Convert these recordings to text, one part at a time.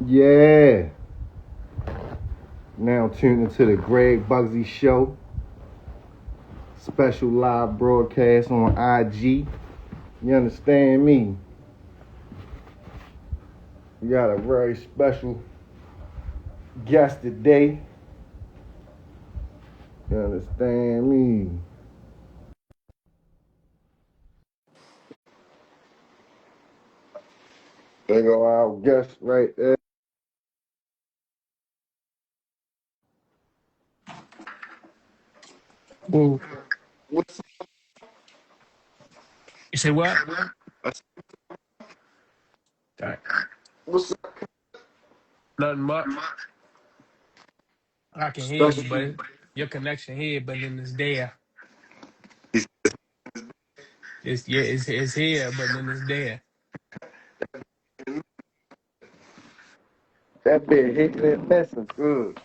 Yeah. Now tuned into the Greg Bugsy Show. Special live broadcast on IG. You understand me? We got a very special guest today. You understand me? There go our guest right there. Well, What's you say what? up? All right. What's up? Nothing much. I can hear you, Special. but your connection here, but then it's there. It's here, but then it's there. That bit hitting and messing good.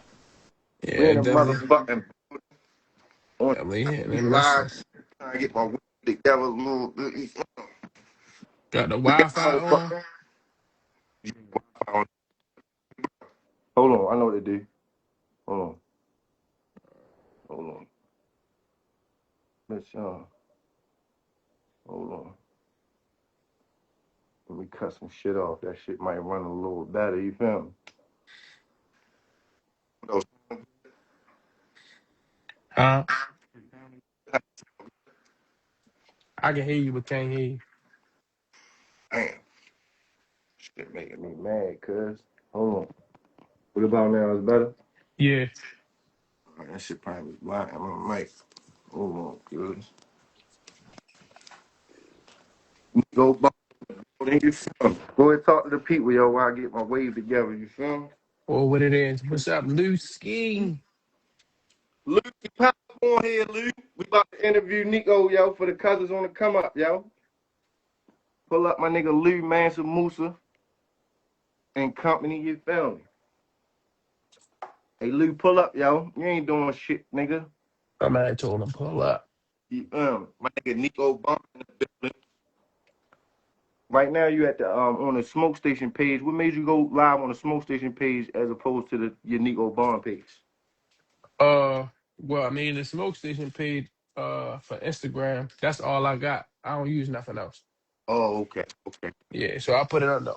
We Yeah, in a motherfucking on definitely hitting and missing. live. Trying to get my week together a little bit. Got the We got Wi-Fi on. motherfucking. Hold on, I know what they do. Hold on, hold on. Miss hold on. Let me cut some shit off. That shit might run a little better. You feel me? Huh? I can hear you, but can't hear you. Damn, shit making me mad. Cuz. Hold on. What about now? Is better? Yeah. That shit probably was lying on my mic. Hold on, cuz. Go back. You feel me? Go ahead, talk to the people, yo, while I get my wave together. You feel me? Or what it is. What's up, Loose Ski? Luke, pop on here, Luke. We about to interview Neeko, yo, for the cousins on the come up, yo. Pull up my nigga Lou Mansa Musa and company, you feel me? Hey, Lou, pull up, yo. You ain't doing shit, nigga. My man told him pull up. You, my nigga Neeko.Bond in the building. Right now, you at the on the smoke station page. What made you go live on the smoke station page as opposed to your Neeko.Bond page? Well, I mean the smoke station page for Instagram. That's all I got. I don't use nothing else. Oh, okay, okay. Yeah, so I put it under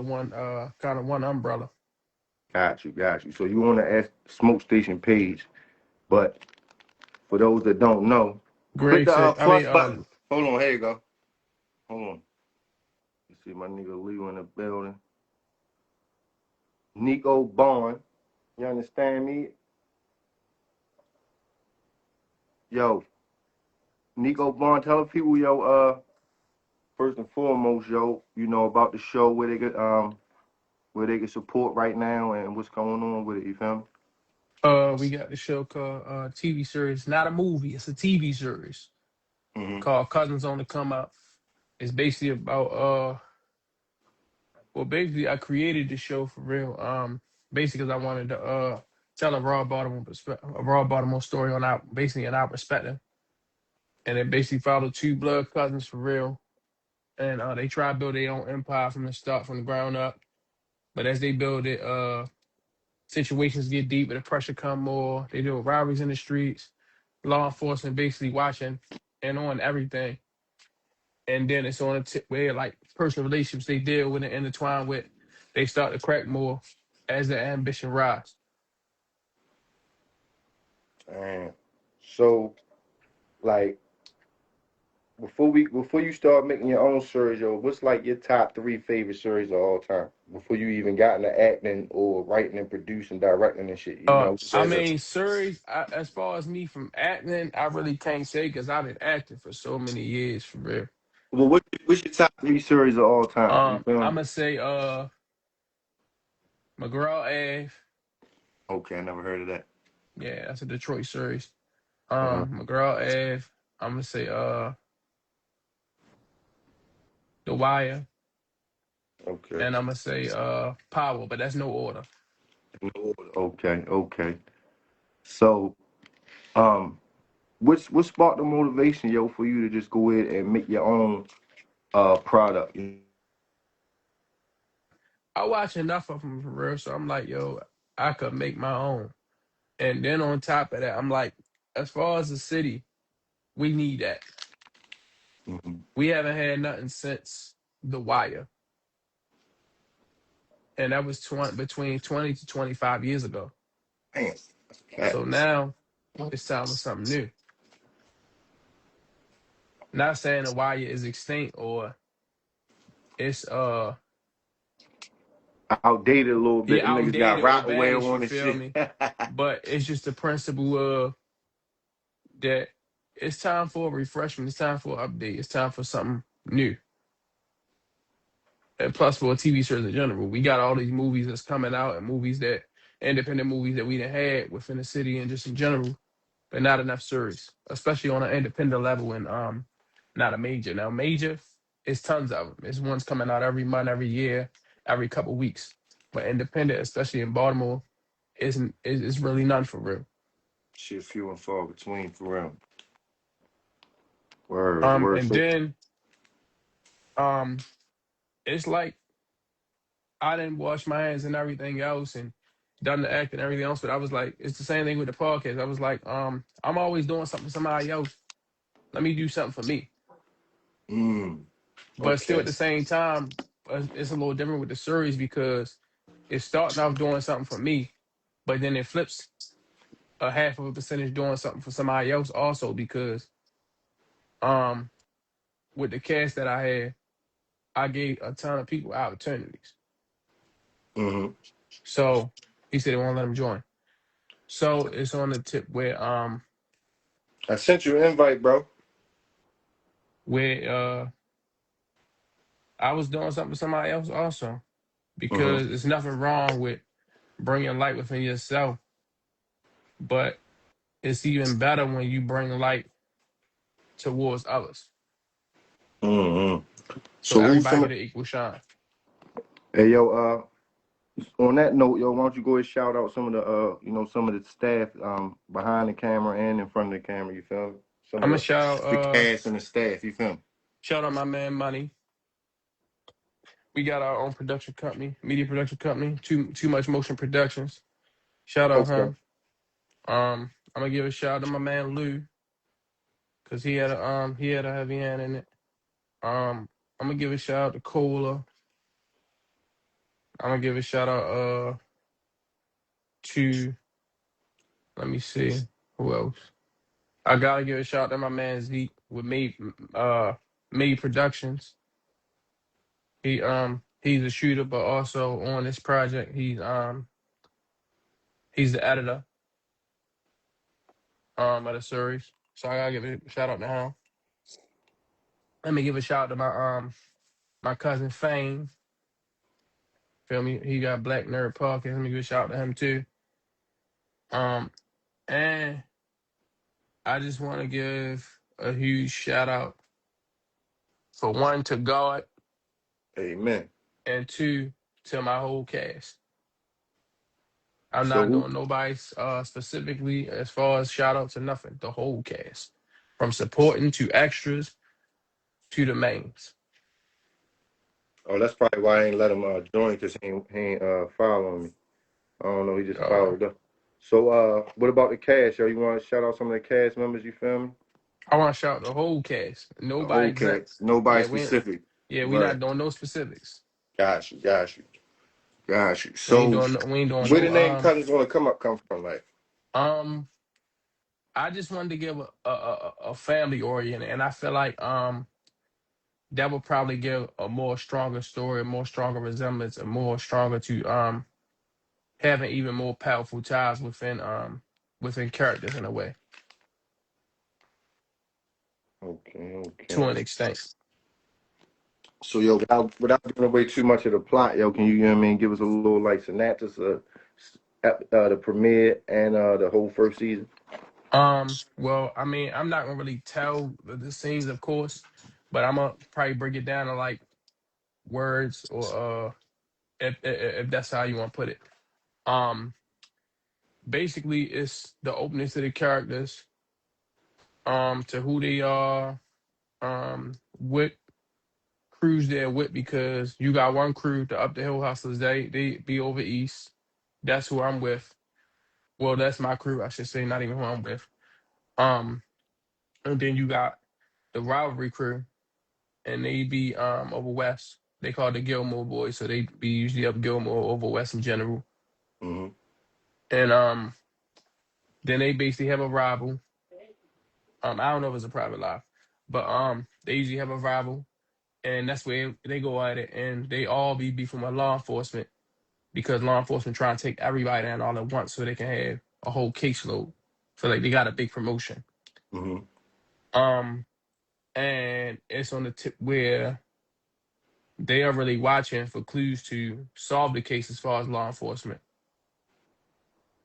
one kind of one umbrella. Got you, got you. So you on the smoke station page, but for those that don't know, click Greg the said, I plus mean, button. Hold on, here you go. Hold on. You see my nigga Lou in the building. Neeko.Bond. You understand me? Yo, Neeko.Bond, tell the people, yo, first and foremost, yo, you know, about the show where they can support right now and what's going on with it, you feel me? we got the show called TV series, not a movie, it's a TV series Mm-hmm. called Cousins on the Come Up. It's basically about well, basically I created the show for real. Basically 'cause I wanted to tell a raw Baltimore story on our basically in our perspective, and it basically followed two blood cousins for real, and they try to build their own empire from the start, from the ground up. But as they build it, situations get deeper, the pressure come more. They do robberies in the streets, law enforcement basically watching and on everything. And then it's on a tip where like personal relationships they deal with and intertwine with, they start to crack more as their ambition rise. And so, like, before you start making your own series, yo, what's like your top three favorite series of all time? Before you even got into acting or writing and producing, directing and shit, you know? I mean, series, as far as me from acting, I really can't say because I've been acting for so many years for real. Well, what's your top three series of all time? You feel I'm me? gonna say McGraw Ave. Okay, I never heard of that. Yeah, that's a Detroit series. Uh-huh. McGraw Ave. I'm gonna say The Wire, Okay. and I'm gonna say Power, but that's no order. Okay, okay. So, um, what sparked the motivation, yo, for you to just go ahead and make your own product? I watch enough of them for real, so I'm like, yo, I could make my own. And then on top of that, I'm like, as far as the city, we need that. Mm-hmm. We haven't had nothing since The Wire, and that was between 20 to 25 years ago. Man, So facts. now it's time for something new. Not saying The Wire is extinct or it's Outdated a little bit. yeah Them niggas got outdated or Rockwell banished. You on and feel shit. me? But it's just the principle of that. It's time for a refreshment. It's time for an update. It's time for something new. And plus for TV shows in general, we got all these movies that's coming out and movies that independent movies that we done had within the city and just in general, but not enough series, especially on an independent level and not a major. Now major, it's tons of them. It's ones coming out every month, every year, every couple weeks. But independent, especially in Baltimore, isn't is really none for real. Shit, few and far between for real. Word. And So, then um, it's like I didn't wash my hands and everything else and done the act and everything else. But I was like, it's the same thing with the podcast. I was like, I'm always doing something for somebody else. Let me do something for me. mm, But still okay. at the same time, it's a little different with the series because it's starting off doing something for me, but then it flips a half of a percentage doing something for somebody else also because um with the cast that I had, I gave a ton of people opportunities. Mm-hmm. So he said he won't let them join. So it's on the tip I sent you an invite, bro. where I was doing something for somebody else also Mm-hmm. because there's nothing wrong with bringing light within yourself, but it's even better when you bring light towards others. Mm-hmm. So So who's everybody some? get an equal shine. Hey, yo. On that note, yo, why don't you go and shout out some of the, some of the staff, behind the camera and in front of the camera. You feel me? Some I'm of gonna shout the out cast and the staff. You feel me? shout out my man Money. We got our own production company, media production company, too much motion productions. Shout out Okay. him. I'm gonna give a shout out to my man Lou, cause he had a heavy hand in it. I'm gonna give a shout out to Cola. I'm gonna give a shout out to let me see who else. I gotta give a shout out to my man Zeke with Made Productions. He's a shooter, but also on this project he's the editor of the series. So I gotta give a shout out to him. Let me give a shout out to my cousin Fame. Feel me? He got Black Nerd Podcast. Let me give a shout out to him too. Um and I just want to give a huge shout out for one to God Amen. and two to my whole cast. I'm So not who? doing nobody specifically as far as shout out to nothing. The whole cast, from supporting to extras to the mains. Oh, that's probably why I ain't let him join because he ain't following me. I don't know. He just Uh, followed up. So what about the cast, yo? You want to shout out some of the cast members? You feel me? I want to shout out the whole cast. The Nobody whole exempt. cast. Nobody Yeah, specific. we Right. not doing no specifics. Got you. We ain't So doing we ain't doing where the no name Cousins want to come from? Like, um. I just wanted to give a family orient, and I feel like that would probably give a more stronger story, a more stronger resemblance, a more stronger to having even more powerful ties within characters in a way to okay. an extent. So yo, without giving away too much of the plot, yo, can you know what I mean? Give us a little like synopsis of the premiere and the whole first season. Well, I mean, I'm not gonna really tell the scenes, of course, but I'm gonna probably break it down to like words or if that's how you want to put it. Um, Basically, it's the openness to the characters, to who they are, what crews there with because you got one crew, the Up the Hill Hustlers. They be over east. That's who I'm with. Well, that's my crew, I should say, not even who I'm with. Um, and then you got the Rivalry crew, and they be over west. They call it the Gilmore Boys, so they be usually up Gilmore over west in general. Mm-hmm. And then they basically have a rival. I don't know if it's a private live, but they usually have a rival, and that's where they go at it, and they all be beefing with law enforcement because law enforcement trying to take everybody down all at once so they can have a whole caseload. So like they got a big promotion. Mm-hmm. Um, and it's on the tip where they are really watching for clues to solve the case as far as law enforcement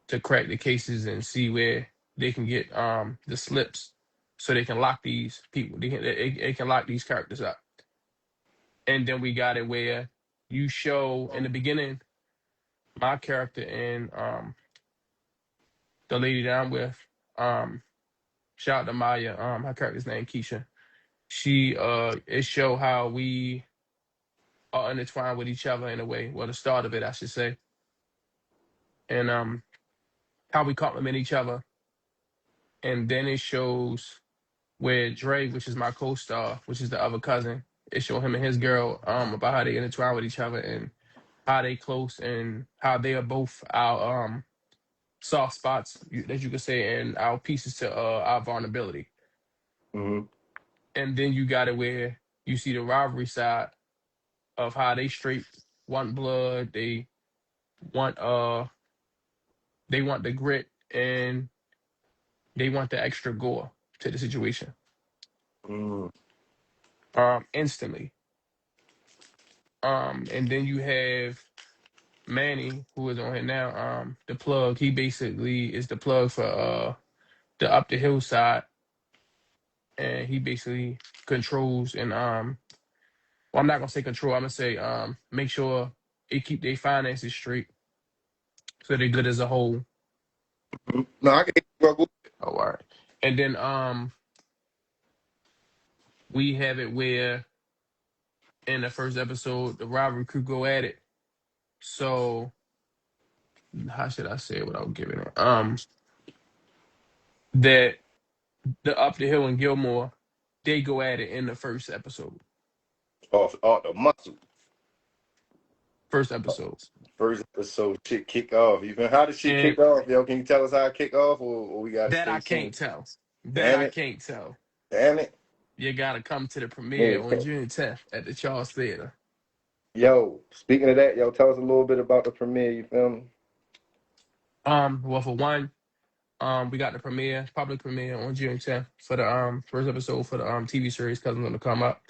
to crack the cases and see where they can get the slips so they can lock these people. They can lock these characters up. And then we got it where you show in the beginning my character and the lady that I'm with. Um, Shout out to Maya. Her character's name Keisha. It show how we are intertwined with each other in a way. Well, the start of it, I should say, and how we complement each other. And then it shows where Dre, which is my co-star, which is the other cousin, it show him and his girl about how they intertwine with each other and how they close and how they are both our soft spots that you could say and our pieces to our vulnerability. Mm-hmm. And then you got it where you see the rivalry side of how they straight want blood, want uh they want the grit and they want the extra gore to the situation. Mm-hmm. Instantly. And then you have Manny, who is on here now, the plug. He basically is the plug for the up the hill side. And he basically controls and well, I'm not gonna say control, I'm gonna say make sure they keep their finances straight so they're good as a whole. No, I can struggle. Oh, all right. And then we have it where in the first episode the rivalry crew go at it. So how should I say it without giving it? That the Up the Hill and Gilmore, they go at it in the first episode. Off the muscle. First episode. First episode, shit kick off. Even how did shit And kick off, yo? Can you tell us how it kick off, or we gotta that stay I tuned? can't tell. That Damn I it! can't tell. Damn it! You gotta come to the premiere on Okay. June 10th at the Charles Theater. Yo, speaking of that, yo, tell us a little bit about the premiere. You feel me? Well, for one, we got the public premiere on June 10th for the first episode for the TV series Cousins Gonna Come Up.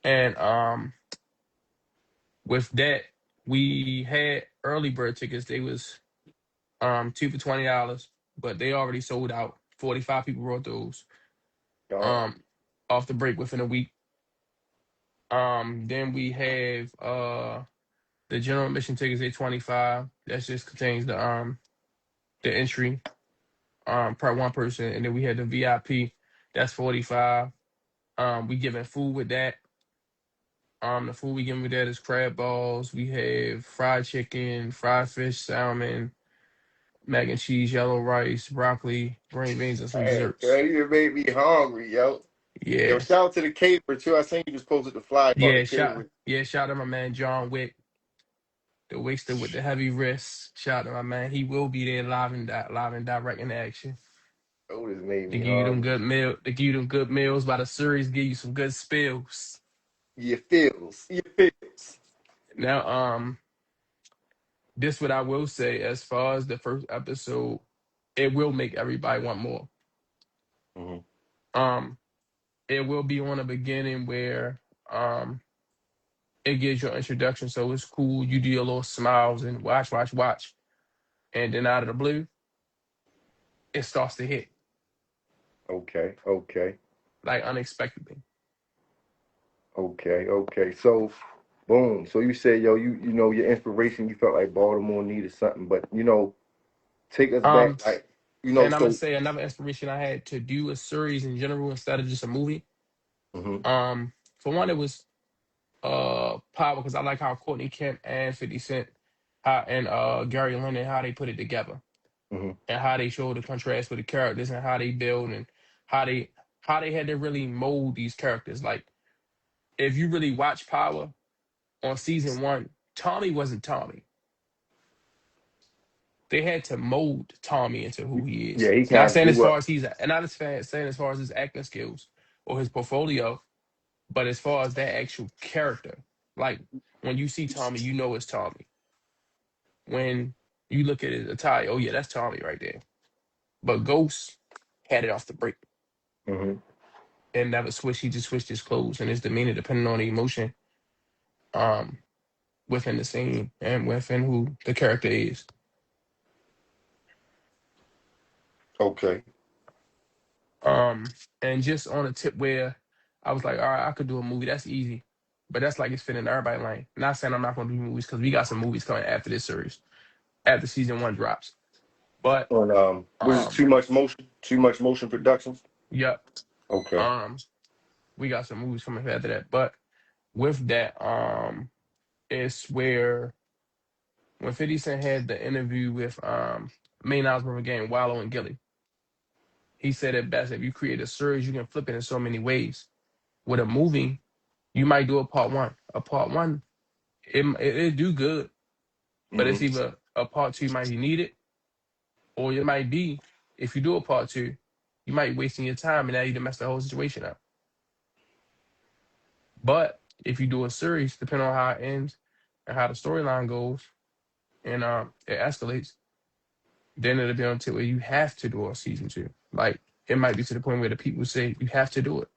And with that, we had early bird tickets. They was two for $20, but they already sold out. 45 people wrote those God. um off the break within a week. Then we have the general admission tickets at 25. That just contains the entry per one person, and then we had the VIP. That's 45. We giving food with that. The food we giving with that is crab balls. We have fried chicken, fried fish, salmon, mac and cheese, yellow rice, broccoli, green beans, and some Hey, girl, desserts. you made me hungry, yo. Yo, Yeah. shout out to the caterer too. I seen you just posted the flyer about the caterer. Shout out to my man John Wick, the waster with the heavy wrists. Shout out to my man. He will be there live and direct in action. Oh, this made To me give you them hungry. good meals by the series, give you some good spills. Your feels, your feels. Now, this what I will say as far as the first episode, it will make everybody want more. Mm-hmm. Um, it will be on a beginning where it gives you an introduction, so it's cool. You do your little smiles and watch, and then out of the blue, it starts to hit Okay, okay, like unexpectedly. okay, okay. So, boom. So you said, yo, you know your inspiration. You felt like Baltimore needed something, but take us Um, back, like and I'm gonna so. say another inspiration I had to do a series in general instead of just a movie. Hmm. For one, it was. Power because I like how Courtney Kemp and 50 Cent and Gary Lennon how they put it together Mm-hmm. and how they show the contrast with the characters and how they build and how they how they had to really mold these characters. Like if you really watch Power on season one, Tommy wasn't Tommy. They had to mold Tommy into who he is. Yeah, he Not kind of saying as grew far up. as and not as saying as far as his acting skills or his portfolio, but as far as that actual character. Like when you see Tommy, you know it's Tommy. When you look at his attire, oh yeah, that's Tommy right there. But Ghost had it off the break Mm-hmm. and never switched. He just switched his clothes and his demeanor depending on the emotion um within the scene and within who the character is. Okay. Um, and just on a tip where I was like, all right, I could do a movie. That's easy. But that's like it's fitting everybody lane. Not saying I'm not gonna do movies because we got some movies coming after this series, after season one drops. But On was it too much motion? Too much motion production? yep. Okay. Um, we got some movies coming after that. But with that, it's where when 50 Cent had the interview with Main Osborne again, Wallow and Gilly, he said it best, if you create a series, you can flip it in so many ways. With a movie, you might do a part one. A part one, it do good, but it's Mm-hmm. either a part two might be needed, or it might be, if you do a part two, you might be wasting your time and now you done mess the whole situation up. But if you do a series, depending on how it ends and how the storyline goes, and it escalates, then it'll be on to where you have to do a season two. Like it might be to the point where the people say you have to do it.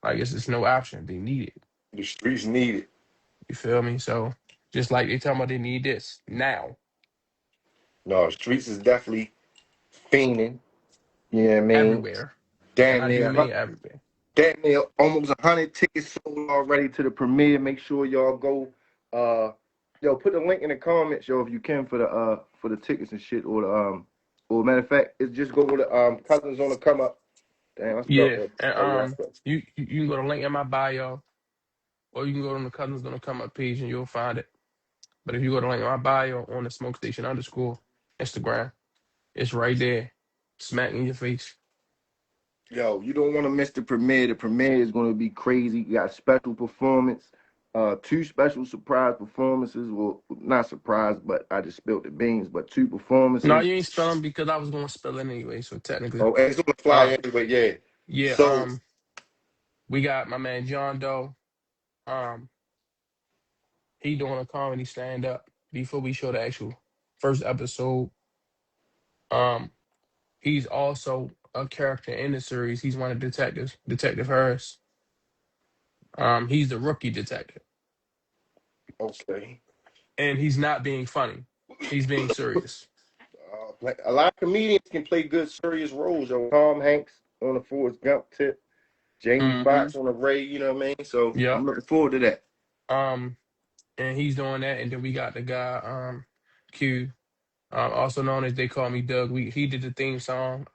Like it's just no option. They need it. The streets need it. You feel me? So just like they talking about they need this now, No, streets is definitely fiending. You know what I mean? everywhere. And Damn I do near, mean everywhere. damn near almost 100 tickets sold already to the premiere. Make sure y'all go. Yo, put the link in the comments, yo, if you can for the tickets and shit, or matter of fact, it's just go to the cousins on the come up. Damn, I spelled Yeah. that. And Oh yeah, I spelled. you can go to link in my bio, or you can go on the Cousins Gonna Come Up page and you'll find it. But if you go to link in my bio on the Smoke Station underscore Instagram, it's right there, smack in your face. Yo, you don't want to miss the premiere. The premiere is going to be crazy. You got special performance, two special surprise performances. Well, not surprise, but I just spilled the beans. But two No, performances. you ain't spelling because I was gonna spell it anyway. So technically, Oh, and it's on the uh, fly anyway. Yeah. yeah. So We got my man John Doe. Um, he doing a comedy stand up before we show the actual first episode. Um, he's also a character in the series. He's one of the detectives, Detective Harris. He's the rookie detective, okay. and he's not being funny. He's being serious. Like, a lot of comedians can play good serious roles. Yo, Tom Hanks on the Forrest Gump tip, Jamie Mm-hmm. Foxx on the Ray. You know what I mean? So I'm Yep. looking forward to that. Um, and he's doing that, and then we got the guy, Q, also known as They Call Me Doug. He did the theme song,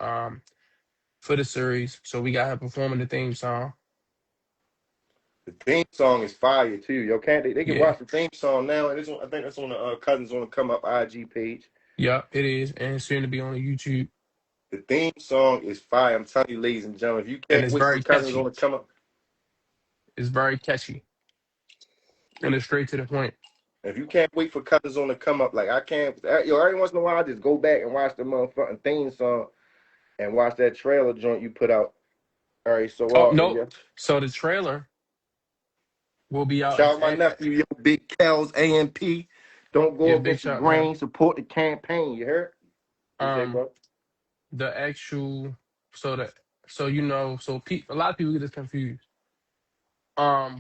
for the series, so we got him performing the theme song. The theme song is fire too. Yo, can't they can Yeah. watch the theme song now, and I think it's on the cousins on the come up IG page. Yep, it is, and it's soon to be on YouTube, The theme song is fire. I'm telling you, ladies and gentlemen, if you and can't it's wait for very cousins on catchy. the come up, It's very catchy, and it's straight to the point. if you can't wait for cousins on the come up, like I can't. Yo, every once in a while, I just go back and watch the motherfucking theme song and watch that trailer joint you put out. All right, so Oh yeah. no, so the trailer will be out Shout out my nephew, yo, Big Kel's AMP. Don't go yeah, big against the shot to him. grain. Support the campaign. You heard? What you say, Um, bro? the actual so that so you know so a lot of people get this confused.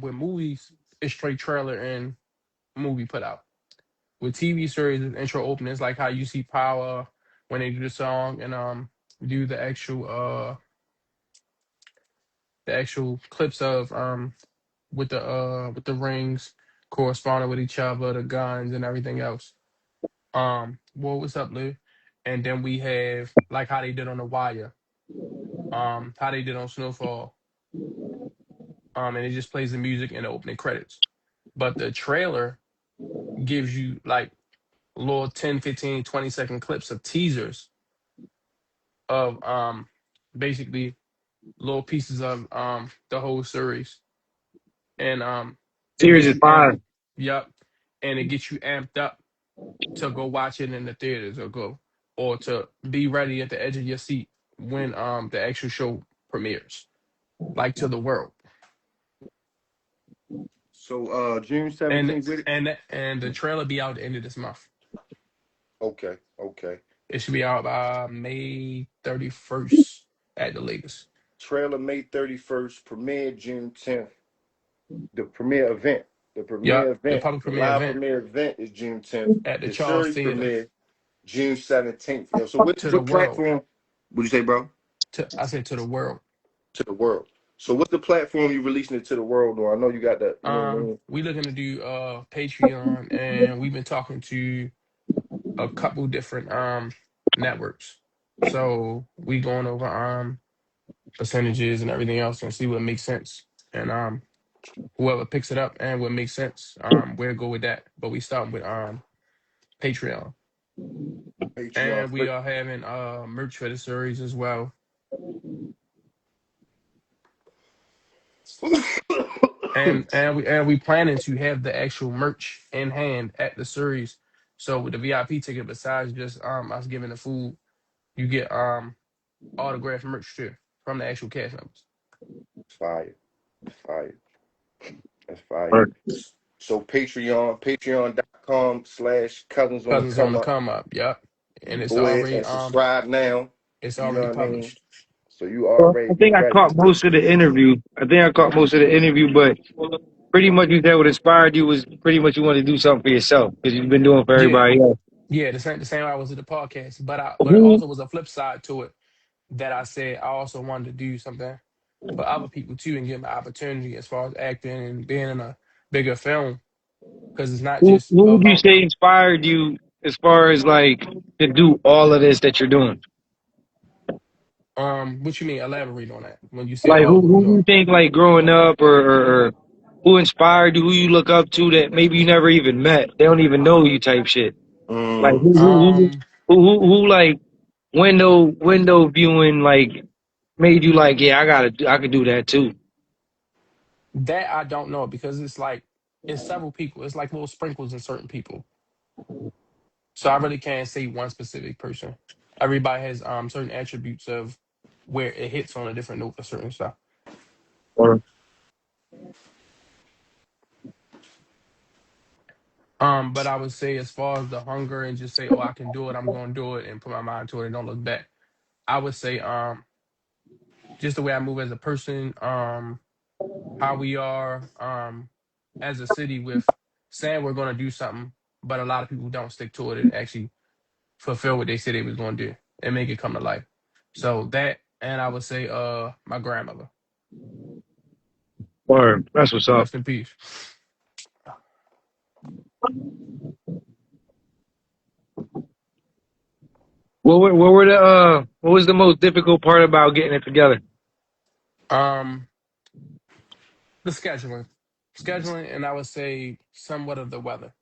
With movies, it's straight trailer and movie put out. With TV series, it's intro openings like how you see Power when they do the song and do the actual clips of with the rings corresponding with each other, the guns and everything else. Well, what's up, Lou? And then we have like how they did on The Wire, how they did on Snowfall, and it just plays the music in the opening credits. but the trailer gives you like little 10, 15, 20-second clips of teasers of basically little pieces of the whole series. And it Series gets is you amped. fine. Yup. And it gets you amped up to go watch it in the theaters or to be ready at the edge of your seat when the actual show premieres, like to the world. So June And 17th with it? and the trailer be out the end of this month. Okay, okay. It should be out by May 31st at the latest. Trailer May 31st, premiere June 10th. The premiere event. The Yup. premiere The event. public The premiere live event premiere event is June 10th. at the The Charles series Theater premiere June 17th. Yo, so to the what world. platform would you say, bro? I said to the world. To the world. So what's the platform you releasing it to the world on? I know you got that, you know what I mean? We looking to do Patreon, and we've been talking to a couple different networks. So we going over percentages and everything else and see what makes sense. And whoever picks it up and what makes sense, we'll go with that. But we start with Patreon. Patreon. And we are having merch for the series as well. And we planning to have the actual merch in hand at the series. So with the VIP ticket, besides just us giving the food, you get autographed merch too from the actual cast members. Fire. Fire. That's fire. Or So patreon.com/cousins on the Cousins on come the up. come up, yep. And Go ahead and subscribe now. it's You know already what I mean? published. So you Well, already I be think I ready. caught most of the interview. I think I caught most of the interview, but pretty much you said what inspired you was pretty much you wanted to do something for yourself because you've been doing for Yeah, everybody else. yeah, the same way I was at the podcast. But it Who also was a flip side to it that I said I also wanted to do something for other people too and give them an opportunity as far as acting and being in a bigger film. Because it's not just who would you about say inspired you as far as like to do all of this that you're doing? what you mean elaborate on that when you say Like all of what I'm who do you doing. think like growing up or who inspired you? Who you look up to that maybe you never even met? They don't even know you type shit. Like Mm, Um who like window viewing like made you like yeah I could do that too. that I don't know because it's several people. It's like little sprinkles in certain people. So I really can't say one specific person. Everybody has certain attributes of where it hits on a different note for certain stuff. Or But I would say as far as the hunger and just say, oh, I can do it, I'm gonna do it and put my mind to it and don't look back. I would say just the way I move as a person, how we are as a city with saying we're gonna do something, but a lot of people don't stick to it and actually fulfill what they said they was gonna do and make it come to life. So that and I would say my grandmother. that's what's up. Rest in peace. What was the most difficult part about getting it together? Um the scheduling. Scheduling and I would say somewhat of the weather.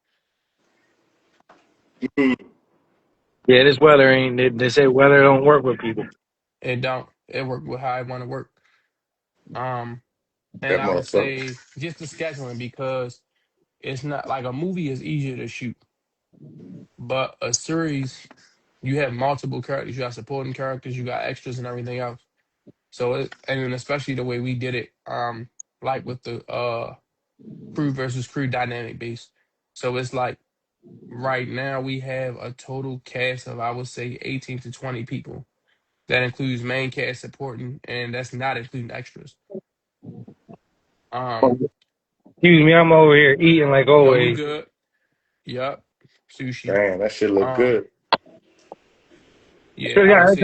mm, Yeah, this weather ain't. They say weather don't work with people. It worked with how I want to work. Um and that I would motherfucker. say just the scheduling because it's not like a movie is easier to shoot, but a series you have multiple characters, you got supporting characters, you got extras and everything else. So and then especially the way we did it, like with the crew versus crew dynamic base. So it's like right now we have a total cast of I would say 18 to 20 people. That includes main cast supporting, and that's not including extras. Oh, Um, excuse me, I'm over here eating like no, you always. good? Yup, sushi. Damn, that shit look Um, good. yeah, So I yeah, would say,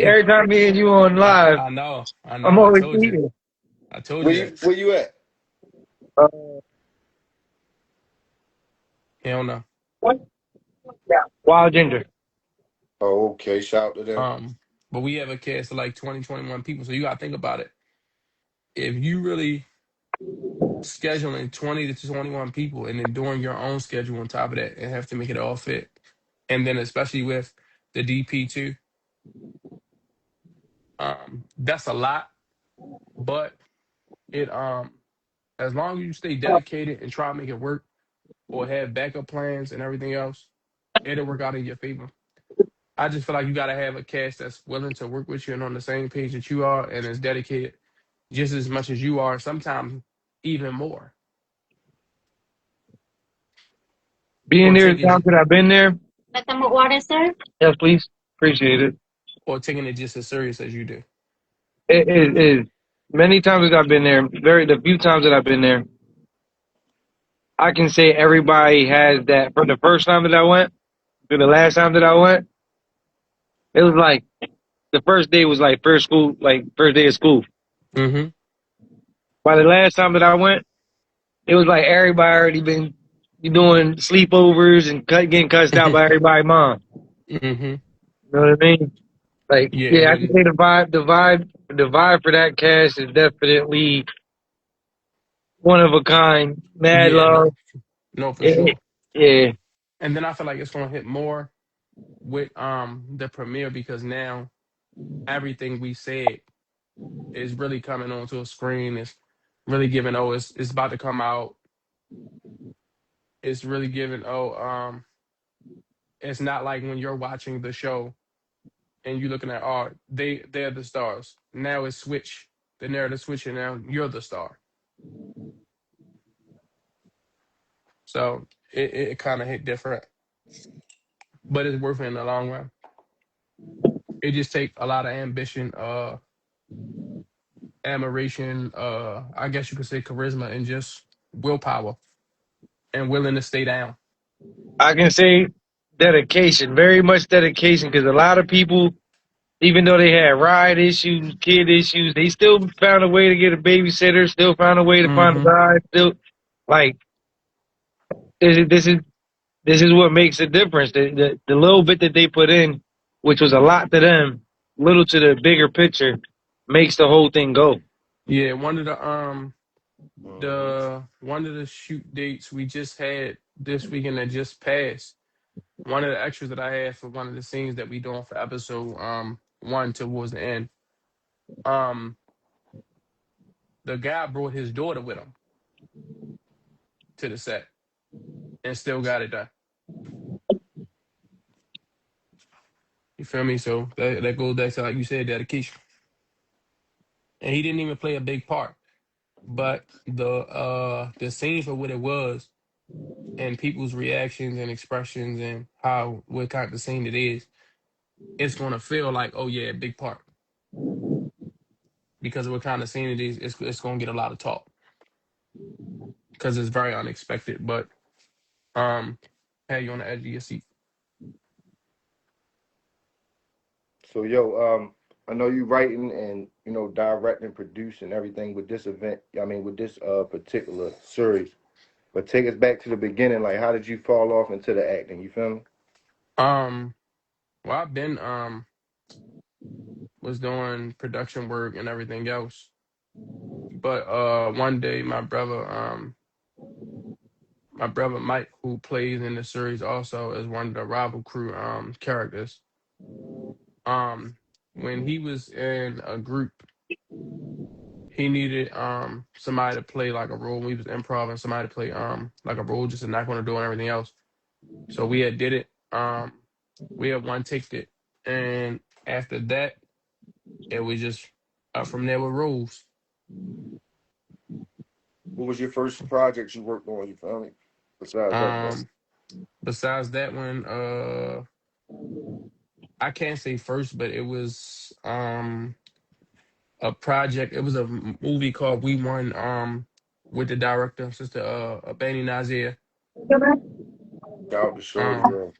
every time me and you on live, I I'm know, always eating. I told you that. Where you at? Uh, Hell no. what? Yeah. Wild ginger. Oh, okay. Shout out to them. But we have a cast of like 20, 21 people, so you gotta think about it. If you really scheduling 20 to 21 people and then doing your own schedule on top of that and have to make it all fit. And then especially with the DP too, that's a lot. But it as long as you stay dedicated and try to make it work or have backup plans and everything else, it'll work out in your favor. I just feel like you gotta have a cast that's willing to work with you and on the same page that you are and is dedicated just as much as you are, sometimes even more. Being Or there the taking times that I've been there. Let them water, sir. Yes, please. Appreciate it. or taking it just as serious as you do. It is. Many times that I've been there, the few times that I've been there, I can say everybody has that. From the first time that I went to the last time that I went, it was like the first day was like first day of school. Mm-hmm. By the last time that I went, it was like everybody already been doing sleepovers and getting cussed out by everybody's mom. Mm-hmm. You know what I mean? Like, Yeah, and yeah, I can then say the vibe for that cast is definitely one of a kind. Mad yeah, love. no, for Yeah, sure. yeah. And then I feel like it's gonna hit more with the premiere because now everything we said is really coming onto a screen. It's really giving it's about to come out. It's really giving it's not like when you're watching the show and you're looking at they're the stars. Now it's switch the narrative switching now you're the star. So it kind of hit different, but it's worth it in the long run. It just take a lot of ambition, admiration, I guess you could say charisma and just willpower and willing to stay down. I can say dedication, very much dedication, because a lot of people, even though they had ride issues, kid issues, they still found a way to get a babysitter, still found a way to find a Hmm. ride, still like this is this is this is what makes a difference. The little bit that they put in, which was a lot to them, little to the bigger picture, makes the whole thing go. Yeah, Mm-hmm. one of the shoot dates we just had this weekend that just passed. One of the extras that I had for one of the scenes that we doing for episode one towards the end. Um, the guy brought his daughter with him to the set and still got it done. You feel me? So that goes back to like you said, dedication. And he didn't even play a big part, but the scene for what it was and people's reactions and expressions and how what kind of scene it is, it's gonna feel like oh yeah, a big part because of what kind of scene it is. It's gonna get a lot of talk because it's very unexpected, but um, had you on the edge of your seat. So I know you writing and directing, producing everything with this event. I mean, with this particular series. But take us back to the beginning. Like, how did you fall off into the acting? You feel me? Um, well, I've been was doing production work and everything else, but one day my brother Mike, who plays in the series also as one of the rival crew characters, um, when he was in a group, he needed somebody to play like a role. We was improv and somebody to play like a role just to knock on the door and everything else. So we had did it. We had one take it, and after that, it was just from there with rules. What was your first project you worked on? You feel me? Besides that one. Um, besides that one, I can't say first, but it was a project. It was a movie called We Won with the director, Sister Abani Nazir. Out the shorty, Um, yeah.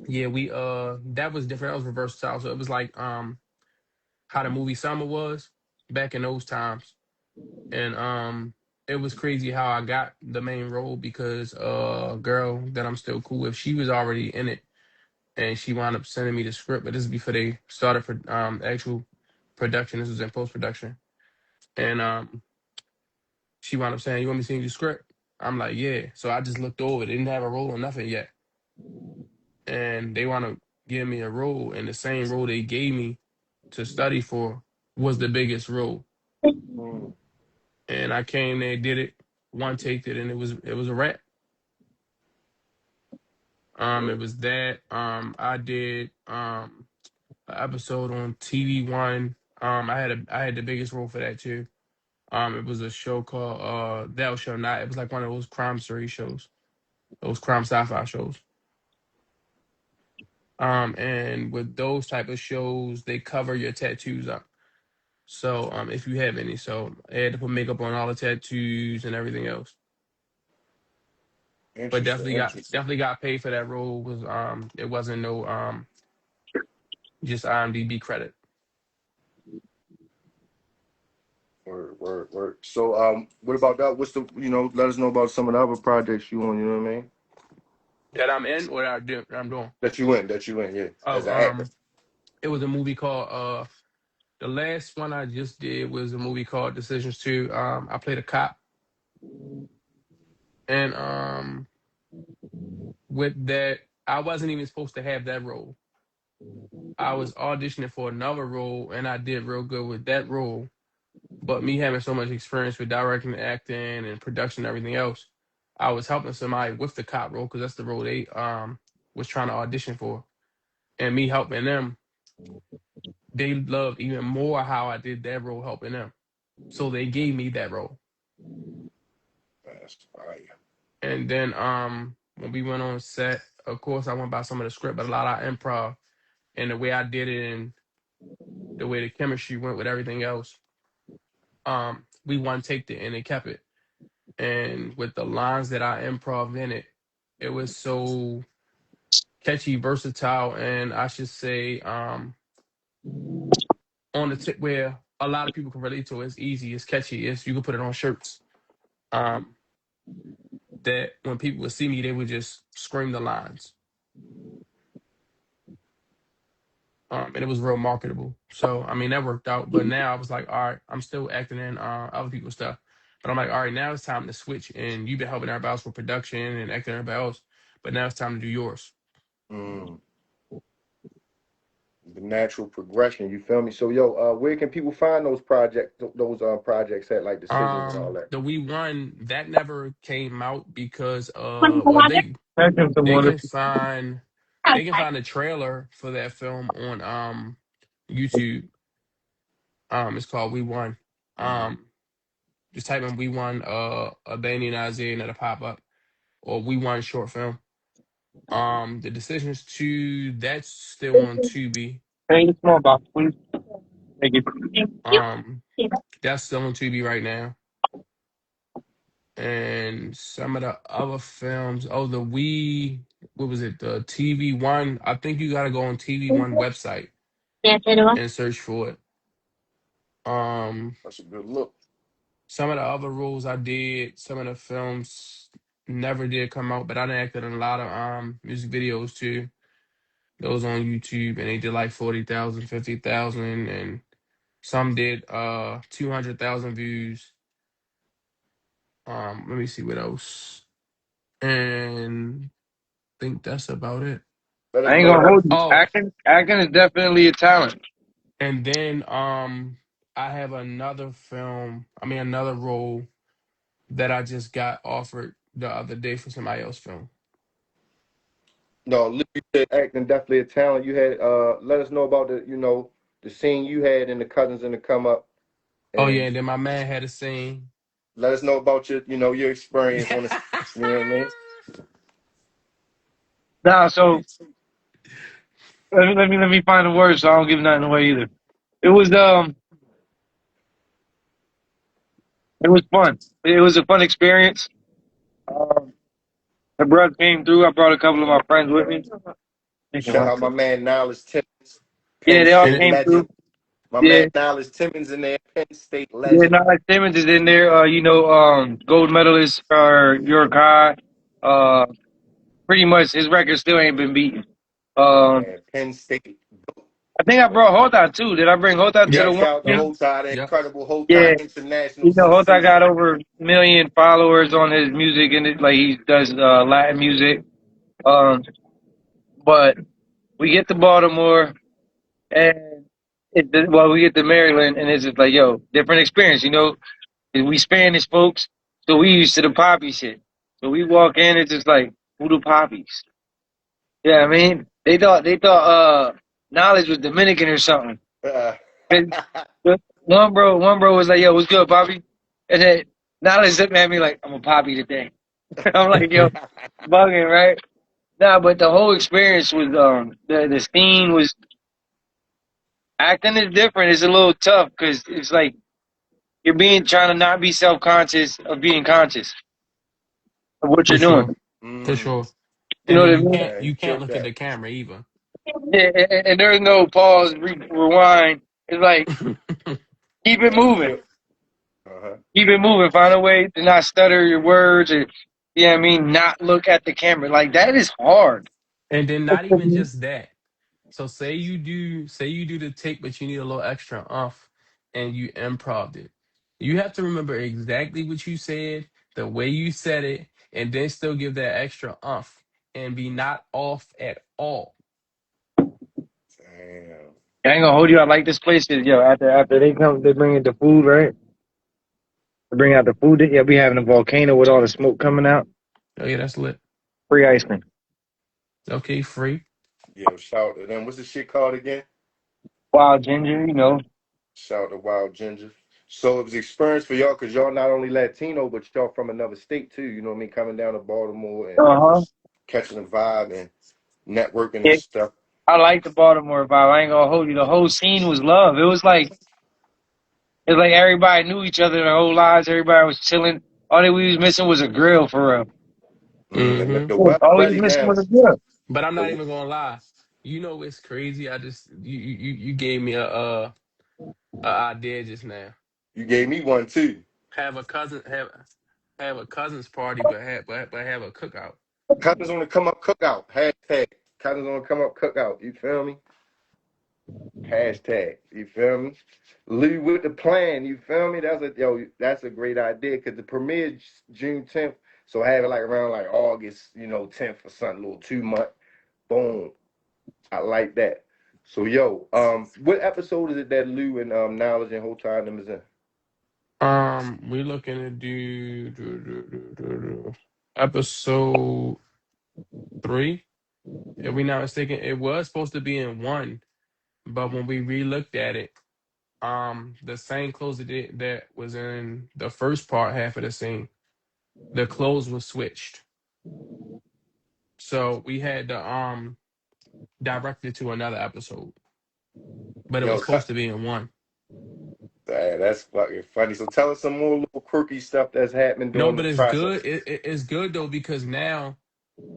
yeah, we that was different. That was reverse style. So it was like how the movie Summer was back in those times. And it was crazy how I got the main role because a girl that I'm still cool with, she was already in it and she wound up sending me the script, but this is before they started for actual production. This was in post production. And she wound up saying, "You want me to send you the script?" I'm like, "Yeah." So I just looked over. They didn't have a role or nothing yet, and they want to give me a role, and the same role they gave me to study for was the biggest role. Mm. And I came there, did it, one take it, and it was a wrap. It Word. was that. I did an episode on TV One. I had the biggest role for that too. It was a show called Thou Shall Not. It was like one of those crime story shows, those crime sci-fi shows. And with those type of shows, they cover your tattoos up. So if you have any, so I had to put makeup on all the tattoos and everything else. But Interesting, interesting. definitely got paid for that role. Was it wasn't no just IMDb credit. Word, word, word. So, what about that? What's the, let us know about some of the other projects you on, you know what I mean? That I'm in or that I'm doing. That you in, yeah, as Oh, an actor. it was a movie called the last one I just did was a movie called Decisions 2. I played a cop, and with that I wasn't even supposed to have that role. I was auditioning for another role, and I did real good with that role. But me having so much experience with directing, acting, and production, and everything else, I was helping somebody with the cop role because that's the role they was trying to audition for, and me helping them, they loved even more how I did that role helping them. So they gave me that role. That's fire. And then when we went on set, of course I went by some of the script, but a lot of improv and the way I did it and the way the chemistry went with everything else. We one taked it and they kept it. And with the lines that I improv in it, it was so catchy, versatile, and I should say on the tip where a lot of people can relate to it. It's easy, it's catchy, it's you can put it on shirts. Um, that when people would see me, they would just scream the lines. And it was real marketable. So I mean that worked out. But now I was like, all right, I'm still acting in other people's stuff. But I'm like, all right, now it's time to switch. And you've been helping everybody else with production and acting everybody else, but now it's time to do yours. Mm. The natural progression, you feel me? So, yo, where can people find those projects at, like decisions and all that? The We Won that never came out because well they can find the trailer for that film on YouTube. It's called We Won. Um just type in We Won Albanian Isaiah and it'll pop up. Or We Won short film. The Decisions 2, that's still on Tubi. Hey, small box, please. Thank you. Um that's still on Tubi right now. And some of the other films, what was it? The TV One. I think you gotta go on TV One website and search for it. Um That's a good look. some of the other roles I did, some of the films never did come out, but I done acted in a lot of music videos too. Those on YouTube and they did like 40,000, 50,000, and some did 200,000 views. Let me see what else. And I think that's about it. Let us I ain't know gonna about. hold you. Oh, Acting is definitely a talent. and then I have another film, I mean another role that I just got offered the other day for somebody else's film. No, Luke, you said acting definitely a talent. You had let us know about the scene you had in the Cousins in the Come Up, Oh yeah, and and then my man had a scene. let us know about your experience on the, you know what I mean? Nah, so let me find the words so I don't give nothing away either. It was it was fun. It was a fun experience. Um, my brother came through. I brought a couple of my friends with me. Shout out my man Niles Timmons, Yeah, Penn they all And State came through. legend. My man Yeah, Niles Timmons in there, Penn State yeah. legend. Nah, Simmons is in there. Gold medalist for York High. Uh, Pretty much his record still ain't been beaten. Um, Man, Penn State. I think I brought Hota too. Did I bring Hota to Yeah, the Yep. one? shout out to Again? Yep. Hotide, the Yep. incredible Yeah, Hotide International you know, Hota got Sensation. over 1 million followers on his music, and it, like he does Latin music. Um, but we get to Baltimore, and we get to Maryland, and it's just like, yo, different experience. You know, we Spanish folks, so we used to the poppy shit. So we walk in, it's just like, who the poppies? Yeah, I mean, they thought knowledge was Dominican or something. Uh, And one bro was like, "Yo, what's good, Poppy?" And then knowledge looked at me like, "I'm a Poppy today." I'm like, "Yo, bugging, right?" Nah, but the whole experience was the scene was acting is different. It's a little tough because it's like you're being trying to not be self conscious of being conscious of what For you're doing. sure. For mm, sure. You And know then what I you mean? can't man, you you can't killed look at that. the camera either. Yeah, and there's no pause, rewind. It's like keep it Man, you moving. killed. Uh-huh. Keep it moving. Find a way to not stutter your words or, yeah, I mean, not look at the camera. Like that is hard. And then not even just that. So say you do the take, but you need a little extra off, and you improv it. You have to remember exactly what you said, the way you said it, and then still give that extra off and be not off at all. Damn. I ain't gonna hold you. I like this place. 'Cause, yo, after they come, they bring in the food, right? They bring out the food. Yeah, we having a volcano with all the smoke coming out. Oh yeah, that's lit. Free ice cream. Okay, free. Yo, shout to them. What's the shit called again? Wild ginger, you know. Shout to Wild Ginger. So it was experience for y'all because y'all not only Latino, but y'all from another state too. You know what I mean? Coming down to Baltimore and Uh huh. catching the vibe and networking and Yeah, stuff. I like the Baltimore vibe. I ain't gonna hold you. The whole scene was love. It was like everybody knew each other their whole lives. Everybody was chilling. All that we was missing was a grill for real. And Hmm. the Yeah, weather all we was ready missing now. was a grill. But I'm not The, even gonna lie. You know it's crazy. I just you gave me a idea just now. you gave me one too. Have a cousin's party, but have a cookout. Cousins on the come up cookout. Hashtag cousins on the come up cookout. You feel me? Hashtag. You feel me? Lou with the plan. You feel me? That's a great idea because the premiere June 10th. So have it like around like August, 10th or something, a little 2 month. Boom. I like that. So what episode is it that Lou and Knowledge and Whole Time them is in? We're looking to do episode 3. If we not mistaken, it was supposed to be in 1, but when we re-looked at it, the same clothes that was in the first part half of the scene, the clothes was switched. So we had to direct it to another episode, but it was Yo, supposed to be in 1. that's fucking funny. So tell us some more little quirky stuff that's happening No, during the but it's good. process. It's good though because now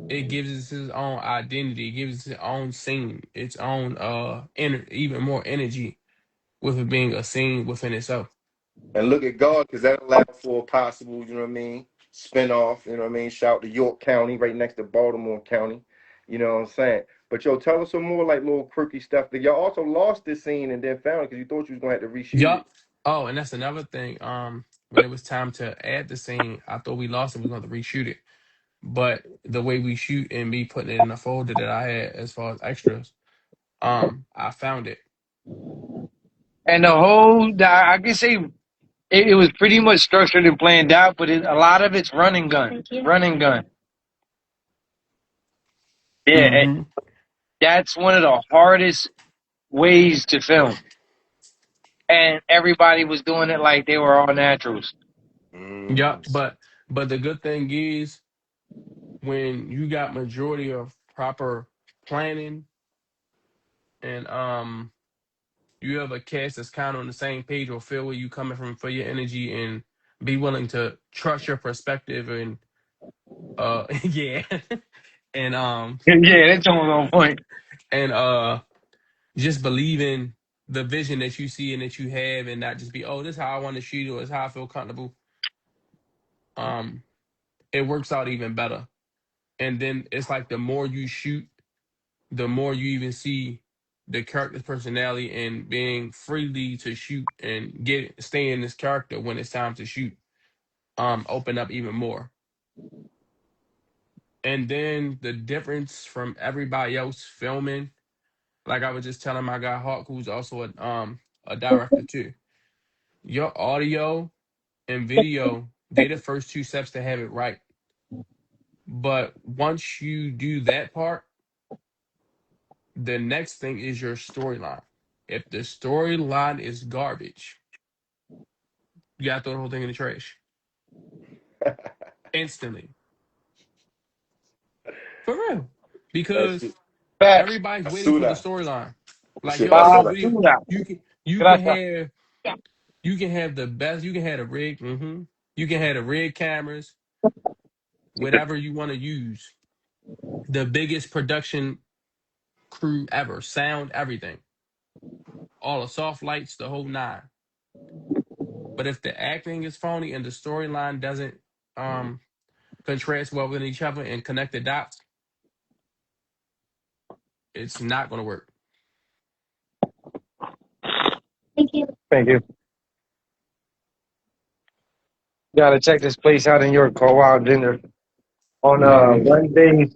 it gives us its own identity, it gives us its own scene, its own even more energy with it being a scene within itself. And look at God, because that allowed for a possible, spinoff, Shout to York County, right next to Baltimore County. You know what I'm saying? But tell us some more like little quirky stuff. That y'all also lost this scene and then found it because you thought you was gonna have to reshoot it. Yup. Oh, and that's another thing. When it was time to add the scene, I thought we lost it. We was going to reshoot it, but the way we shoot and me putting it in a folder that I had as far as extras, I found it. And I can say it was pretty much structured and planned out, but a lot of it's running gun, running gun. Yeah, Hmm. that's one of the hardest ways to film, and everybody was doing it like they were all naturals. Yup. Mm. But the good thing is when you got majority of proper planning and you have a cast that's kind of on the same page or feel where you coming from for your energy and be willing to trust your perspective and yeah and Yeah, that's almost on point. and just believe in the vision that you see and that you have and not just be, oh, this is how I want to shoot or this is how I feel comfortable. um it works out even better. And then it's like the more you shoot, the more you even see the character's personality and being freely to shoot and stay in this character when it's time to shoot open up even more. And then the difference from everybody else filming, like I was just telling my guy Hawk, who's also a director too. Your audio and video, they the first two steps to have it right. But once you do that part, the next thing is your storyline. If the storyline is garbage, you gotta throw the whole thing in the trash instantly. For real. That Because shit. Facts. everybody's waiting for the Asuna. storyline. That Like shit yo, this basura. video, Basura. you can you can Gracias. have you can have the best, you can have the rig, you can have the rig cameras, whatever you want to use. The biggest production crew ever, sound, everything. All the soft lights, the whole nine. But if the acting is phony and the storyline doesn't um contrast well with each other and connect the dots, it's not gonna work. Thank you. Gotta check this place out in York called Wild Dinner. On hmm Wednesdays,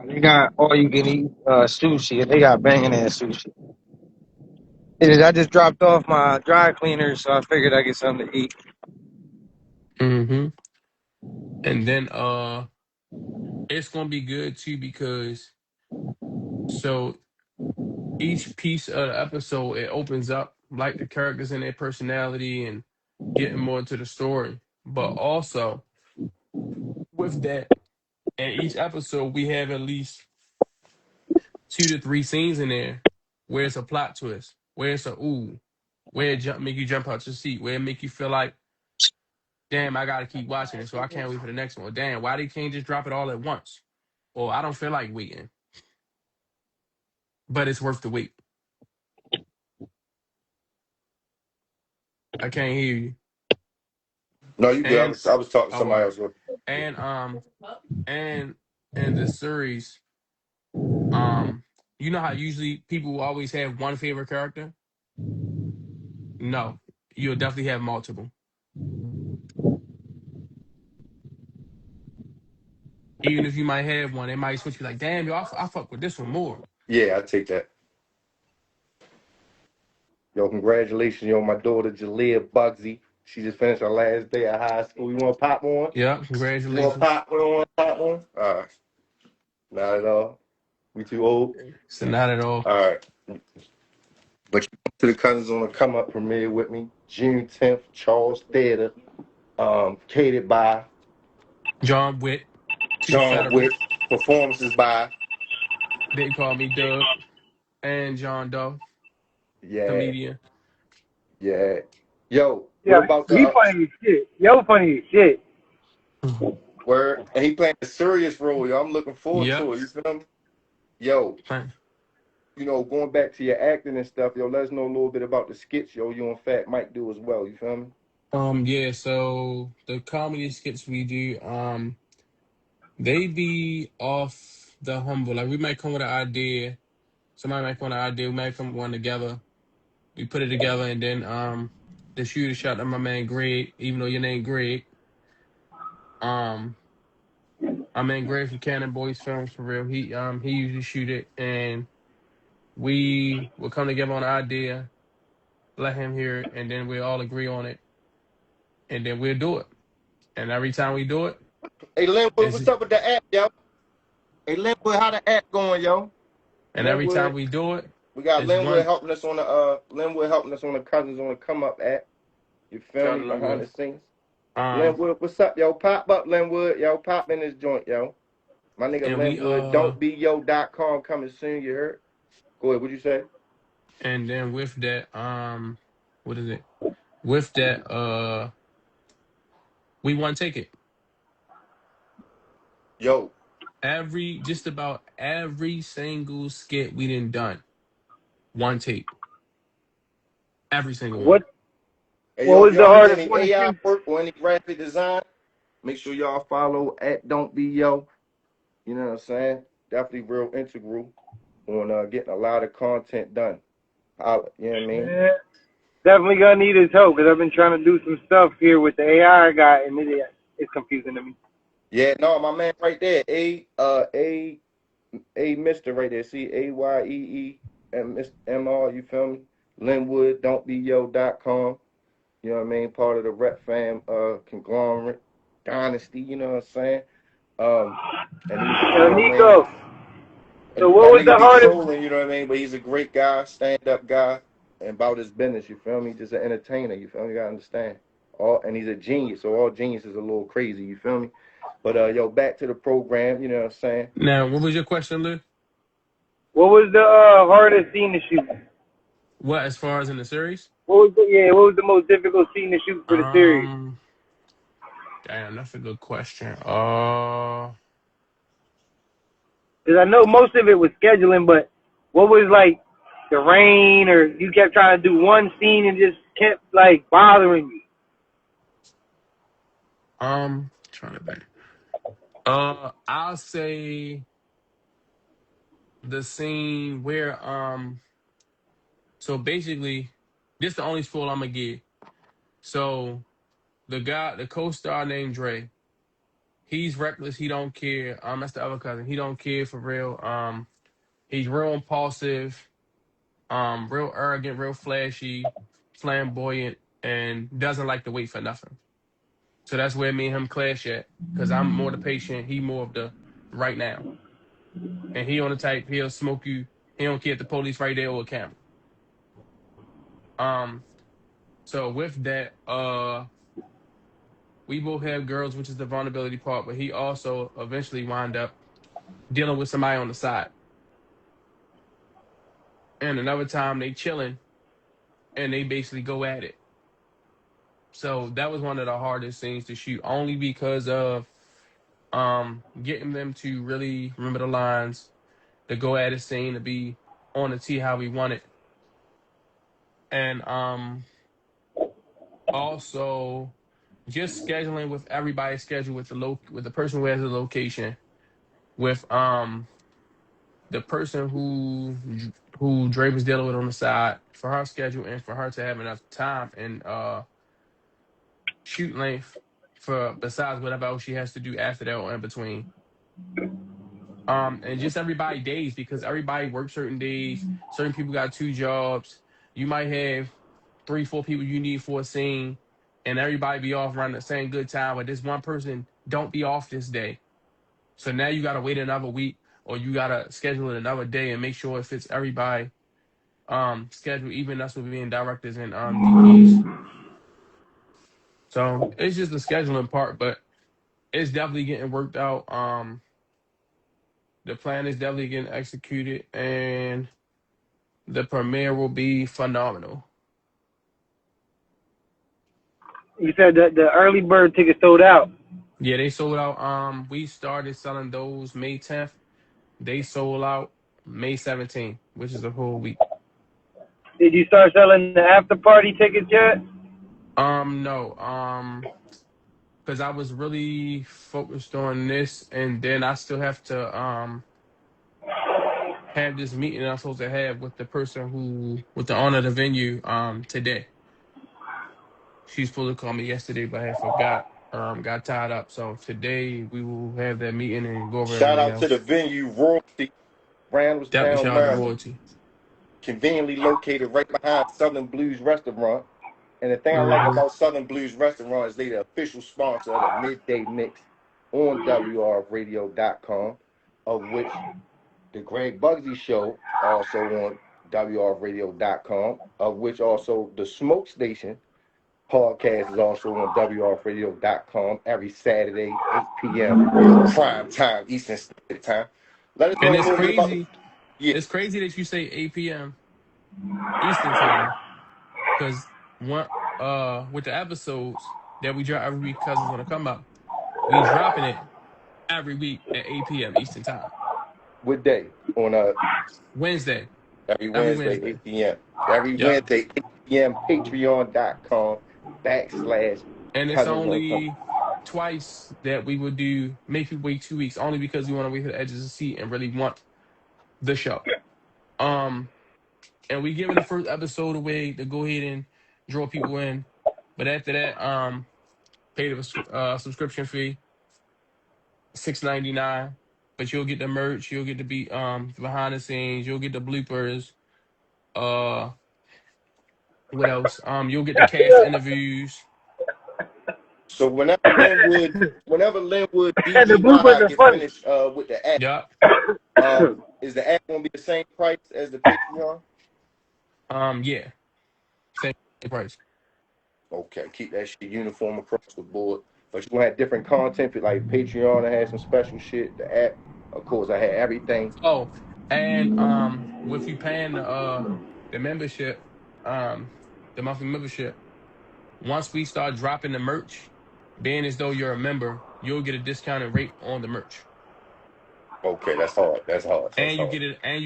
they got all you can eat sushi, and they got banging ass sushi. I just dropped off my dry cleaner, so I figured I'd get something to eat. hmm And then it's gonna be good too because so each piece of the episode it opens up like the characters and their personality and getting more into the story. But also with that, in each episode we have at least 2 to 3 scenes in there where it's a plot twist, where it's a ooh, where it make you jump out your seat, where it make you feel like, damn, I gotta keep watching it, so I can't wait for the next one. Damn, why they can't just drop it all at once? Or I don't feel like waiting, but it's worth the wait. I can't hear you. No, you good. And I was talking to oh, somebody word. else. And and in the series, um, you know how usually people will always have one favorite character? No, you'll definitely have multiple. Even if you might have one, they might switch you like, damn, yo, I fuck with this one more. Yeah, I take that. Yo, congratulations, yo, my daughter Jalea Bugsy. She just finished her last day of high school. You want to pop one? Yeah, You want to congratulations. pop one? Want to pop one? All right. Not at all. We too old? So not at all. All right. But you to the Cousins on the come up premiere with me. June 10th, Charles Theater. Catered by John Witt, Tooth John Federal. Wick. Performances by, They call me Doug and John Doe, yeah, comedian. yeah. Yo, what Yeah, about the he funny as shit. Yo, funny as shit. word? And he playing a serious role, yo. I'm looking forward Yep. to it. You feel me? Yo, Fine. going back to your acting and stuff, yo, let us know a little bit about the skits, yo, you and Fat Mike do as well. You feel me? Yeah, so the comedy skits we do, they be off the humble. Like we might come with an idea. Somebody might come with an idea, we might come with one together. We put it together and then the shooter shot at my man Greg, even though your name Greg. Um my man Greg from Cannon Boys Films for real. He usually shoot it and we will come together on an idea, let him hear it, and then we all agree on it, and then we'll do it. And every time we do it, Hey, Linwood, it's what's up with the app, yo? Hey, Linwood, how the app going, yo? and every time Linwood, we do it, we got it's one Linwood helping us on the Cousins on the come up app. You feel shout me? out to Behind Linwood. the scenes. Um Linwood, what's up, yo? Pop up, Linwood, yo. Pop in this joint, yo. My nigga and we Linwood, don'tbeyo.com coming soon, you heard? Go ahead, what'd you say? and then with that, what is it? With that, we want to take it. Yo, Just about every single skit we done one take. Every single one. What hey, What yo, if was the y'all need hardest any one to AI shoot? work or any graphic design, make sure y'all follow at Don't Be Yo. You know what I'm saying? Definitely real integral. on getting a lot of content done. Holla, you know what I mean? Yeah, definitely gonna need his help because I've been trying to do some stuff here with the AI guy, and it's confusing to me. Yeah, no, my man right there, Mister right there, CAYEEMR, you feel me? Linwood, don'tbeyo.com. You know what I mean? Part of the Rep Fam conglomerate dynasty, you know what I'm saying? And he's, you Yo, know what I mean? Nico. So And what that was the nigga be hardest? trolling, you know what I mean? But he's a great guy, stand-up guy, and about his business, you feel me? Just an entertainer, you feel me? You gotta understand. And he's a genius, so all geniuses are a little crazy, you feel me? But yo, back to the program, you know what I'm saying? Now, what was your question, Lou? What was the hardest scene to shoot? What, as far as in the series? What was the most difficult scene to shoot for the series? Um, Damn, that's a good question. Because I know most of it was scheduling, but what was like the rain, or you kept trying to do one scene and just kept like bothering you? Trying to think. I'll say the scene where so basically, this the only spoil I'm gonna give. So the co-star named Dre, he's reckless. He don't care. That's the other cousin. He don't care for real. He's real impulsive. Real arrogant, real flashy, flamboyant, and doesn't like to wait for nothing. So that's where me and him clash at. Cause I'm more the patient. He more of the right now. And he on the type, he'll smoke you. He don't care if the police right there or a camera. Um, so with that, we both have girls, which is the vulnerability part, but he also eventually wind up dealing with somebody on the side. And another time they chilling and they basically go at it. So that was one of the hardest scenes to shoot, only because of getting them to really remember the lines, to go at a scene, to be on the tee how we want it. And also just scheduling with everybody's schedule with with the person who has the location, with the person who Dre was dealing with on the side, for her schedule and for her to have enough time and shoot length for besides whatever else she has to do after that or in between. And just everybody days, because everybody works certain days. Certain people got two jobs. You might have 3, 4 people you need for a scene, and everybody be off around the same good time. But this one person don't be off this day, so now you gotta wait another week, or you gotta schedule it another day and make sure it fits everybody. Schedule, even us with being directors and DPs. So it's just the scheduling part, but it's definitely getting worked out. The plan is definitely getting executed, and the premiere will be phenomenal. You said that the early bird tickets sold out. Yeah, they sold out. We started selling those May 10th. They sold out May 17th, which is a whole week. Did you start selling the after party tickets yet? No. Because I was really focused on this, and then I still have to have this meeting I'm supposed to have with the person with the owner of the venue today. She's supposed to call me yesterday, but I had forgot. Got tied up. So today we will have that meeting and go over Shout everything out to the else. venue, Royalty, Definitely Randallstown, shout out to Maryland. Royalty. Conveniently located right behind Southern Blues Restaurant. And the thing I like Hmm. about Southern Blues Restaurant is they the official sponsor of the Midday Mix on WRFradio.com, of which the Greg Bugsy Show also on WRFradio.com, of which also the Smoke Station podcast is also on WRFradio.com every Saturday, 8 p.m. prime time, Eastern Standard Time. Let us know And a little bit about the. Yeah. it's crazy that you say 8 p.m. Eastern time, because one with the episodes that we drop every week, Cousins Gonna Come Up, we dropping it every week at 8 p.m. Eastern time. What day? On Wednesday. every Every Wednesday, Wednesday. 8 p.m. Every Yep. Wednesday, 8 p.m. Patreon.com/ And it's Cousins Gonna Come. only twice that we would make you wait 2 weeks, only because we want to wait for the edges of the seat and really want the show. Um, and we giving the first episode away to go ahead and draw people in. But after that, pay the subscription fee, $6.99. But you'll get the merch, you'll get to be behind the scenes, you'll get the bloopers. Uh, what else? You'll get the cast interviews. So whenever Linwood And the bloopers DGY are get funny. finished with the app, Yup. is the app gonna be the same price as the Patreon? Yeah, same price. Okay, keep that shit uniform across the board. But you gonna have different content for like Patreon. I had some special shit. The app, of course, I had everything. Oh, and with you paying the membership, um, the monthly membership, once we start dropping the merch, being as though you're a member, you'll get a discounted rate on the merch. Okay, that's hard. That's hard. That's And you hard.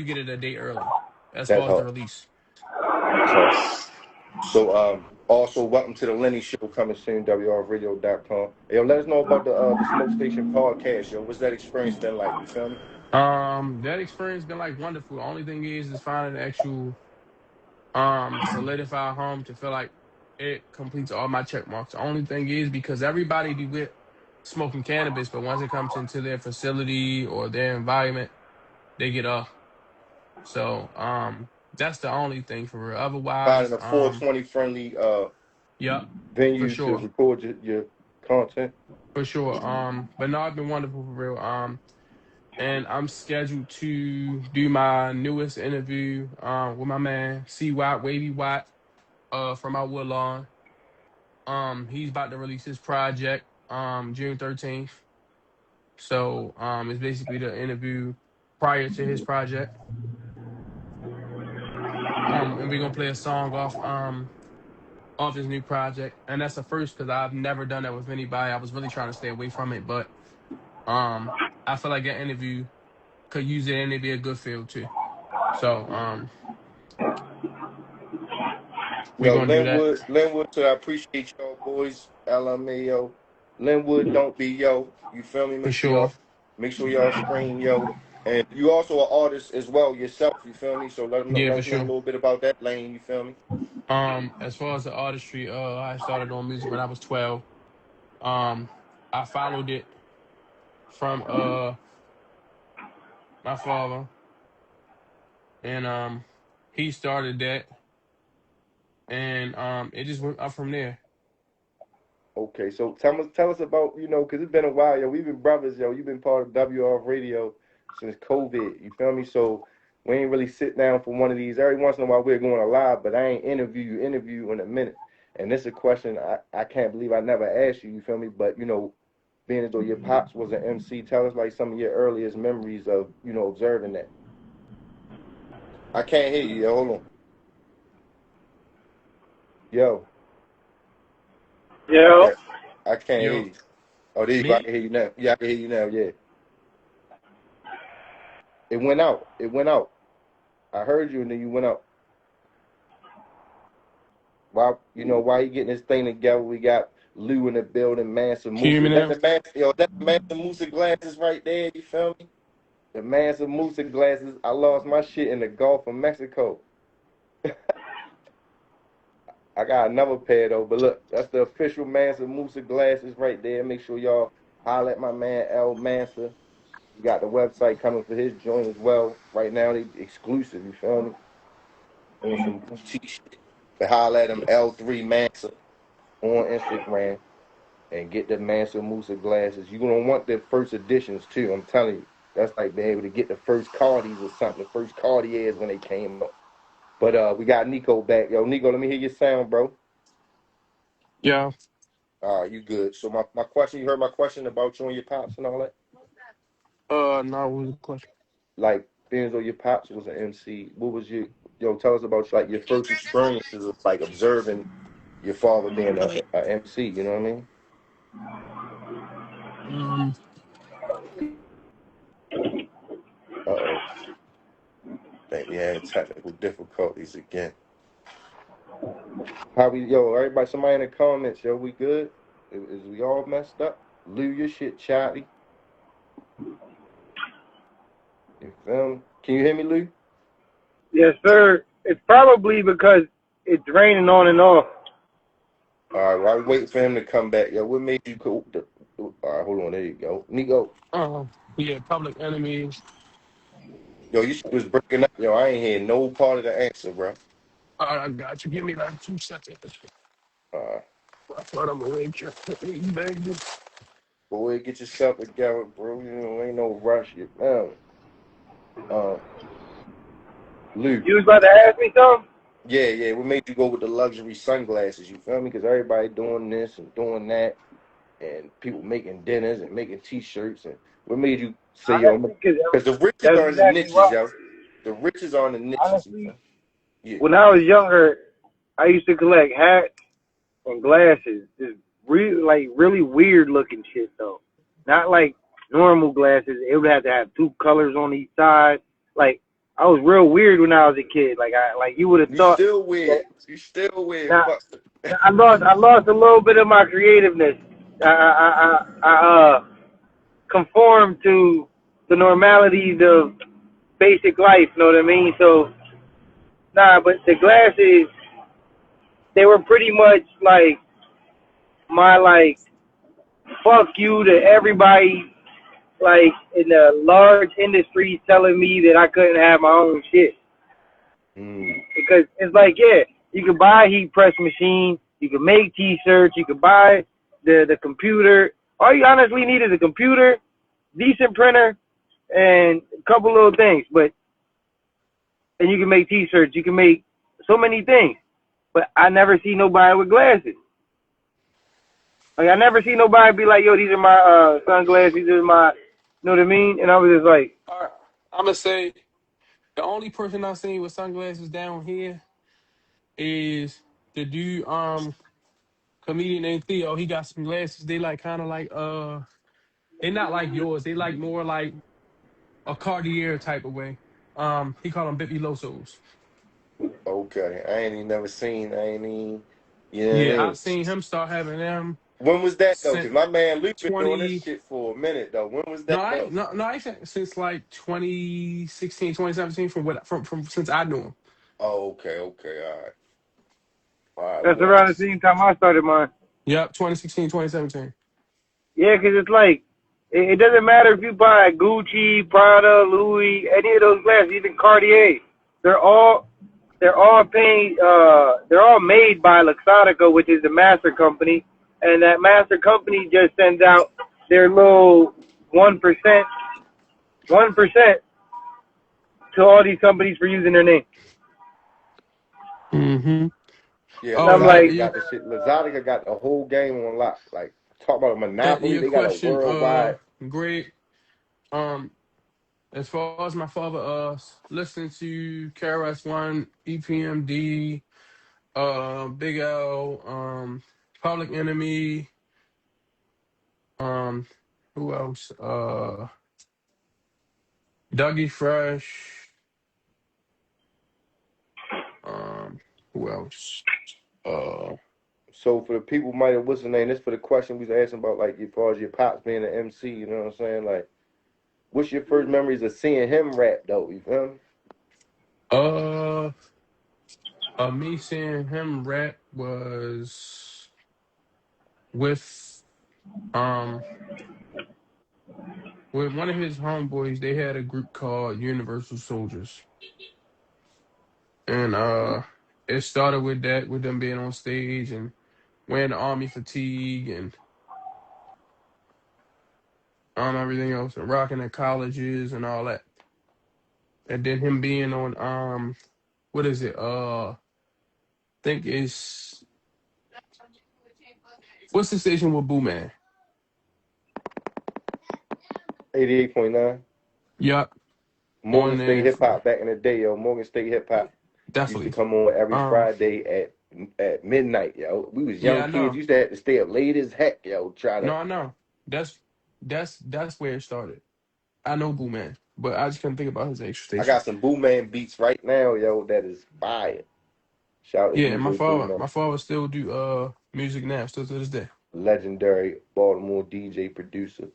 get it a day early as That's far as the hard. release. That's hard. So also welcome to the Lenny Show coming soon, WRradio.com. Yo, let us know about the Smoke Station podcast, yo. What's that experience been like? You feel me? That experience been like wonderful. The only thing is finding the actual solidified home to feel like it completes all my check marks. The only thing is because everybody be with smoking cannabis, but once it comes into their facility or their environment, they get off. So that's the only thing for real. Finding Otherwise, a 420 friendly yep, for venue to sure. record your content. For sure. But no, it's been wonderful for real. And I'm scheduled to do my newest interview with my man C Watt, Wavy Watt, from out Woodlawn. He's about to release his project June 13th. So it's basically the interview prior to his project. And we're gonna play a song off his new project. And that's the first because I've never done that with anybody. I was really trying to stay away from it, but I feel like that interview could use it and it'd be a good feel too. So we're Yo, gonna do that Linwood, so I appreciate y'all boys. LMAO. Linwood, don't be yo. You feel me? for sure. Make sure y'all scream yo. And you also an artist as well yourself, you feel me? So Yeah, let for us know a sure. little bit about that lane, you feel me? As far as the artistry, I started on music when I was 12. Um, I followed it from my father, and he started that, and it just went up from there. Okay, so tell us about, because it's been a while, yo. We've been brothers, yo. You've been part of WR Radio since COVID, you feel me? So we ain't really sit down for one of these. Every once in a while we're going live, but I ain't interview you in a minute. And this is a question I can't believe I never asked you, you feel me? But, being as though your pops was an MC, tell us like some of your earliest memories of, observing that. I can't hear you, yo. Hold on. Yo, I Yo. can't, I can't hear Yo, you. Oh, there you go. I me? can hear you now. Yeah, I can hear you now, yeah. It went out. It went out. I heard you and then you went out. Why you getting this thing together? We got Lou in the building, Mansa Can you hear Musa. me Is that now? the Mansa, that the Mansa Musa glasses right there, you feel me? The Mansa Musa glasses. I lost my shit in the Gulf of Mexico. I got another pair though, but look, that's the official Mansa Musa glasses right there. Make sure y'all holler at my man L Mansa. He got the website coming for his joint as well. Right now, they exclusive, you feel me? On some boutique shit. But holler at him L3 Mansa on Instagram and get the Mansa Musa glasses. You're gonna want the first editions too. I'm telling you, that's like being able to get the first Cardis or something. The first Cartiers when they came up. But we got Neeko back, yo. Neeko, let me hear your sound, bro. Yeah. All right, you good. So my question, you heard my question about you and your pops and all that. No, what was the question? Like, being as though your pops was an MC, what was tell us about like your first experiences of like observing your father being a MC. You know what I mean? Um, Uh-oh. Think we had technical difficulties again. Everybody, somebody in the comments, yo, we good? Is we all messed up? Lou, your shit choppy. You feel me? Can you hear me, Lou? Yes, sir. It's probably because it's raining on and off. All right, well, I'm waiting for him to come back. Yo, what made you go? All right, hold on. There you go. Neeko. Yeah, Public Enemy. Yo, you shit was breaking up. Yo, I ain't hear no part of the answer, bro. I got you. Give me like 2 seconds. Uh, I thought I'm awake. Baby. boy, get yourself together, bro. You know, ain't no rush. You know. Uh, Lou. You was about to ask me something? Yeah, yeah. What made you go with the luxury sunglasses? You feel me? Because everybody doing this and doing that, and people making dinners and making T-shirts. And what made you say, yo? Honestly, because Because the riches that's are in the exactly niches, why. yo. The riches are in the niches. You Honestly, feel? Yeah. when I was younger, I used to collect hats and glasses. Just really weird looking shit though. Not like normal glasses. It would have to have two colors on each side. Like I was real weird when I was a kid. Like you would have You thought still that. weird. You still weird. Now Fuck. I lost a little bit of my creativeness. I conformed to the normalities of basic life. You know what I mean? So nah, but the glasses they were pretty much like my like fuck you to everybody like in the large industry telling me that I couldn't have my own shit. Mm. Because it's like, yeah, you could buy a heat press machine, you could make T-shirts, you could buy the computer. All you honestly need is a computer, decent printer, and a couple little things. But and you can make T-shirts, you can make so many things. But I never see nobody with glasses. Like I never see nobody be like, yo, these are my sunglasses, these are my, you know what I mean? And I was just like, All right. I'm gonna say the only person I've seen with sunglasses down here is the dude, comedian named Theo. He got some glasses. They like kind of like they not like yours. They like more like a Cartier type of way. He called them Bipilosos. Okay. I ain't even never seen. I ain't even. You know what I Yeah, mean? I've seen him start having them When was that though? Cause since my man Luke been doing this 20. shit for a minute though. When was No, that though? I ain't saying since like 2016, 2017 from from since I knew him. Oh, okay, okay, all right. We that's gonna have around to the see. same time I started mine. Yep, 2016, 2017. Yeah, 'cause it's like it doesn't matter if you buy Gucci, Prada, Louis, any of those brands, even Cartier. They're all they're all made by Luxottica, which is the master company, and that master company just sends out their little 1% to all these companies for using their name. Mm-hmm. Yeah, And Oh I'm yeah, Luxottica like, yeah. got the shit. Luxottica got the whole game on lock. Like talk about a monopoly. Your They got a question, worldwide. Greg. Um, as far as my father, listening to KRS One, EPMD, Big L, Public Enemy, um, who else? Dougie Fresh, um, who else? Uh, So for the people might have what's the name? This for the question we was asking about like as far as your pops being an MC. You know what I'm saying? Like, what's your first memories of seeing him rap though? You feel me? uh, me seeing him rap was with um with one of his homeboys. They had a group called Universal Soldiers, and it started with that, with them being on stage and wearing the army fatigue and everything else, and rocking at colleges and all that. And then him being on what is it? Think it's what's the station with Boo Man? 88.9. Yup, Morgan on State there. Hip Hop back in the day, yo. Morgan State Hip Hop used to Definitely. come on every Um, Friday at midnight, yo. We was yeah, young I kids. know. Used to have to stay up late as heck, yo. Try No, to. I know. That's that's where it started. I know Boo Man, but I just couldn't think about his extra I station. got some Boo Man beats right now, yo. That is fire. Shout out to Yeah, and DJ Boo my Man, father still do music now, still to this day. legendary Baltimore DJ producer.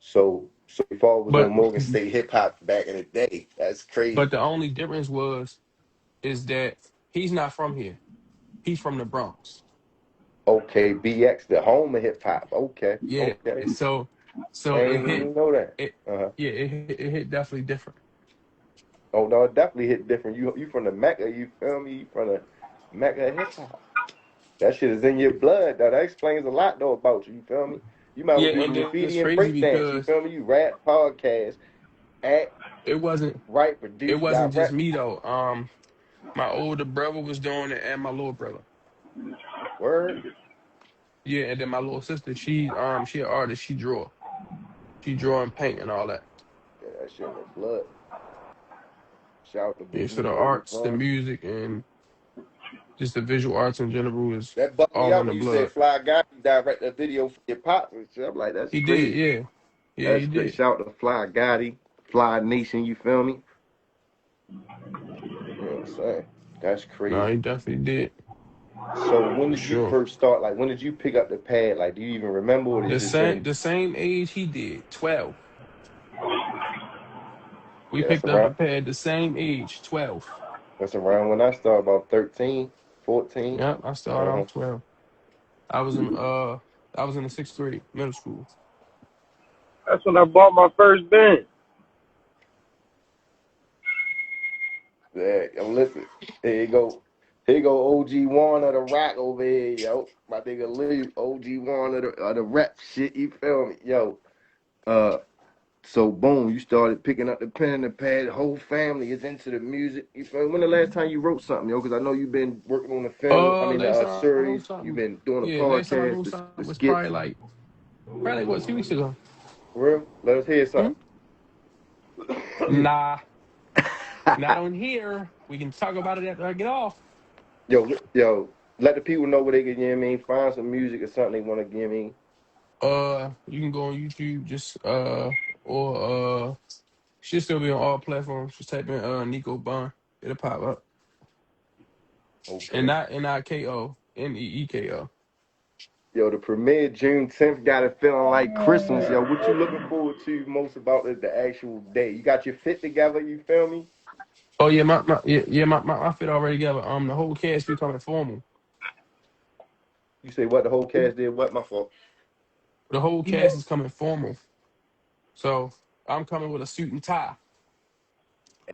So So your father was on But Morgan State hip hop back in the day. That's but crazy. the only difference is that he's not from here. He's from the Bronx. Okay, BX, the home of hip hop. Okay, Yeah. okay. I So it ain't hit even know that. it. Uh-huh. Yeah, it hit definitely different. Oh no, it definitely hit different. You from the Mecca, you feel me? You from the Mecca of hip hop. That shit is in your blood, though. That explains a lot though about you. You feel me? You might well Yeah, do and then it's graffiti and crazy breakdance. You because feel me? You rap, podcast, act, it wasn't write, it produce, wasn't just direct. me though. My older brother was doing it, and my little brother. Word. Yeah, and then my little sister, she an artist. She draw and paint and all that. Yeah, that shit in the blood. Shout out to Yeah, Big so the Neeko, you arts, the feel me? music, and just the visual arts in general is That bugged me all out in the when you said blood. Fly Guy direct a video for your pop and shit. I'm like, that's He did, crazy. yeah, yeah, he That's crazy. did. Shout out to Fly Gotti, Fly Nation, you feel me? You know what I'm saying? That's No, crazy. he definitely did So when for did you sure. first start? Like when did you pick up the pad? Like do you even remember or it's The just same, been the same age he did, 12. We yeah, that's picked up the around pad the same age, 12. that's around when I started about 13, 14. Yep, I started Uh-huh. off 12. I was in uh I was in the sixth grade, middle school. That's when I bought my first Benz. Yeah, yo, listen. Here you go. Here you go OG one of the rock over here, yo. My nigga Lee, OG one of the rap shit, you feel me? Yo. Uh so boom, you started picking up the pen and the pad. The whole family is into the music. You feel me? When the last time you wrote something, yo? Because I know you've been working on the film. I mean, the Last time I wrote series. You've something, been doing a yeah, last time I podcast, wrote something the was skits. probably like what, 2 weeks ago. For real? Let us hear Hmm? something. Nah, not on here. We can talk about it after I get off. yo, let the people know what they can. You know what I mean? Find some music or something they want to give me. You can go on YouTube, just or should still be on all platforms. Just type in Neeko.Bond. It'll pop up. And Okay. not Niko, Neeko. Yo, the premiere June 10th got it feeling like Christmas. Yo, what you looking forward to most about the actual day? You got your fit together, you feel me? Oh yeah, my outfit already together. The whole cast be coming formal. You say what the whole cast did? What my fault? The whole cast is coming formal. So I'm coming with a suit and tie.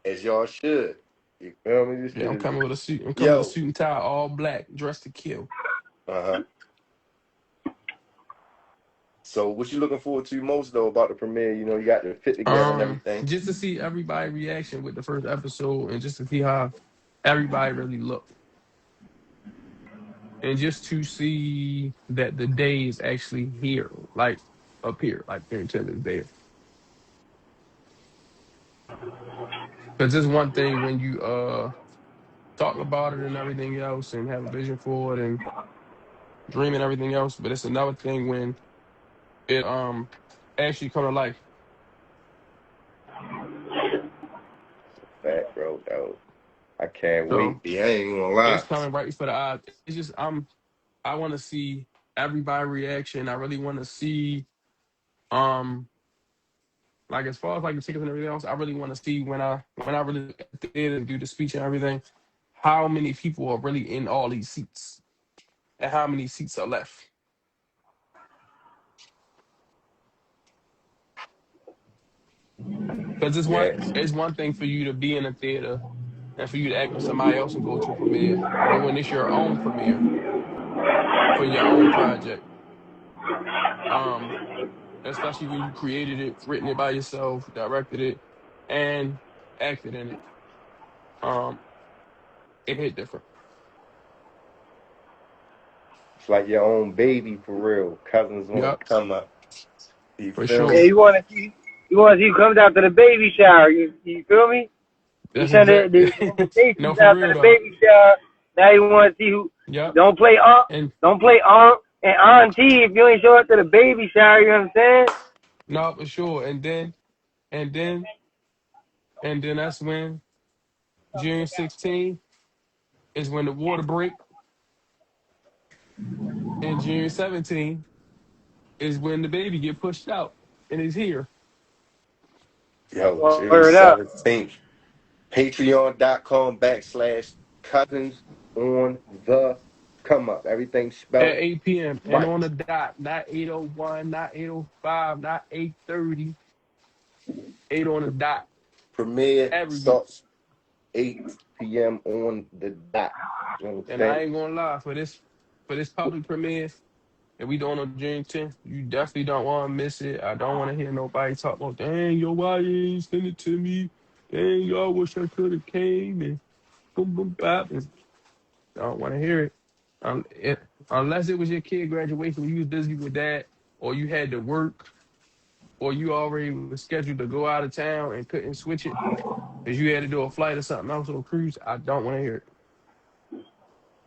As y'all should. You feel me? This Yeah, shit I'm is coming with a suit. I'm coming with a yo. suit and tie, all black, dressed to kill. Uh-huh. So what you looking forward to most though about the premiere? You know, you got the fit together and everything. Just to see everybody reaction with the first episode, and just to see how everybody really look, and just to see that the day is actually here, like up here, like Barry is there. Because it's one thing when you talk about it and everything else, and have a vision for it and dream and everything else, but it's another thing when it actually come to life. Fat bro, though. I can't wait. So Yeah, I ain't gonna it's lie. coming right for the eyes. It's just I want to see everybody reaction. I really want to see um like as far as like the tickets and everything else. I really want to see when I really get at the theater and do the speech and everything, how many people are really in all these seats and how many seats are left. Because Yes. it's one thing for you to be in a theater and for you to act with somebody else and go to a premiere, but when it's your own premiere for your own project, um, especially when you created it, written it by yourself, directed it, and acted in it, um, it hit different. It's like your own baby for real. Cousins wanna Yup, come up. You for feel Yeah, sure. me? you want to see who comes out to the baby shower. You feel me? You That's send exactly. the invitations No, for out to real the though. baby shower. Now you want to see who. Yup, Don't play and aunt and auntie if you ain't show up to the baby shower. You know what I'm saying? no, for sure. And then, and then that's when June 16th is when the water break, and June 17th is when the baby get pushed out and is here. Yo, June Word up. 17th. Patreon.com/cousins on the come up. Everything At spelled 8 p.m. and right. on the dot, not 8:01, not 8:05, not 8:30, 8 on the dot Premiere every week. starts 8 p.m. on the dot. You And I understand? ain't gonna lie, for this public premiere that we doing on June 10th, you definitely don't want to miss it. I don't want to hear nobody talk about, dang, yo, why you ain't send it to me? Dang, y'all wish I could have came and boom, boom, bop. And I don't want to hear it. Unless it was your kid graduation, you was busy with that, or you had to work, or you already was scheduled to go out of town and couldn't switch it because you had to do a flight or something else on a cruise. I don't want to hear it.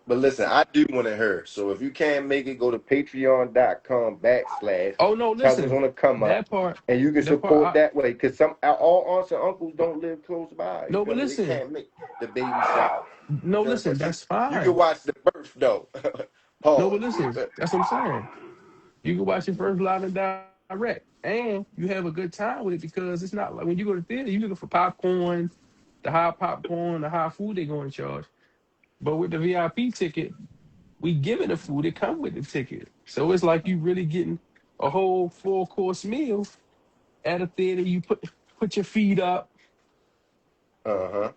But listen, I do want to hear. So if you can't make it, go to patreon.com/cousins Oh no, listen, on the come up. that part, And you can that part. support that way. Because some all aunts and uncles don't live close by. You No, but feel me? They listen, can't make the baby shower. no, You know, listen, but that's you can fine. watch the birth though. No, but Pause. You listen, feel- that's what I'm saying. You can watch your first live and direct, and you have a good time with it because it's not like when you go to theater, you looking for popcorn, the high food they're going to charge. But with the VIP ticket, we give it the food. It come with the ticket, so it's like you really getting a whole 4-course meal at a theater. You put your feet up Uh-huh.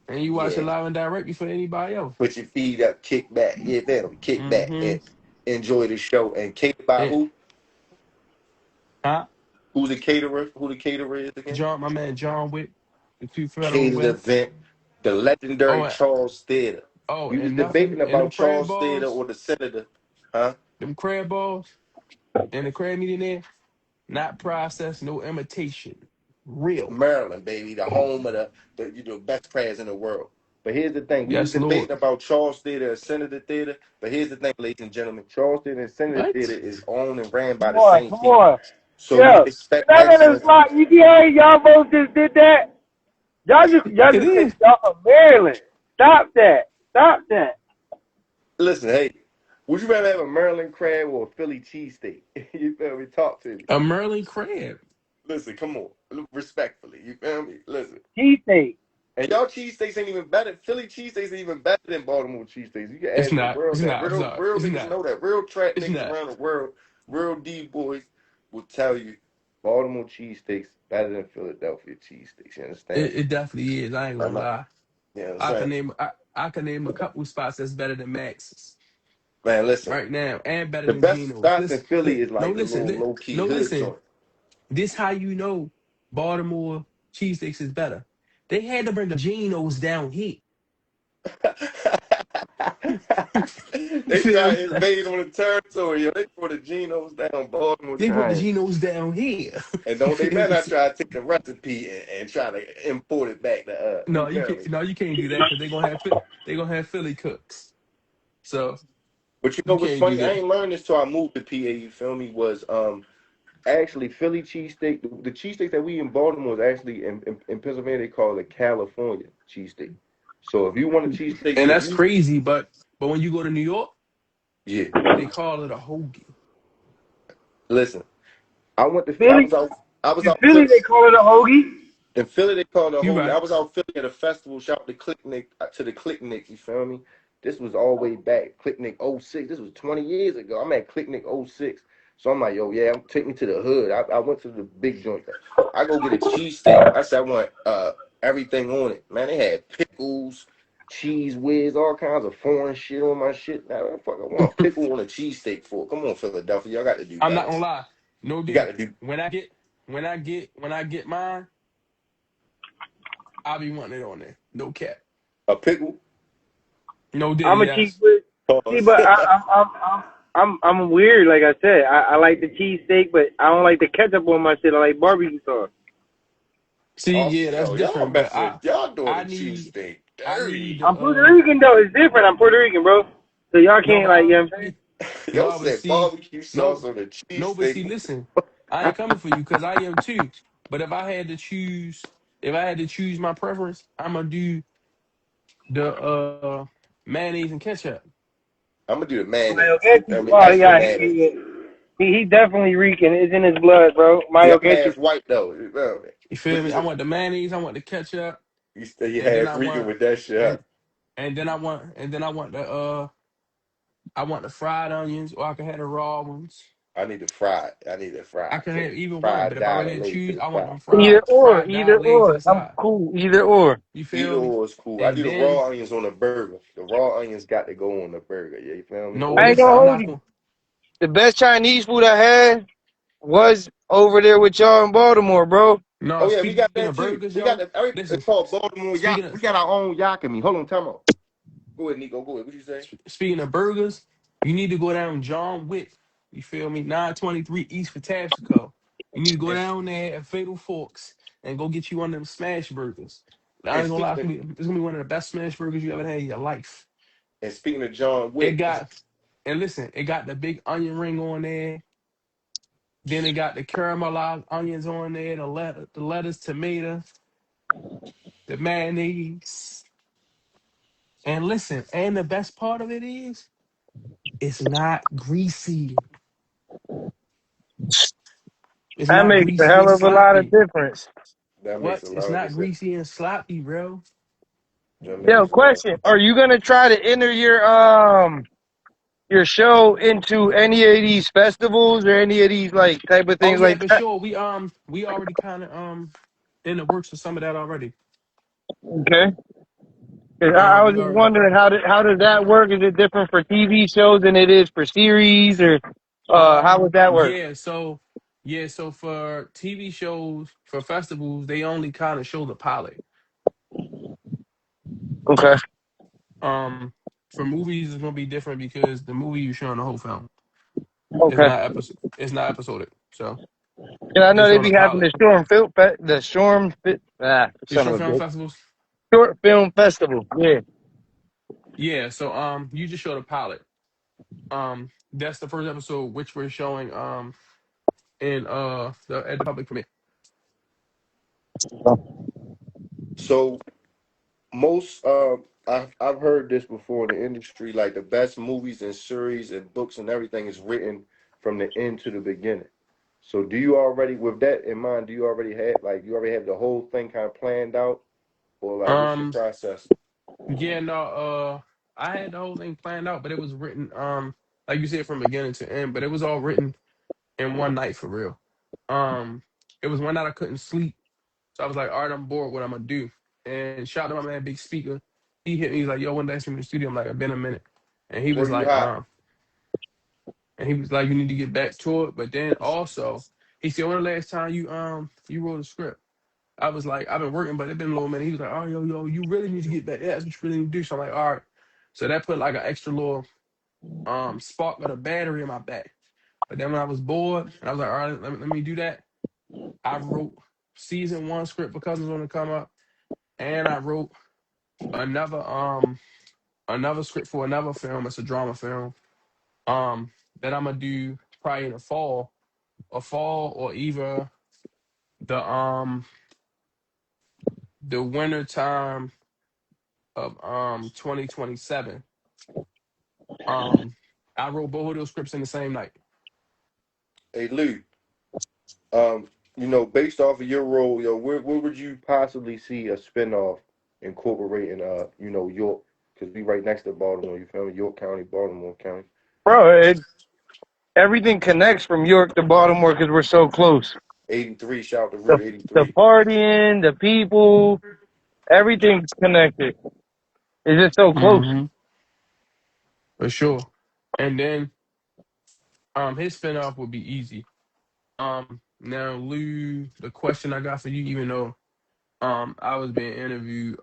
and you watch it Yeah. live and direct before anybody else. Put your feet up, kick back. Yeah, feel me? Kick back Mm-hmm. and enjoy the show. And catered by And who? huh? Who's the caterer? Who the caterer is again? My man John Wick, the two federal Catered wedding. event. The legendary Oh, Charles Theater. We was and nothing. debating And them about crab Charles Theater balls, or the Senator. Huh? them crab balls, and the crab meat in there, not processed, no imitation, real. Maryland, baby, the home of the best prayers in the world. But here's the thing: we was Yes, Lord. debating about Charles Theater and Senator Theater. But here's the thing, ladies and gentlemen: Charles Theater and Senator Theater What? is owned and ran by Come the on, same come people. on. So we Yeah. expect That in the excellence. slot EPA, y'all both just did that. Y'all It just said is. y'all from Maryland. Stop that. Stop that. Listen, hey, would you rather have a Maryland crab or a Philly cheesesteak? You feel me? Talk to me. A Merlin crab. Listen, come on, respectfully. You feel me? Listen. Cheesesteak. And y'all cheesesteaks ain't even better. Philly cheesesteaks ain't even better than Baltimore cheesesteaks. You can It's ask the not. world It's that. not. I'm Real, sorry. real It's niggas not. know that. Real trap It's niggas not. around the world, real D boys will tell you Baltimore cheesesteaks better than Philadelphia cheesesteaks. You understand? It definitely is. I ain't I'm gonna not. lie. You know what I'm I can saying? name. I can name a couple spots that's better than Max's Man, listen. right now, and better The than best Geno's. spots in Philly is No, like the listen. little low key No, hood listen. joint. This how you know Baltimore cheesesteaks is better. They had to bring the Geno's down here. You They see what try I'm to saying? invade on the territory. Yo. They brought the Genos down Baltimore They brought the Giants. Geno's down here. And don't they better not try to take the recipe and try to import it back to No, you you feel can't. me? No, you can't do that because they gonna have Philly cooks. So But you know you what's can't do funny? I that. ain't learned this till I moved to PA, you feel me? Was actually Philly cheesesteak. The cheesesteak that we in Baltimore is actually in Pennsylvania they call it California cheesesteak. So if you want a cheesesteak, And if that's you crazy. But when you go to New York, yeah, they call it a hoagie. listen. I went to Philly. I was In out Philly, they call it a hoagie. in Philly, they call it a You hoagie. I right. was out Philly at a festival. Shout out to Clicknick, to the Clicknick. You feel me? This was all way back. Clicknick '06. This was 20 years ago. I'm at Clicknick '06. So I'm like, yo, yeah, take me to the hood. I went to the big joint. I go get a cheesesteak. I said, I want everything on it. Man, they had pickles, cheese whiz, all kinds of foreign shit on my shit. Now, what the fuck I want a pickle on a cheesesteak for? Come on, Philadelphia. Y'all got to do I'm not better. gonna lie. No You got deal. to do When I get mine, I'll be wanting it on there. No cap. a pickle. No deal. I'm a cheese Yes. whiz. See, Pause. but I'm weird. Like I said, I like the cheesesteak, but I don't like the ketchup on my shit. I like barbecue sauce. See, Oh, yeah, that's yo, y'all different. But messing, y'all doing I the need, cheesesteak I need dirty. the I'm Puerto Rican though. It's different. I'm Puerto Rican, bro. So y'all no, can't but like, you I know what I'm saying? Y'all no, but said see, barbecue sauce no, on the no, but see, cheesesteak. listen, I ain't coming for you because I am too. But if I had to choose my preference, I'm gonna do the mayonnaise and ketchup. I'm gonna do the Like, mayonnaise. okay, I mean, oh extra yeah, mayonnaise. yeah. He definitely reeking. It's in his blood, bro. Yeah, Mayo I'm get you. half white though. You feel me? You What feel you me? I say? want the mayonnaise, I want the ketchup, You stay and then half I freaking want with that shit, huh? and I want the fried onions, or I can have the raw ones. I need to fry it. I need to fry I it. can So have either one, but fried if I dollar really had to laid to choose, the I want side. them Either fried laid to or. the I'm side. cool. Either or. You Either feel me? or is cool. I And do the then raw onions on a burger. The raw onions got to go on the burger. Yeah, you feel me? no, I Or ain't listen, gonna I'm hold not you. gonna. The best Chinese food I had was over there with y'all in Baltimore, bro. No, oh yeah, we speaking got of that too. burgers, We got yo, the listen. it's called Baltimore Yak. Speaking of We got our own Yakami. Hold on, time out. Go ahead, Nico. Go ahead. What you say? speaking of burgers, you need to go down John Wick. You feel me? 923 East Patapsco. You need to go And, down there at Fatal Forks and go get you one of them smash burgers. I and ain't gonna lie, speaking of it's gonna be one of the best smash burgers you ever had in your life. and speaking of John It Wick, got and listen, it got the big onion ring on there. Then it got the caramelized onions on there, the lettuce, tomato, the mayonnaise. And listen, and the best part of it is it's not greasy. It's That not makes a greasy and hell of a lot of sloppy. difference. that makes What? a It's lot of not sense. greasy and sloppy, bro. That Yo, makes a lot. question. Are you gonna try to enter your show into any of these festivals or any of these like type of Oh things yeah, like for that? sure. We already kind of in the works of some of that already. Okay. 'Cause I was We just already wondering how does that work? Is it different for TV shows than it is for series, or how would that work? yeah, so for TV shows, for festivals, they only kind of show the pilot. Okay. For movies it's gonna be different because the movie you're showing the whole film. Okay. It's not episodic. So And I they know they showing a be having pilot. You son of short a film bitch. festivals? Short film festival. Yeah. Yeah, so you just showed a pilot. That's the first episode which we're showing in at the public premiere. So most I've heard this before in the industry, like the best movies and series and books and everything is written from the end to the beginning. So do you already, with that in mind, do you already have like you already have the whole thing kind of planned out, or like what's your Um process? yeah, no, I had the whole thing planned out, but it was written like you said from beginning to end, but it was all written in one night for real. Um it was one night I couldn't sleep. So I was like, all right, I'm bored, what I'm gonna do? And shout out to my man Big Speaker. He hit me, he's like, yo, one day I'm in the studio. I'm like, I've been a minute. And he Where was you like, hot? you need to get back to it. But then also, he said, when the last time you wrote a script? I was like, I've been working, but it's been a little minute. He was like, oh yo, you really need to get back. Yeah, that's what you really need to do. So I'm like, all right. So that put like an extra little spark of the battery in my back. But then when I was bored, and I was like, all right, let me do that. I wrote season one script for Cousins on the Come Up, and I wrote another another script for another film. It's a drama film. That I'm gonna do probably in a fall or either the the winter time of 2027. Um, I wrote both of those scripts in the same night. Hey Lou, um, based off of your role, where would you possibly see a spinoff incorporating York? Because we right next to Baltimore, you feel me? York County, Baltimore County. Bro, everything connects from York to Baltimore because we're so close. 83, shout out to The Route the 83. partying, the people, everything's connected. It's just so close. Mm-hmm. For sure. And then his spinoff would be easy. Now Lou, the question I got for you, even though I was being interviewed,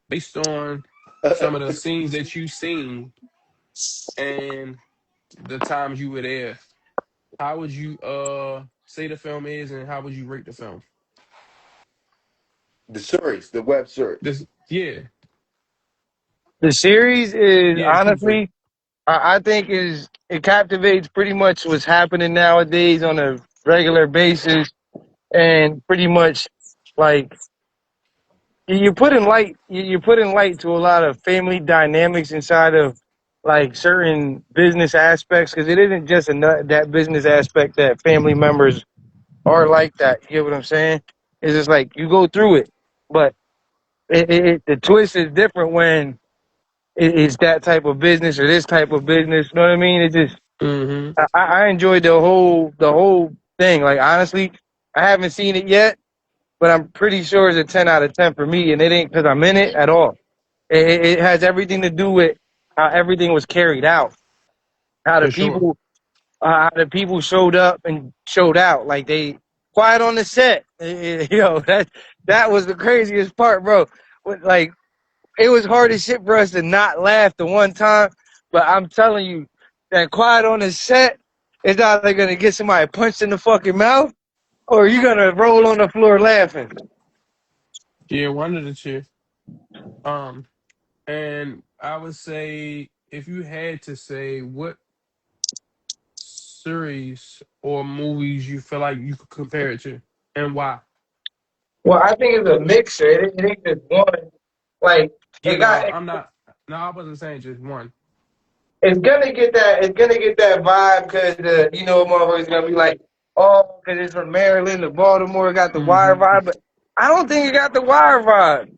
based on some of the scenes that you seen and the times you were there, how would you say the film is and how would you rate the film? The series, the web series. This yeah, The series is yeah, the TV series. honestly, I think is it captivates pretty much what's happening nowadays on a regular basis, and pretty much like you're putting light to a lot of family dynamics inside of like certain business aspects, because it isn't just that business aspect that family members are like that. You get what I'm saying? It's just like you go through it, but the twist is different when it's that type of business or this type of business. You know what I mean? It just Mm-hmm. I enjoyed the whole thing. Like honestly, I haven't seen it yet, but I'm pretty sure it's a 10 out of 10 for me, and it ain't because I'm in it at all. It has everything to do with how everything was carried out, how the For sure. people how the people showed up and showed out, like they quiet on the set. Yo, that was the craziest part, bro. Like it was hard as shit for us to not laugh the one time, but I'm telling you, that quiet on the set is either gonna get somebody punched in the fucking mouth or you're gonna roll on the floor laughing. Yeah, one of the two. Um, and I would say if you had to say what series or movies you feel like you could compare it to and why. Well, I think it's a mixture. It ain't just one. Like Yeah, it no, got, I'm not. No, I wasn't saying just one. it's gonna get that. It's gonna get that vibe because motherfuckers gonna be like, oh, because it's from Maryland to Baltimore, got the wire Mm-hmm. vibe. But I don't think it got the wire vibe.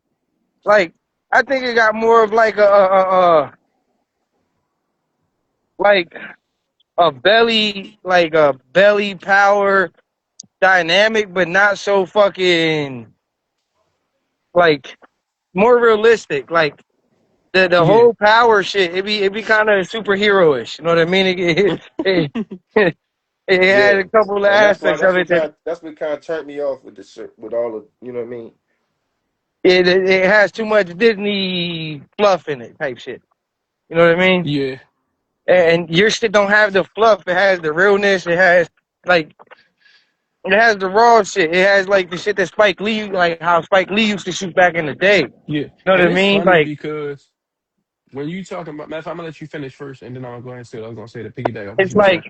Like I think it got more of like like a belly power dynamic, but not so fucking like more realistic. Like the Yeah. whole power shit, it be kind of superhero-ish. You know what I mean? It, it had Yeah, a couple of and aspects of it that that's what kind of turned me off with the shit, with all the, you know what I mean? it has too much Disney fluff in it, type shit. You know what I mean? Yeah. And your shit don't have the fluff. It has the realness. Like it has the raw shit. It has like the shit that Spike Lee, like how Spike Lee used to shoot back in the day. You Yeah. know what And I it's mean? funny Like because when you talking about, matter of fact, I'm gonna let you finish first, and then I'm gonna go ahead and say what I was gonna say to piggyback off what it's you were like saying.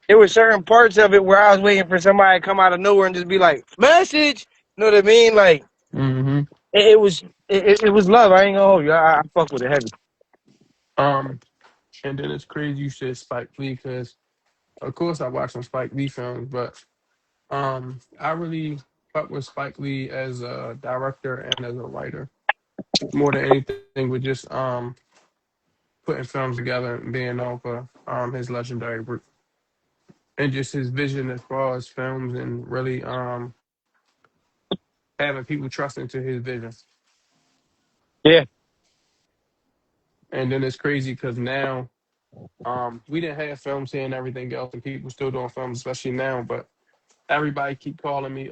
there were certain parts of it where I was waiting for somebody to come out of nowhere and just be like, "Message." You know what I mean? Like Mm-hmm. it was love. I ain't gonna hold you. I fuck with it heavy. Um, and then it's crazy you said Spike Lee because, of course, I watch some Spike Lee films, but I really fuck with Spike Lee as a director and as a writer more than anything with just putting films together and being known for his legendary work and just his vision as far as films and really having people trust into his vision. Yeah, And then it's crazy because now we didn't have films here and everything else, and people still doing films, especially now. But everybody keep calling me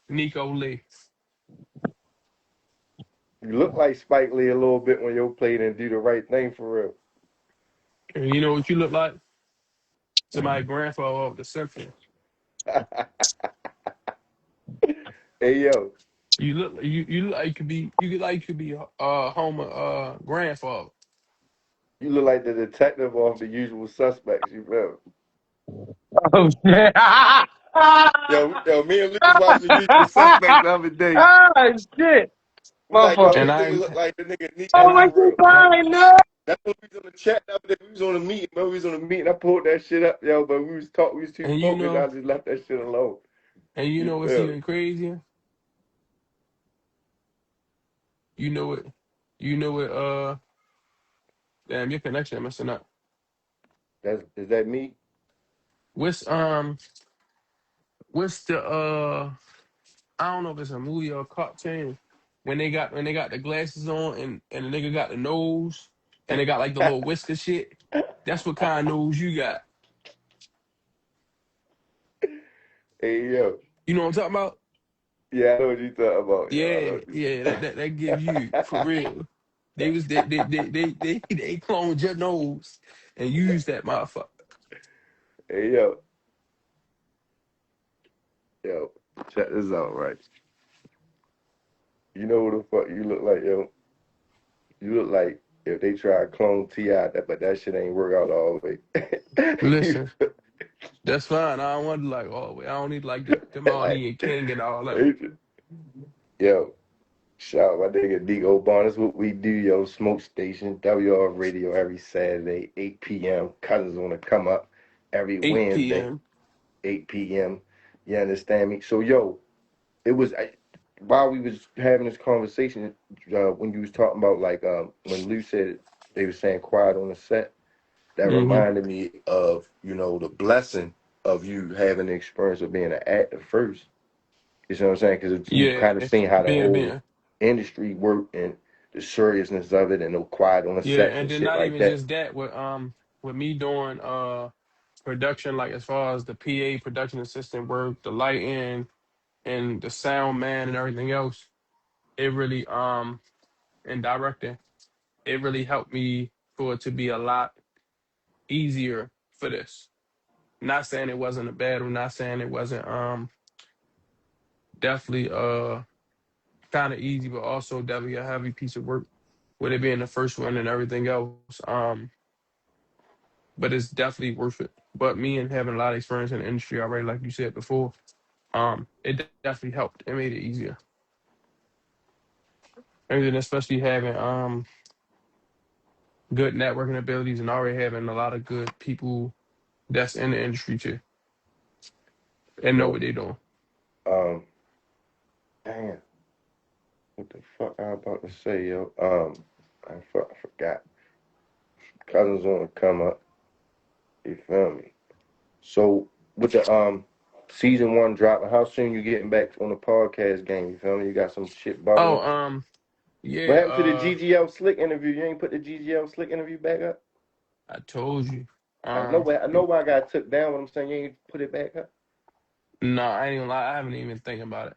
Nico Lee. You look like Spike Lee a little bit when you played and do the right thing for real. And you know what you look like? To my grandfather of the Simpsons. Hey yo, You look like you could be Homer grandfather. you look like the detective off The Usual Suspects. You feel me? oh shit. Yo, me and Luke was watching The Usual Suspects the other day. Ah, shit. We like, yo, And Motherfucker. this I nigga ain't look like the nigga Nico Oh, and for what I you real. and crying, no? That's when we was on the chat the other day. We was on a meeting, man. We was on a meeting. I pulled that shit up, yo, but we was talking. We was too and focused. I just left that shit alone. you You know what's feel me? even crazier? You know it. You know it. Damn, your connection messing up. Is that me? What's what's the I don't know if it's a movie or a cartoon when they got the glasses on and the nigga got the nose and they got like the little whisker shit. That's what kind of nose you got. Hey yo, You know what I'm talking about? yeah, I know what you talking about, yo. I know Yeah, what yeah. you. That gives you for real. They was they cloned your nose and used that motherfucker. Hey yo, check this out, right? You know what the fuck you look like, yo? You look like if they try to clone Ti, but that shit ain't work out all the way. You Listen, that's fine. I don't want to like all the way. I don't need like the like, Marty and King and all that. they yo, Shout out my nigga Neeko.Bond. That's what we do, yo. Smoke Station, WR Radio every Saturday, 8 p.m. Cousins on the come up every 8 Wednesday, p.m. 8 p.m. You understand me? So, yo, it was while we was having this conversation, when you was talking about like when Lou said they were saying quiet on the set, that Hmm. reminded me of the blessing of you having the experience of being an actor first. You see what I'm saying? Because you Yeah, kind of seen how the whole being industry worked and the seriousness of it and the quiet on the yeah, sets and and then shit not like even that. just that with me doing production, like as far as the PA production assistant work, the lighting and the sound man and everything else, it really and directing, it really helped me for it to be a lot easier for this. Not saying it wasn't a battle, not saying it wasn't definitely kind of easy, but also definitely a heavy piece of work with it being the first one and everything else. But it's definitely worth it. But me and having a lot of experience in the industry already, like you said before, it definitely helped. It made it easier. And then especially having good networking abilities and already having a lot of good people that's in the industry too and know Yo, what they're doing. um, damn, what the fuck I about to say, yo? I forgot. Cousins on the come up. You feel me? So with the season one dropping, how soon you getting back on the podcast game? You feel me? You got some shit Oh, bubbling. What yeah, happened to the GGL Slick interview? You ain't put the GGL Slick interview back up? I told you. I know why I got took down. What I'm saying, you ain't put it back up. No, I ain't gonna lie, I haven't even thinking about it.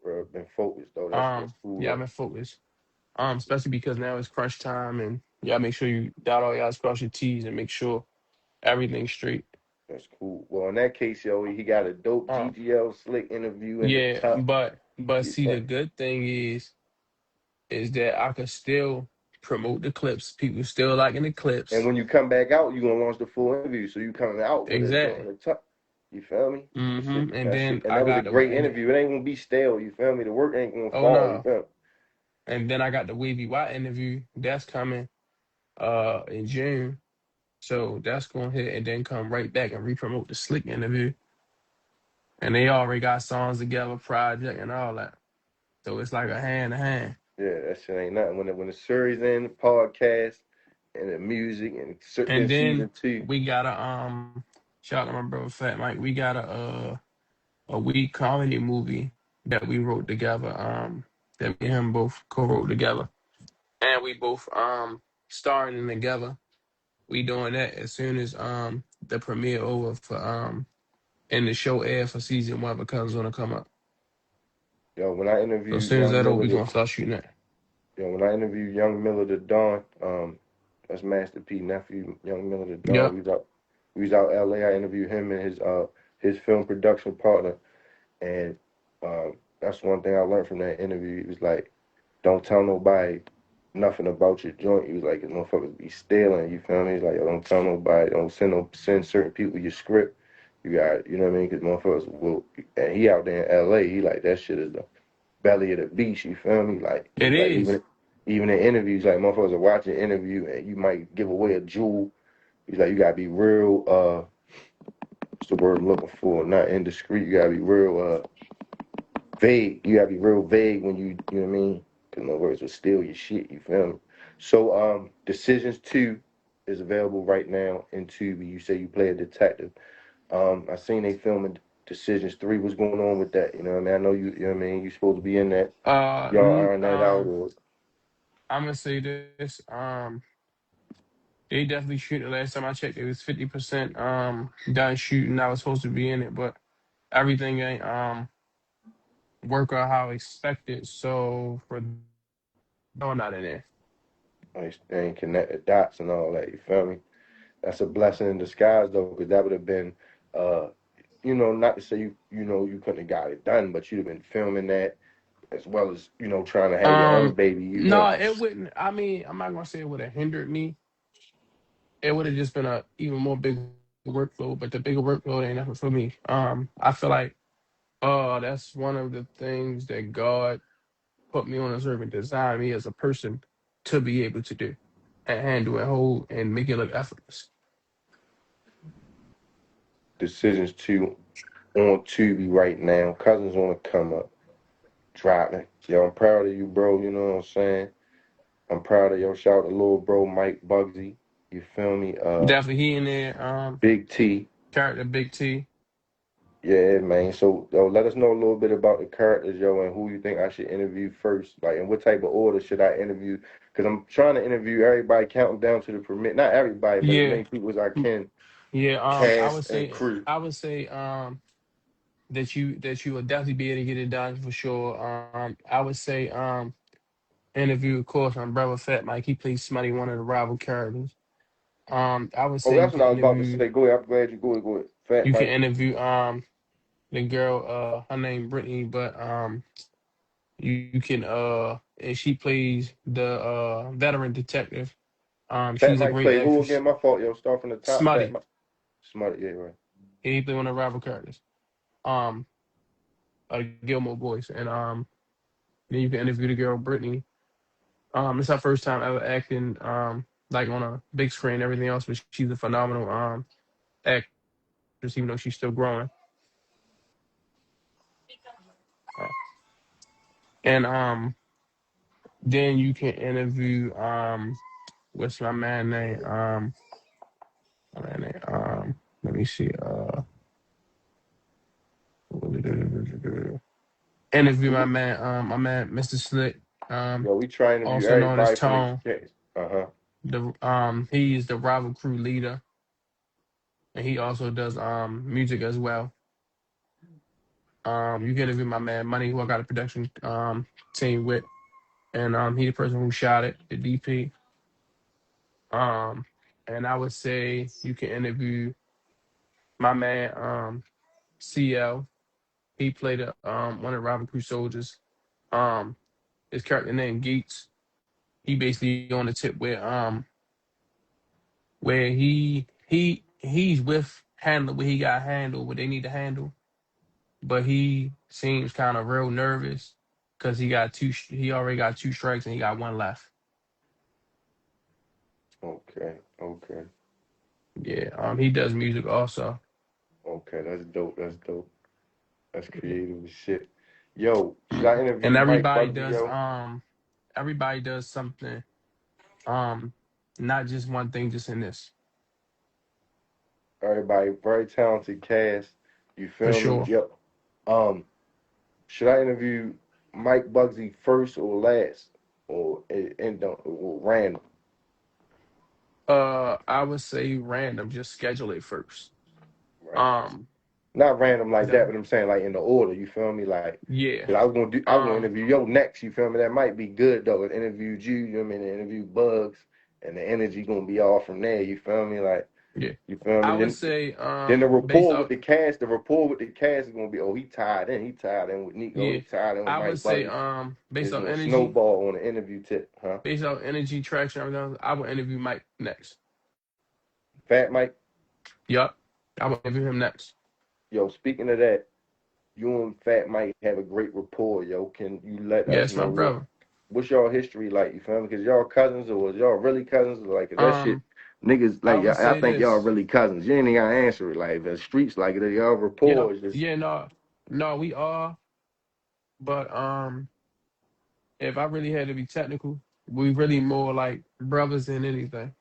Bro, been focused though. That's cool Yeah, I've though. been focused. Especially because now it's crunch time and yeah, make sure you dot all y'all's cross your T's and make sure everything's straight. That's cool. Well, in that case, yo, he got a dope Um, GGL Slick interview in the yeah, top. but You see the feel- good thing is that I could still promote the clips. People still liking the And clips. when you come back out, you gonna launch the full interview. So you coming out with a joint in Exactly. the top. You feel me? And then And I that was a got the great interview. It ain't gonna be stale. You feel me? The work ain't gonna oh fall. You no. feel me? And then I got the Wavy White interview. That's coming in June. So that's gonna hit and then come right back and re-promote the Slick interview. And they already got songs together, project and all that. So it's like a hand to hand. Yeah, that shit ain't nothing. When the series in, the podcast, and the music, and then And then season two. we got a shout out to my brother Fat Mike. We got a week comedy movie that we wrote together. That me and him both co-wrote together. And we both starring together. We doing that as soon as the premiere over for and the show air for season one because it's gonna come up. Yo, when I So as interviewed soon as Young that over, Miller, we gonna start shooting that. when I interviewed Young Miller the Dawn, that's Master P nephew, Young Miller the Dawn. Yep. We was out L.A. I interviewed him and his film production partner, and that's one thing I learned from that interview. He was like, "Don't tell nobody nothing about your joint." He was like, "Motherfuckers be stealing." You feel me? He's like, "Yo, don't tell nobody. Don't send certain people your script. You got, you know what I mean? Because motherfuckers will." And he out there in L.A. He like that shit is the belly of the beast. You feel me? Like It he's like is. even in interviews, like motherfuckers are watching an interview and you might give away a jewel. He's like, you gotta be real. What's the word I'm looking for? Not indiscreet. You gotta be real vague. You gotta be real vague when you know what I mean? Because no words will steal your shit. You feel me? So Decisions 2 is available right now in Tubi. You say you play a detective. I seen they filming Decisions 3. What's going on with that? You know what I mean? I know you know what I mean? You supposed to be in that. Y'all iron that out or I'm gonna say this. They definitely shooting. Last time I checked, it was 50% done shooting. I was supposed to be in it, but everything ain't work out how expected. So for no, not in there. they ain't connect the dots and all that. You feel me? That's a blessing in disguise though, because that would have been, uh, not to say you couldn't have got it done, but you'd have been filming that as well as trying to have your own baby. You No, feel me? it wouldn't. I mean, I'm not gonna say it would have hindered me. It would have just been a even more big workload. But the bigger workload ain't nothing for me. I feel like, oh, that's one of the things that God put me on a serve and design me as a person to be able to do and handle and hold and make it look effortless. Decisions to on Tubi right now. Cousins on the come up, dropping. Yo, I'm proud of you, bro. You know what I'm saying? I'm proud of yo. Shout out to little bro Mike Bugsy. You feel me? Definitely he in there, Big T. character Big T. Yeah, man. So, yo, let us know a little bit about the characters, yo, and who you think I should interview first. Like, and what type of order should I interview? Because I'm trying to interview everybody, counting down to the permit. Not everybody, but as Yeah. many people as I can. Yeah, I Cast would and say crew. that you will definitely be able to get it done for sure. I would say interview, of course, on Brother Fat Mike. He plays Smutty, one of the rival characters. I would Oh, say that's what I was about to say. Go ahead. I'm glad you go ahead. Go ahead. Fat you can Mike. interview the girl, her name Brittany, but you can and she plays the veteran detective. Fat She's a Mike great play who actress. again? My fault, yo. Start from the top. Fat Smutty. Mike. Smart. Yeah, right. He played one of the rival characters. Um, a Gilmore voice, and then you can interview the girl Brittany. It's her first time ever acting like on a big screen, and everything else, but she's a phenomenal actress, even though she's still growing. Uh, and then you can interview what's my man name let me see interview my man Mr. Slick, Yo, we try to interview also known as everybody from the Tone. case. Uh-huh. The he is the rival crew leader, and he also does music as well. You can interview my man Money, who I got a production team with, and he the person who shot it, the DP. Um, and I would say you can interview my man CL. He played one of the Robin Crew soldiers. Um, his character named Gates. He basically on the tip where he's with handle where he got handled what they need to handle, but he seems kind of real nervous because he already got two strikes and he got one left. Okay. Okay. Yeah, he does music also. Okay. That's dope. That's dope. That's Yeah. creative as shit. Yo, should I And interview Mike Bugsy, yo? everybody does something, um not just one thing just in this, Everybody, very talented cast. You for feel me? sure. Yep. Um, should I interview Mike Bugsy first or last, or or random? I would say random, just schedule it first. Right. um Not random like the that, but I'm saying like in the order. You feel me? Like, Yeah. cause I was gonna um interview yo next. You feel me? That might be good though. I interviewed you. You know what I mean? I interviewed Bugs, and the energy gonna be all from there. You feel me? Like, yeah, you feel I me? would say Then based off the rapport with the cast is gonna be, oh, he tied in with Neeko, yeah, he tied in with I would Mike say Bugsy. based It's off gonna energy, snowball on the interview tip, huh? traction, everything else, I would interview Mike next. Fat Mike, Yup, I would interview him next. yo, speaking of that, you and Fat Mike have a great rapport, yo. Can you let us Yes, my know brother. what's y'all history like? You feel me? Cause y'all cousins, or was y'all really cousins? Or like, is that shit um niggas I like, would I say think y'all this. really cousins. You ain't even gotta answer it. Like the streets, like y'all rapport is just Yeah, no, we are, but if I really had to be technical, we really more like brothers than anything.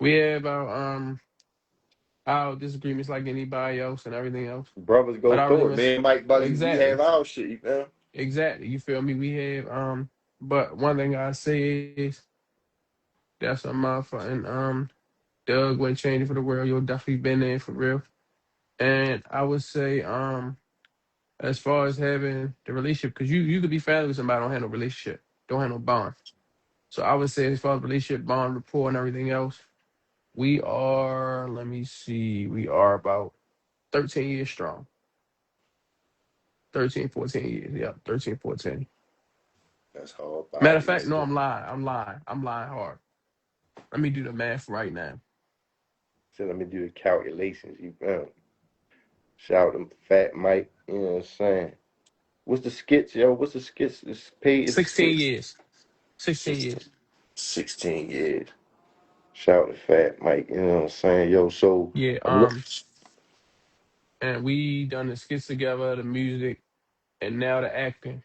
We have our disagreements like anybody else and everything else. brothers But go I really through it. miss Me and Mike Bugsy, we have exactly, our shit. You feel me? exactly. You feel me? We have but one thing I say is that's a motherfucking Doug wouldn't change it for the world. You'll definitely been there for real. And I would say as far as having the relationship, because you could be family with somebody don't have no relationship, don't have no bond. So I would say as far as relationship, bond, rapport, and everything else, we are, let me see, we are about 13 years strong. 13, 14 years. Yeah, 13, 14. That's hard Matter of body. fact, no, I'm lying. I'm lying. I'm lying hard. Let me do the math right now. So let me do the calculations. You feel me? Shout out to Fat Mike. You know what I'm saying? What's the skits, yo? What's the skits? It's paid. It's 16 skits. years. 16 16, years. 16 years. Shout out to Fat Mike. You know what I'm saying, yo? So Yeah. I'm look, And we done the skits together, the music, and now the acting.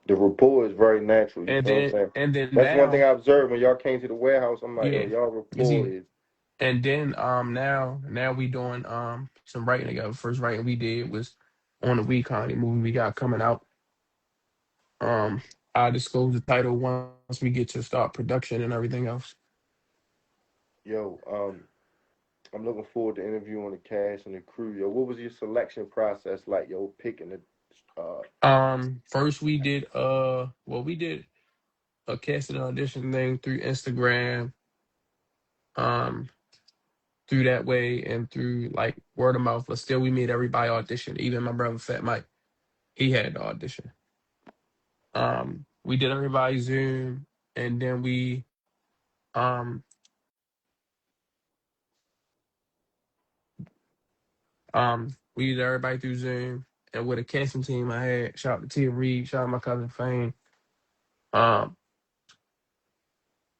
the rapport is very natural. You And feel what I'm then saying? and then That's one thing now, I observed when y'all came to the warehouse. I'm like, yo, yeah. y'all You rapport see, is. and then now we doing some writing together. First writing we did was on the We Connie movie we got coming out. Um I disclose the title once we get to start production and everything else. Yo, I'm looking forward to interviewing the cast and the crew. Yo, what was your selection process like? Yo, picking the. Uh, First we did we did a casting audition thing through Instagram, um, through that way and through like word of mouth, but still we made everybody audition. Even my brother Fat Mike, he had to audition. We did everybody Zoom, and then um we did everybody through Zoom. And with a casting team I had, shout out to Tia Reed, shout out my cousin Fane. Um,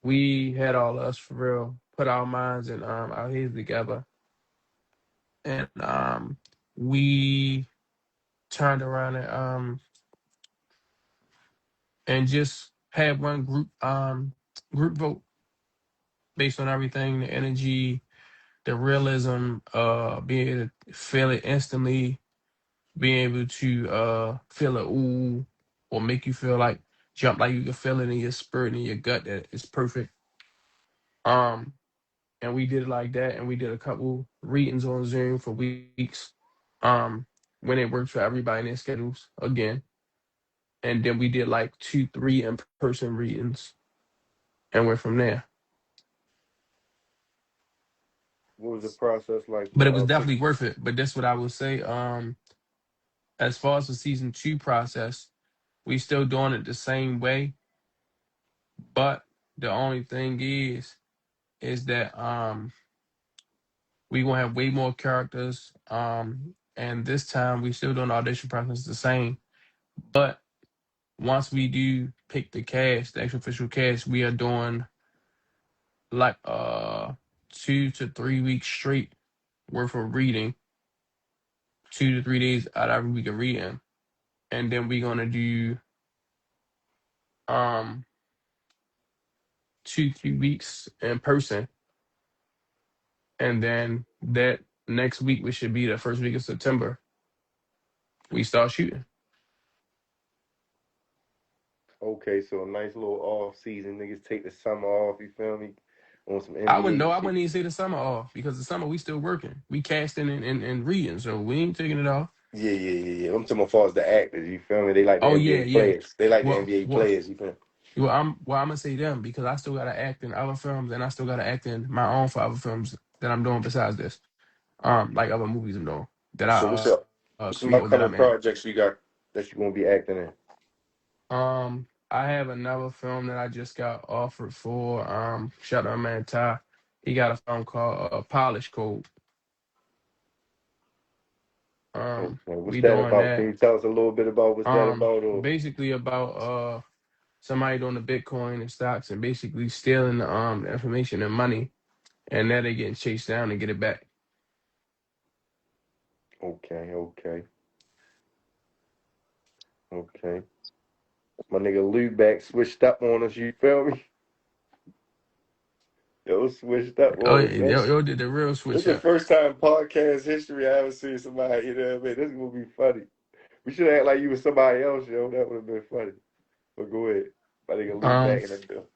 we had all of us for real, put our minds and our heads together, and we turned around and just had one group vote based on everything, the energy, the realism, being able to feel it instantly, being able to feel it ooh, or make you feel like jump like you can feel it in your spirit and your gut that it's perfect. Um and we did it like that, and we did a couple readings on Zoom for weeks. Um when it worked for everybody in their schedules again. And then we did like 2, 3 in-person readings and went from there. what was the process like But it for was pick? definitely worth it. But that's what I would say. As far as the season 2 process, we still doing it the same way. But the only thing is that we gonna have way more characters. And this time we still doing the audition process the same. But once we do pick the cast, the actual official cast, we are doing like 2 to 3 weeks straight worth of reading, 2 to 3 days out of every week of reading. And then we're gonna do um 2, 3 weeks in person, and then that next week, which should be the first week of September, we start shooting. Okay, so a nice little off season. Niggas take the summer off. You feel me? On some I wouldn't NBA know. I shit. wouldn't even say the summer off because the summer we still working. We casting and reading, so we ain't taking it off. Yeah. I'm talking about far as the actors. You feel me? They like the Oh yeah, NBA yeah. players. They like the Well, NBA well, players. You feel me? I'm gonna say them because I still gotta act in other films and I still gotta act in my own for other films that I'm doing besides this. Like other movies I'm doing that I So what's some create or that upcoming I'm in. projects you got that you gonna be acting in? I have another film that I just got offered for. Shout out to my man Ty. He got a film called Polish Code. Okay, what's We that doing about? Can that. you tell us a little bit about what's that about? Or Basically about somebody doing the Bitcoin and stocks and basically stealing the information and money, and now they getting chased down and get it back. okay. Okay. My nigga Lou back switched up on us, you feel me? Yo, switched up Oh, on us, yo. yo did the real It's switch the up. first time in podcast history I ever seen somebody, you know what I mean? This is gonna be funny. We should act like you was somebody else, yo. That would have been funny. But go ahead. My nigga Lou Um, back in the bill.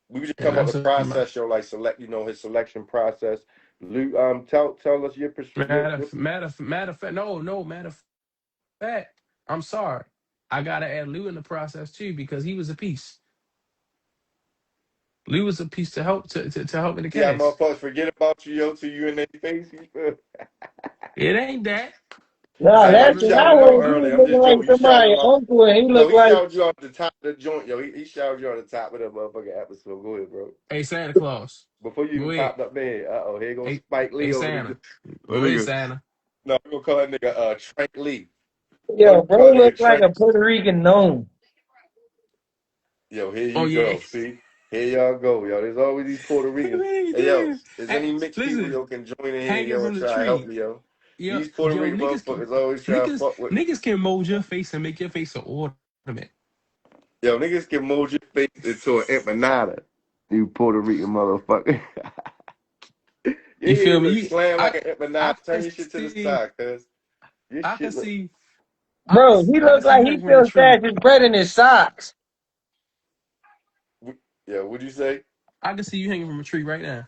We was just and talking about that's the process, yo, like select, his selection process. Lou, tell us your your matter of fact, no, matter of fact, I'm sorry. I gotta add Lou in the process too because he was a piece. Lou was a piece to help to help in the see how cast. motherfuckers forget about you, yo, till you in their face, you feel? It ain't that. No, I Nah, ain't you that's really shouted not him out what he no. was earlier. I'm looking just like joking. You shouted him somebody out. uncle, and he No, looked he like shouted you out the top of the joint, yo. He shouted you on the top of the motherfucking episode. Go ahead, bro. Hey Santa Claus, Before you go even ahead. popped up there, here goes Hey, Spike Lee hey over Santa, the. My go ahead nigga. Santa. No, we're gonna call that nigga Trank Lee. Yo, you bro, about to look get like a trans. Puerto Rican gnome. Yo, here Oh you yeah. go. See, here y'all go, yo. There's always these Puerto Ricans. What are you Hey, yo, doing? is Hey, any mixed people listen, yo can join in here, hanging yo, and from the try to help tree. me, yo? Yo, These Puerto yo, Rican niggas can motherfuckers always try to fuck with me. niggas can mold your face and make your face an ornament. Yo, niggas can mold your face into an empanada. You Puerto Rican motherfucker. Your You head feel me? look slam like I an I empanada. can Turn your shit to the see side, cuz. Your I can shit look. see Bro, he I can look see like you he hanging from the still tree. stashed his bread in his socks. Yo, what'd you say? I can see you hanging from a tree right now.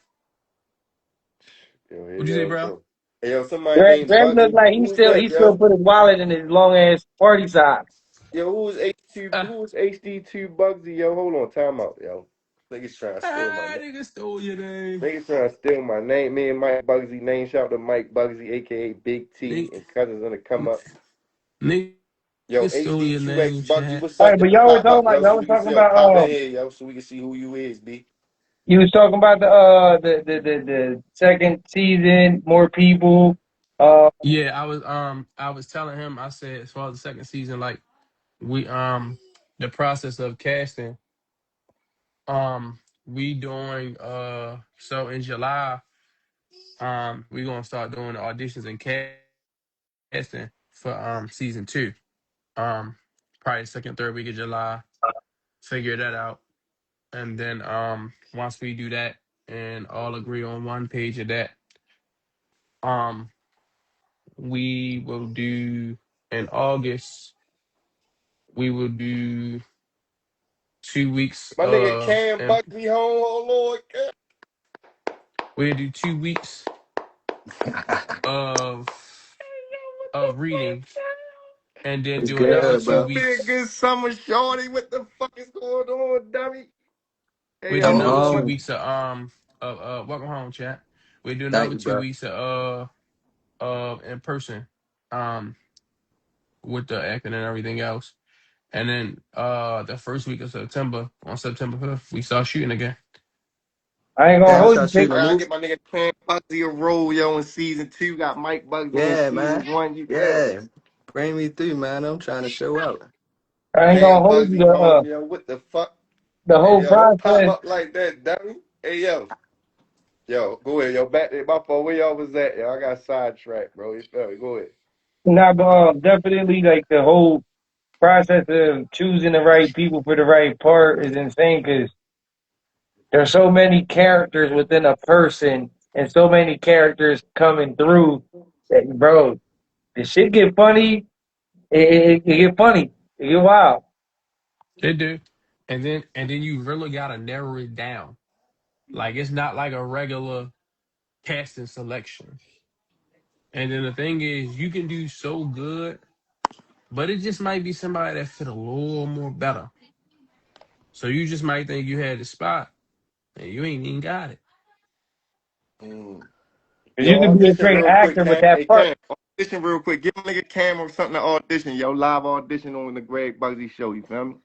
Yo, here What'd you say, y'all bro? go. Hey, yo, somebody named Greg look Bugsy. like Who was that, he still yo? put his wallet in his long ass party socks. Yo, who was H2? Uh, Who was HD2 Bugsy? Yo, hold on, time out, yo. Niggas trying to steal my name. nigga stole your name. Niggas trying to steal my name. Me and Mike Bugsy name. Shout out to Mike Bugsy, aka Big T, Nigga, and cousins gonna come up. nigga Yo, stole your HD2X name, Bugsy, chat. what's All up? right, Yo, but y'all was pop talking up, about yo, so we can see. Yo, pop in here, yo, so we can see who you is, B. you was talking about the second season, more people. Yeah, I was telling him, I said as far as the second season, like we the process of casting, we doing so in July, we gonna start doing the auditions and casting for season two. Um Probably second, third week of July, figure that out. And then once we do that and all agree on one page of that, um we will do in August, we will do 2 weeks My nigga of Kam Bugsy home, oh Lord. we'll do 2 weeks of reading, and then It's do another good, two bro. Big weeks. good summer shorty. What the fuck is going on, dummy? Hey, We do yo, I'm another hold two on. home. weeks of welcome home, chat. We do Thank another you, two bro. weeks of in person, um with the acting and everything else. And then the first week of September, on September 5th, we start shooting again. I ain't gonna Damn, hold you, start Pete. shooting I a gotta movie. get my nigga Kam Bugsy a role, yo, in season 2. Got Mike Bugsy in Yeah, season man. 1. You feel me? Yeah. Bring me through, man. I'm trying to show out. I ain't gonna Kam hold you. Bugsy home, yo. What the fuck? The Hey, whole yo, don't pop process. up like that, dummy. Hey, yo. Yo, go ahead, yo. Back there, my fault. Where y'all was at, yo? I got sidetracked, bro. You feel me? Go ahead. Nah, but definitely like the whole process of choosing the right people for the right part is insane because there's so many characters within a person and so many characters coming through that, bro, the shit get funny. It get funny. It get wild. They do. And then you really gotta narrow it down. Like it's not like a regular casting selection. And then the thing is, you can do so good, but it just might be somebody that fit a little more better. So you just might think you had the spot, and you ain't even got it. Mm. Because you Yo, can be a audition great real quick, actor with Cam. that Hey, part. Cam, audition real quick. Give a nigga Cam or something to audition, yo. Live audition on the Greg Bugsy show, you feel me?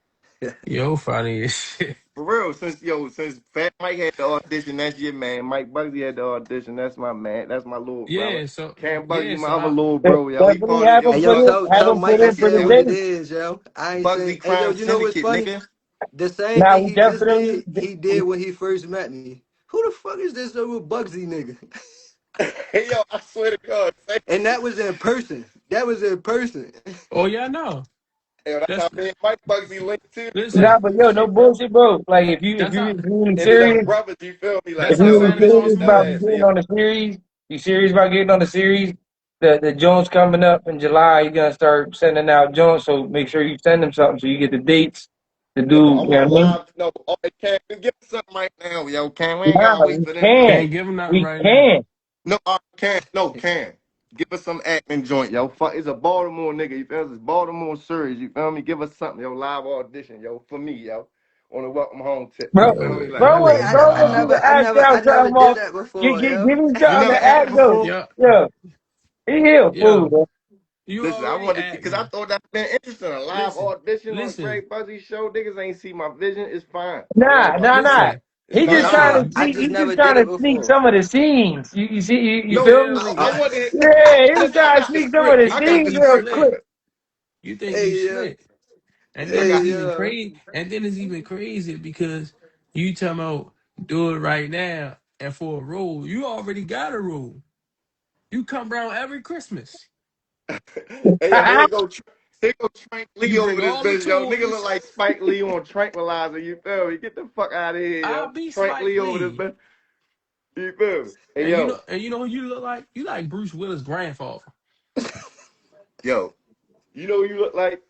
Yo, funny as shit. For real, since Fat Mike had the audition, that's your man. Mike Bugsy had the audition, that's my man. That's my little brother. Yeah, so Cam Bugsy, yeah, my so other I little bro, yo. He Definitely part of have yo Hey, him yo, put in, Bugsy. have tell him put Mike I in for said the what Yo, it day. is, yo. I ain't Bugsy saying. Hey, yo, Crime you know what's Syndicate, funny? nigga. The same Now thing we he just definitely, did, he did when he first met me. Who the fuck is this little Bugsy nigga? Hey, yo, I swear to God, say And shit. that was in person. That was in person. oh yeah, no. Yo, that's how That's me and Mike Bugsy linked too. listen, nah, Like but real yo, no shit, bro. bullshit, bro. Like that's how if you really Ended up serious, brothers, you feel me? Like, that's if how you yo, really Family real Gonna serious shit, that about School. ass, getting yo. on the series, you serious about getting on the series, the Jones coming up in July, you're gonna start sending out Jones, so make sure you send them something so you get the dates to No, do, I you know want what I mean? live. No, oh, hey, Cam, give us something right now, yo, Cam. We ain't Nah, gotta wait we for them can. joints. Can't give him nothing We right now. can. No, Cam, no, Cam. Give us some acting joint, yo. Fuck, it's a Baltimore nigga, you feel me? It's Baltimore series, you feel me? Give us something, yo, live audition, yo, for me, yo. On the welcome home tip, you Bro, feel me? Yo, Like, I bro, mean, yo, I, bro, I if you never, can I act never, out I never something did off, that before, give yo. me you something never to acted act though. before? yo, Yeah, he here, fool. yo, Bro. you Listen, I already wanted to, because I acting. thought that been interesting. A live Listen, audition on a listen, Greg Buzzy show. Niggas ain't see my vision. It's fine. I love Nah, my nah, vision. nah. listen. It's He just fine. trying Nah, to I sneak. just He just never did trying it to sneak before. some of the scenes. You see, you No, feel Yeah, me? we I got wanted. Yeah, he was Listen, I trying to got the sneak some of script. the I got scenes the listen, real script. quick. look. You think you Hey, yeah. slick. And I then Hey, it's got even yeah. crazy. And then it's even crazier because you talking about do it right now and for a role. You already got a role. You come around every Christmas. hey yo, here go Trank Lee You over bring this all the bitch, yo. Nigga look toys. like Spike Lee on Tranquilizer, you feel me? Get the fuck out of here, I'll yo. be Trank Spike Lee over this Lee. bitch. You feel me? Hey And yo, you know who you look like? You like Bruce Willis' grandfather. yo, you know who you look like?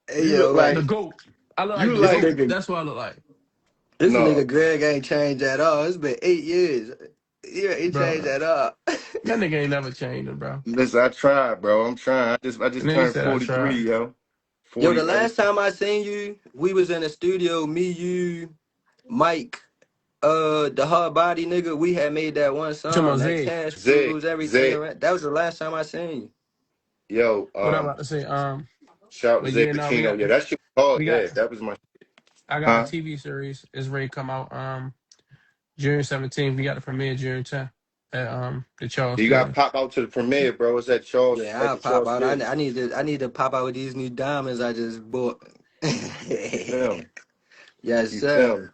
Hey, You look yo, The like man. GOAT. I look like you the This like GOAT. nigga, That's what I look like. this no. nigga Greg ain't changed at all. It's been 8 years. He ain't changed Bro. at all. That nigga ain't never changed, bro. Listen, I tried, bro. I'm trying. I just Nigga turned said I tried. 43, yo. Yo, the 40. I last just time I seen you, we was in the studio, me, you, Mike, the hard body nigga. We had made that one You talking song, about that Zay. cash Zig, rules everything Zig. around. That was the last time I seen you. Yo, What I'm about to say, shout out to but Zig yeah, no, Pacino. Yeah, that shit was hard. we got Yeah, that was my I got a huh? TV series. It's ready to come out June 17th. We got the premiere June 10th at the Charles You gotta Theater. pop out to the premiere, bro. It's at Charles Yeah, at I'll the pop Charles out. Theater. I need to pop out with these new diamonds I just bought. You feel me? Yes, You sir. feel me?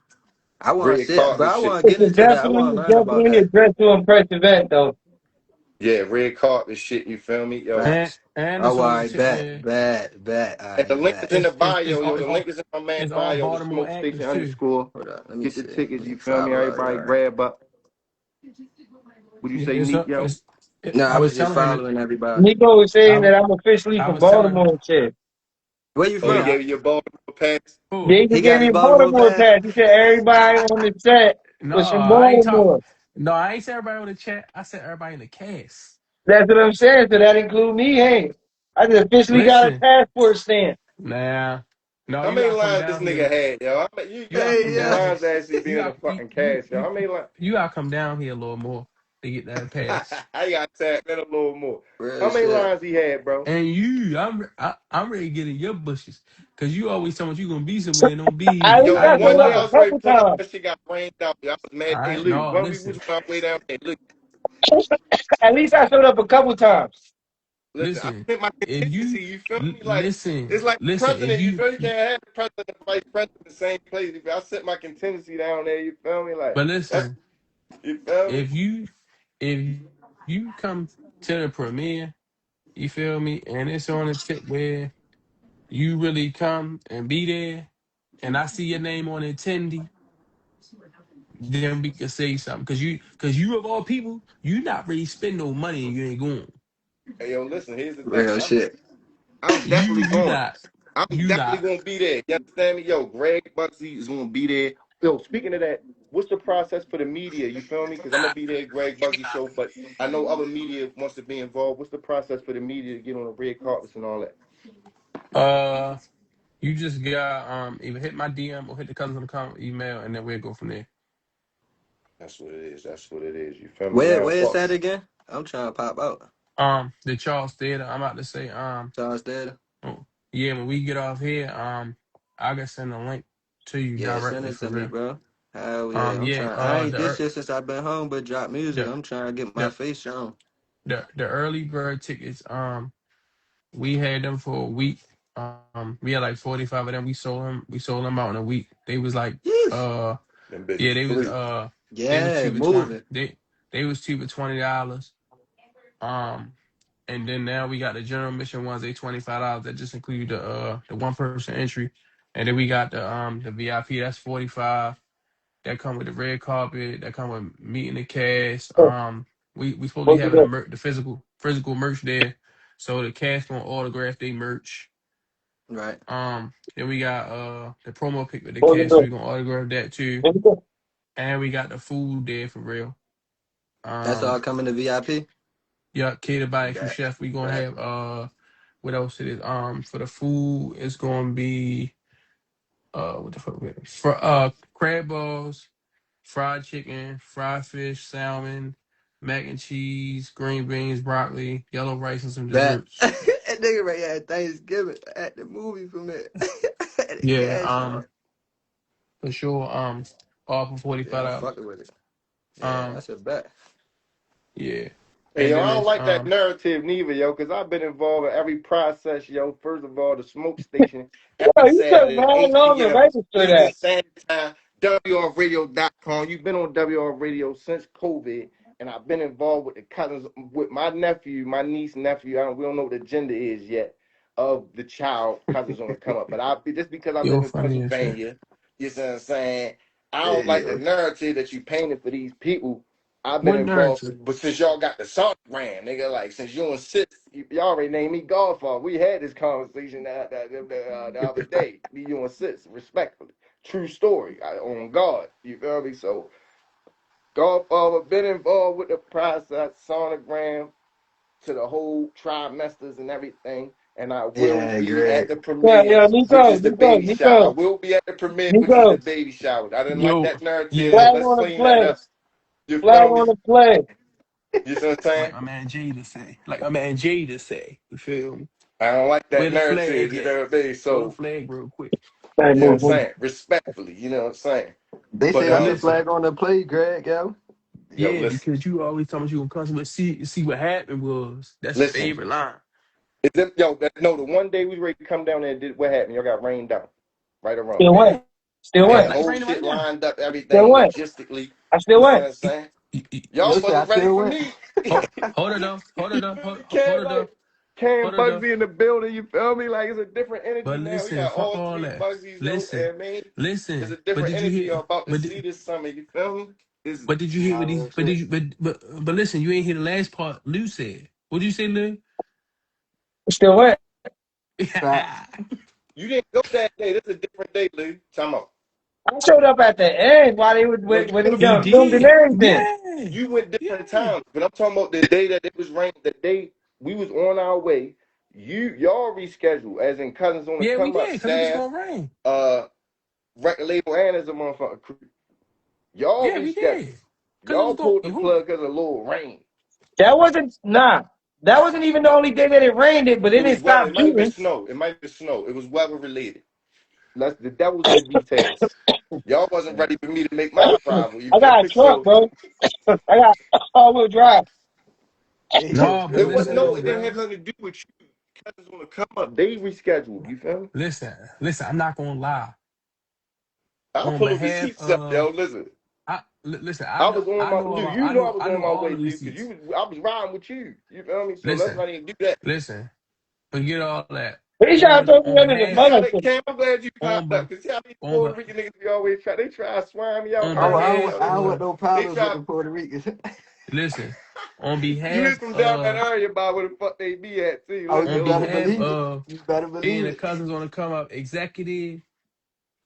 I want to Red see, bro. carpet I shit. want to get into that. I want to learn about Definitely a that. dress to impress event though. Yeah, red carpet shit, you feel me? Yo. Facts. And it's Oh, all on the right, tip bet, where bet, bet. All And the right, link is bet. in the it's bio, all yo. it's The link all is in my man it's all bio, the Baltimore smoke station actors too. underscore. Hold on, let me Get the see. tickets, Let me you feel me? follow all Everybody y'all. grab up. Would you Yeah, say Neek, yo? No, I I was was just telling him following everybody. Nico was I saying was that I'm officially I from was telling him, Baltimore and shit. Where you Oh, he from? yeah, gave you your Baltimore pass? oh Yeah, he He just gave got me his a Baltimore Baltimore pass. pass. He said everybody on the set no, was from I ain't talk Baltimore. no, I ain't said everybody on the chat. I said everybody in the cast. That's what I'm saying. So that include me. Hey, I just officially got a Listen, passport stamp. nah, no, How you many gotta come lines this down here. nigga had, yo? You You gotta see come Hey, them yeah. down here. lines actually You be in the got fucking cast, yo. How many lines? you gotta come down here a little more to get that pass. I got tap in a little more. Real How many shit. lines he had, bro? And I'm ready to get in your bushes because you always tell me you gonna be somewhere and don't be At here. least Yo, I I ain't gonna showed one up day I a lie. was ready to couple pull up, times. that shit got rained out. Yo. I was mad. All Hey, right, Lou, no, when we was listen, on our way down there, look, At least I showed up a couple times. listen, I listen. sent my If you contingency, you feel me? Like, it's listen, like the listen. If president, you you, feel me? You can't have the president and vice president in the same place. I sent my contingency down there, you feel me? Like, but that's, listen, you feel me? if you if you come to the premiere, you feel me, and it's on a tip where you really come and be there, and I see your name on attendee, then we can say something. Cause you of all people, you not really spend no money and you ain't going. Hey, yo, listen, here's the thing. Real shit. I'm definitely You going. not. I'm You definitely not. gonna be there. You understand me? Yo, Greg Bugsy is gonna be there. Yo, speaking of that, what's the process for the media? You feel me? Because I'm gonna be there, at Greg Bugsy show, but I know other media wants to be involved. What's the process for the media to get on the red carpets and all that? Uh, you just got either hit my DM or hit the Cousins on the Comment email, and then we'll go from there. That's what it is. That's what it is. You feel me? Where Now, where's fuck. that again? I'm trying to pop out. The Charles Theater. I'm about to say Charles Theater. oh, yeah, when we get off here I can send a link to you Yeah, send directly it for to me, real. bro. Hell yeah. I'm Yeah, trying. I ain't the did ear- shit since I've been home, but drop music. the I'm trying to get my the face shown. the early bird tickets we had them for a week. We had like 45 of them. We sold them out in a week. They was like Yeesh. uh Them yeah, bitches free. they was Yeah, cheap at 20 moving. they was cheap at $20. Um and then now we got the general admission ones, they $25. That just include the one person entry. And then we got the VIP, that's 45. That come with the red carpet, that come with meeting the cast. We supposed to be having the physical merch there. So the cast gonna autograph their merch. Right. Then we got the promo pic with the cast, so we gonna autograph that too. And we got the food there for real. That's all Um, coming to VIP? yeah, catered by actual Bet. chef. We gonna Bet. have what else it is? For the food, it's gonna be what the fuck? For crab balls, fried chicken, fried fish, salmon, mac and cheese, green beans, broccoli, yellow rice, and some Bet. desserts. That nigga right here at Thanksgiving at the movie from it. At the Yeah, cash out. for sure. All for Yeah, I'm $45. fucking with it. Yeah, Um, that's a bet. yeah. Hey, And yo, I then don't it's like that narrative neither, yo, because I've been involved in every process, yo. First of all, the smoke station Yo, every you took Saturday, mad 8 long to p.m. register Eastern that. Standard Time, WRradio.com. You've been on WR Radio since COVID, and I've been involved with the cousins, with my nephew, my niece, nephew. We don't know what the gender is yet of the child cousins on the come up. But just because I live yo in funny and shit. Pennsylvania, you see what I'm saying? I don't like the Yeah. narrative that you painted for these people. I've been What involved, narrative? but since y'all got the sonogram, nigga, like since you and Sis, y'all already named me Godfather. We had this conversation the other day. Me, you and Sis, respectfully, true story. On God, you feel me? So Godfather been involved with the process, sonogram to the whole trimesters and everything. And I will Yeah, be at Greg. the Yeah, premiere, yeah, which Nico, is the Nico, baby shower. I Nico, will be at the premiere, which is the Nico. baby shower. I didn't like Yo, that narrative, yeah, so Flag let's on the clean that play. up. You Flag feel on me? the play. You see what I'm like saying? my man Jay to say. Like my man Jay to say. You feel me? I don't like Where that the narrative, flag you at? know what I mean? Throw the So, flag real quick. Hey, you know what I'm move, move. saying? Respectfully, you know what I'm saying? They But say I'm But the listen, flag on the play, Greg, yo. yo, yeah, listen, because you always talking about you gonna come and see what happened was that's your listen. favorite line. Is it, no, the one day we ready to come down there and did what happened? Y'all got rained out right or wrong. Still Yeah. win. Still Had Yeah, the win. like it's whole raining right shit now. lined up, Still everything win. logistically. I still You see win. what I'm saying? Yo Y'all said I wasn't ready still for win. me. Hold it up, hold You it up, feel me? hold Cam, it up, like, Kam hold it up. Bugsy in the building, you feel me? Like, it's a different energy But now. We listen, got fuck all all three that. Bugsies, yo, Listen, and me. It's listen. a But different did you energy hear? y'all about to But see this summer, you feel me? It's but did you hear Nah, what he? real But did shit. you? But listen, you ain't hear the last part. Lou said. What did you say, Lou? Still win. Facts. You didn't go that day. This is a different day, Lou. Time out. I showed up at the end while they would No, you when could they have He done been. filmed and did. everything. Yeah. You went different Yeah. times, but I'm talking about the day that it was raining. The day we was on our way. Y'all rescheduled, as in cousins on the Yeah, we come up, did because it was staff, gonna rain. record label, and as a motherfucker crew. Y'all Yeah, we rescheduled. did because it was Y'all going. pulled the Who? plug because of a little rain. That wasn't nah. That wasn't even the only day that it rained it, but it It was didn't weather. stop It might have been shooting. snow. It might have been snow. It was weather related. The devil's in the details. Y'all wasn't ready for me to make my arrival. You I feel got a me? truck, So bro. I got all-wheel drive. Hey, yo, No, but it still was win listen no. though, though, It didn't yo. have bro. nothing to do with you. Cousins want to come up. They rescheduled. You feel me? Listen. I'm not gonna lie. I'll On pull the behalf receipts up, of, yo. Listen. listen. I was on I my know Lou. about, You know I was I on know my all way, the Lou, because receipts. I was riding with you. You feel me? So let's Listen, not even do that. listen. Forget all that. They trying to throw me On under the You see behalf how bus. they came? I'm glad you on popped be, up. Because see how these on be, Puerto Rican niggas be always try. They try to swine me out on Oh, early. behalf Yo. I don't want of no They problems with try. the Puerto Ricans. listen. On You is behalf from down that of area, by where the fuck they be at, too. Oh, you on Listen, better Lou. behalf believe it. of You better being believe the it. cousins on the come up executive.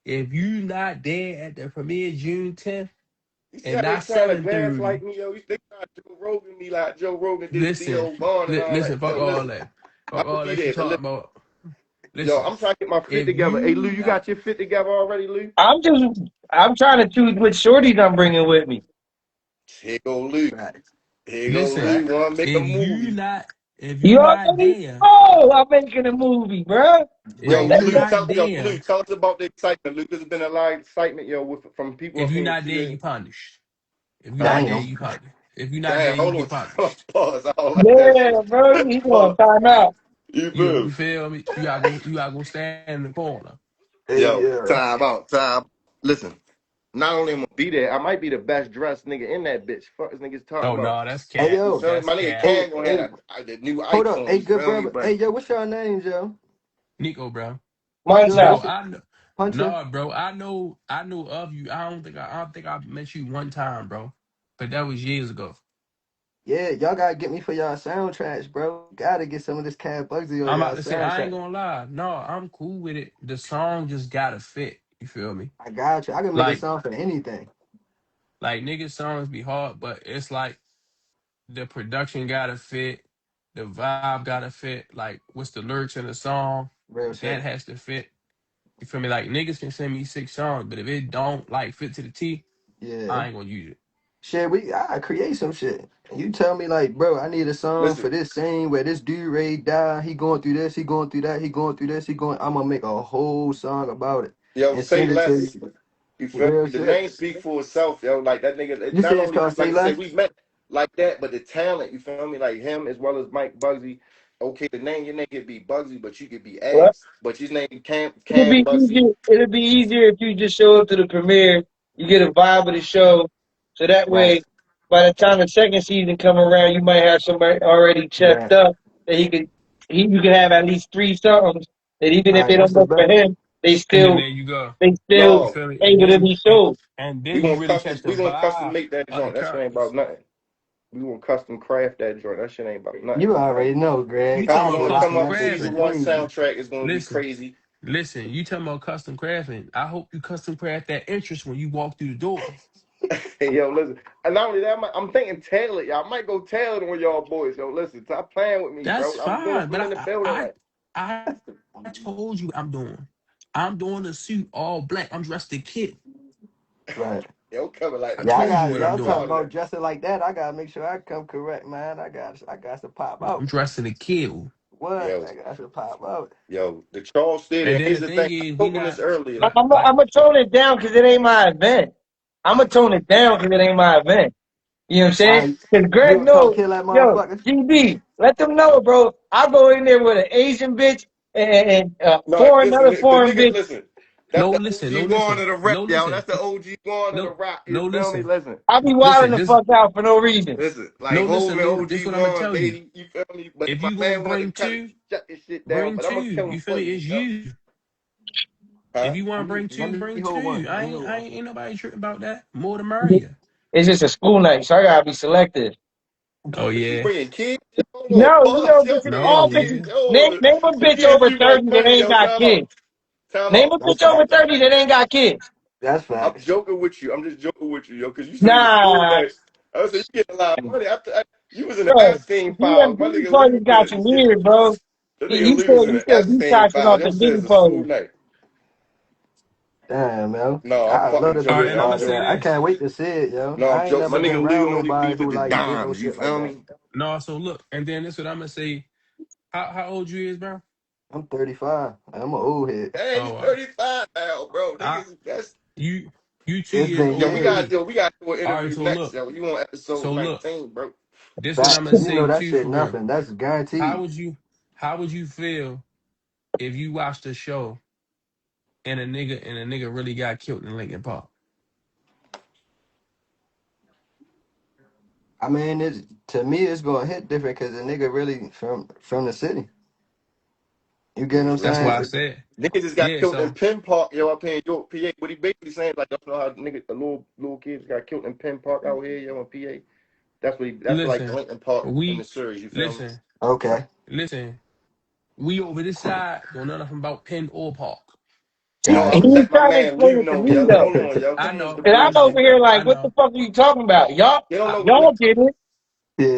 If you not there at the premiere June 10th You see and how they not trying to 7:30, gaslight me, yo? They try to Joe Rogan me like Joe Rogan did listen, Theo Vaughn and all that. listen, fuck Yo, all listen. that. I'm Fuck gonna all be that you there, but talking listen. about. Yo, Listen, I'm trying to get my fit if together. Hey, you Lou, you not got your fit together already, Lou? I'm trying to choose which shorties I'm bringing with me. Here go Lou. Facts. Here go listen, Lou. Facts. Want to make a movie? if You you not already there, know I'm making a movie, bro. if Yo, you That's Lou, that. not tell there, Lou, tell us about the excitement, Lou. There's been a lot of excitement, yo, from people if up you in your not there, you community. punished. If you not there, Damn. you punished. If you not there, Damn, you hold get on. punished. Pause. I don't like that Yeah, shit. bro. He going Pause. time out. You You feel? feel me? You gotta go stand in the corner. Hey, Yo, yeah. time out. Time. Listen, not only am I gonna be there, I might be the best dressed nigga in that bitch. Fuck this niggas talking Oh about. no, that's Hey, cat. You yo. feel me? That's My nigga cat. Hey, Cam gonna hey. have the new Hold up. iPhone. Hey, You good feel me? brother. Hey, But yo, what's your names, yo? Nico, bro. Mine's Nico, Bro, out. what's your I know. puncher? No, bro. I know of you. I don't think I met you one time, bro. But that was years ago. Yeah, y'all gotta get me for y'all soundtracks, bro. Gotta get some of this Kam Bugsy on I'm y'all about to say I ain't soundtrack. gonna lie. No, I'm cool with it. The song just gotta fit. You feel me? I got you. I can make a Like song for anything. niggas songs be hard, but it's like the production gotta fit, the vibe gotta fit. Like what's the lyrics in the song? Real That shit. has to fit. You feel me? Like niggas can send me 6 songs, but if it don't like fit to the T, Yeah. I ain't gonna use it. Shit, I create some shit. You tell me like, bro, I need a song listen, for this scene where this dude Ray die. He going through this, he going through that, he going through this, he going. I'm gonna make a whole song about it yo, and say send it to less. you. You feel Real me? The shit. name speak for itself, yo. Like that nigga. You Not say it's only called Say like I said, Less? we met. like that, but the talent, you feel me? Like him as well as Mike Bugsy. Okay, the name your name could be Bugsy, but you could be What? Ass. But his name It'll Cam be Bugsy. easier. It'll be easier if you just show up to the premiere. You get a vibe of the show, so that Right, way, by the time the second season come around, you might have somebody already checked right, up that you could have at least three songs that even if right. they That's don't the work for best. him, And then there you go. they still You No, feel me? able to be sold. And we then you gonna really custom. catch the We gonna custom vibe make that of the joint. That shit ain't about characters. nothing. We gonna custom craft that joint. That shit ain't about nothing. You You feel already me? know, You Greg. talking I Power about be on the come custom locking up. that shit Season for crafting. one crazy. soundtrack is gonna be Listen, crazy. listen, you talking about custom crafting. I hope you custom craft that interest when you walk through the door. Hey, yo, listen. And not only that, I'm thinking tailor. Y'all might go tailor on y'all boys. Yo, listen. Stop playing with me, That's bro. I'm doing. fine. We But in the building. Like, I told you I'm doing. I'm doing a suit all black. I'm dressed to kid. Right. yo, coming like I the Yeah, I told best you got what nigga I'm y'all talking doing. part of about that. dressing like that. I gotta make sure I come correct, man. I got to pop I'm out. dressing to kill. What? Yo, I got to pop out. yo, the Charles And Stadium. then Here's the the thing thing. I is, we spoke on this not earlier. like like I'm gonna tone it down because it ain't my event. I'm gonna tone it down because it ain't my event. You know what I'm saying? I Because you Greg gonna come knows, kill that yo, motherfucker? GB, let them know, bro. I go in there with an Asian bitch and No, foreign, listen. another The foreign nigga, bitch. listen. That's no the listen, no OG one listen, of the rap, no yo. listen, That's the OG one of the no rap. You no feel me? listen, Listen. I be wilding listen. the This fuck out for no reason. Listen, like no Hov listen. and OG This what I'm gonna one, tell you. baby, you feel me? But if If my you gonna man want to bring cut it, two, shut this shit down. bring But I'm two. gonna kill him You feel for me? you, It's yo. you. If Huh? you want to bring Let two, me bring hold two. one. Let me hold one. Ain't nobody tripping about that. More the merrier. It's just a school night, so I gotta be selective. Oh You yeah. bringing kids? Hold on, No, you pause. know, Yo, this is bringing all No, bitches. kids. yeah. Yo, Name a this bitch getting over too much 30 that fun, ain't yo. got Time out. kids. Time Name out. a That's bitch over 30 that ain't got kids. that's I'm facts. joking with you. I'm just joking with you, yo, because you said it's a school Nah, night. I said you get a lot of money. You was in the bro. Epstein files. My DMV nigga Lou parties got said you this shit. weird, bro. That nigga You Lou was in you the still Epstein detoxing file. off the Them said Diddy it's a school parties. night. Damn, man. No, I'm I love fucking to All be right, a joking. and I'm I'm gonna part of say that. joking. I this. can't wait to see it, yo. No, I'm I ain't joking. My never been So nigga Lou around only nobody beef with who the like did no dimes. You shit like feel that. me? no, so look, and then this what I'm gonna say. How old you is, bro? I'm 35. I'm an old head. Hey, you Oh, 35 now, bro. I Niggas, that's you you two It's years been yo. older We than years. got me. yo. We got to do an All right, interview so next, look, yo. You on episode so look. 19, bro? This what I'm Facts. gonna You know say that too shit for real. nothing. That's How guaranteed. would you how would you feel if you watched a show and a nigga really got killed in Lincoln Park? I mean, it's to me, it's gonna hit different because the nigga really from the city. You get what I'm That's why I saying? said, Niggas just got yeah. killed in So Penn Park, yo, up here in York, PA. What he basically saying, like, don't know how niggas, the little kids got killed in Penn Park out here, yo, in PA. That's like listen, Lincoln Park in the we series. You feel me? listen, Okay, listen. We over this side don't know nothing about Penn or Park. No, And I'm gotcha. he gonna was let my trying to man Lou explain it to know, me yo. though. Hold on, yo. I Give him his know, And I'm over bullshit. here I like, what the know, fuck are you talking about? They don't know what Y'all Lincoln. get it.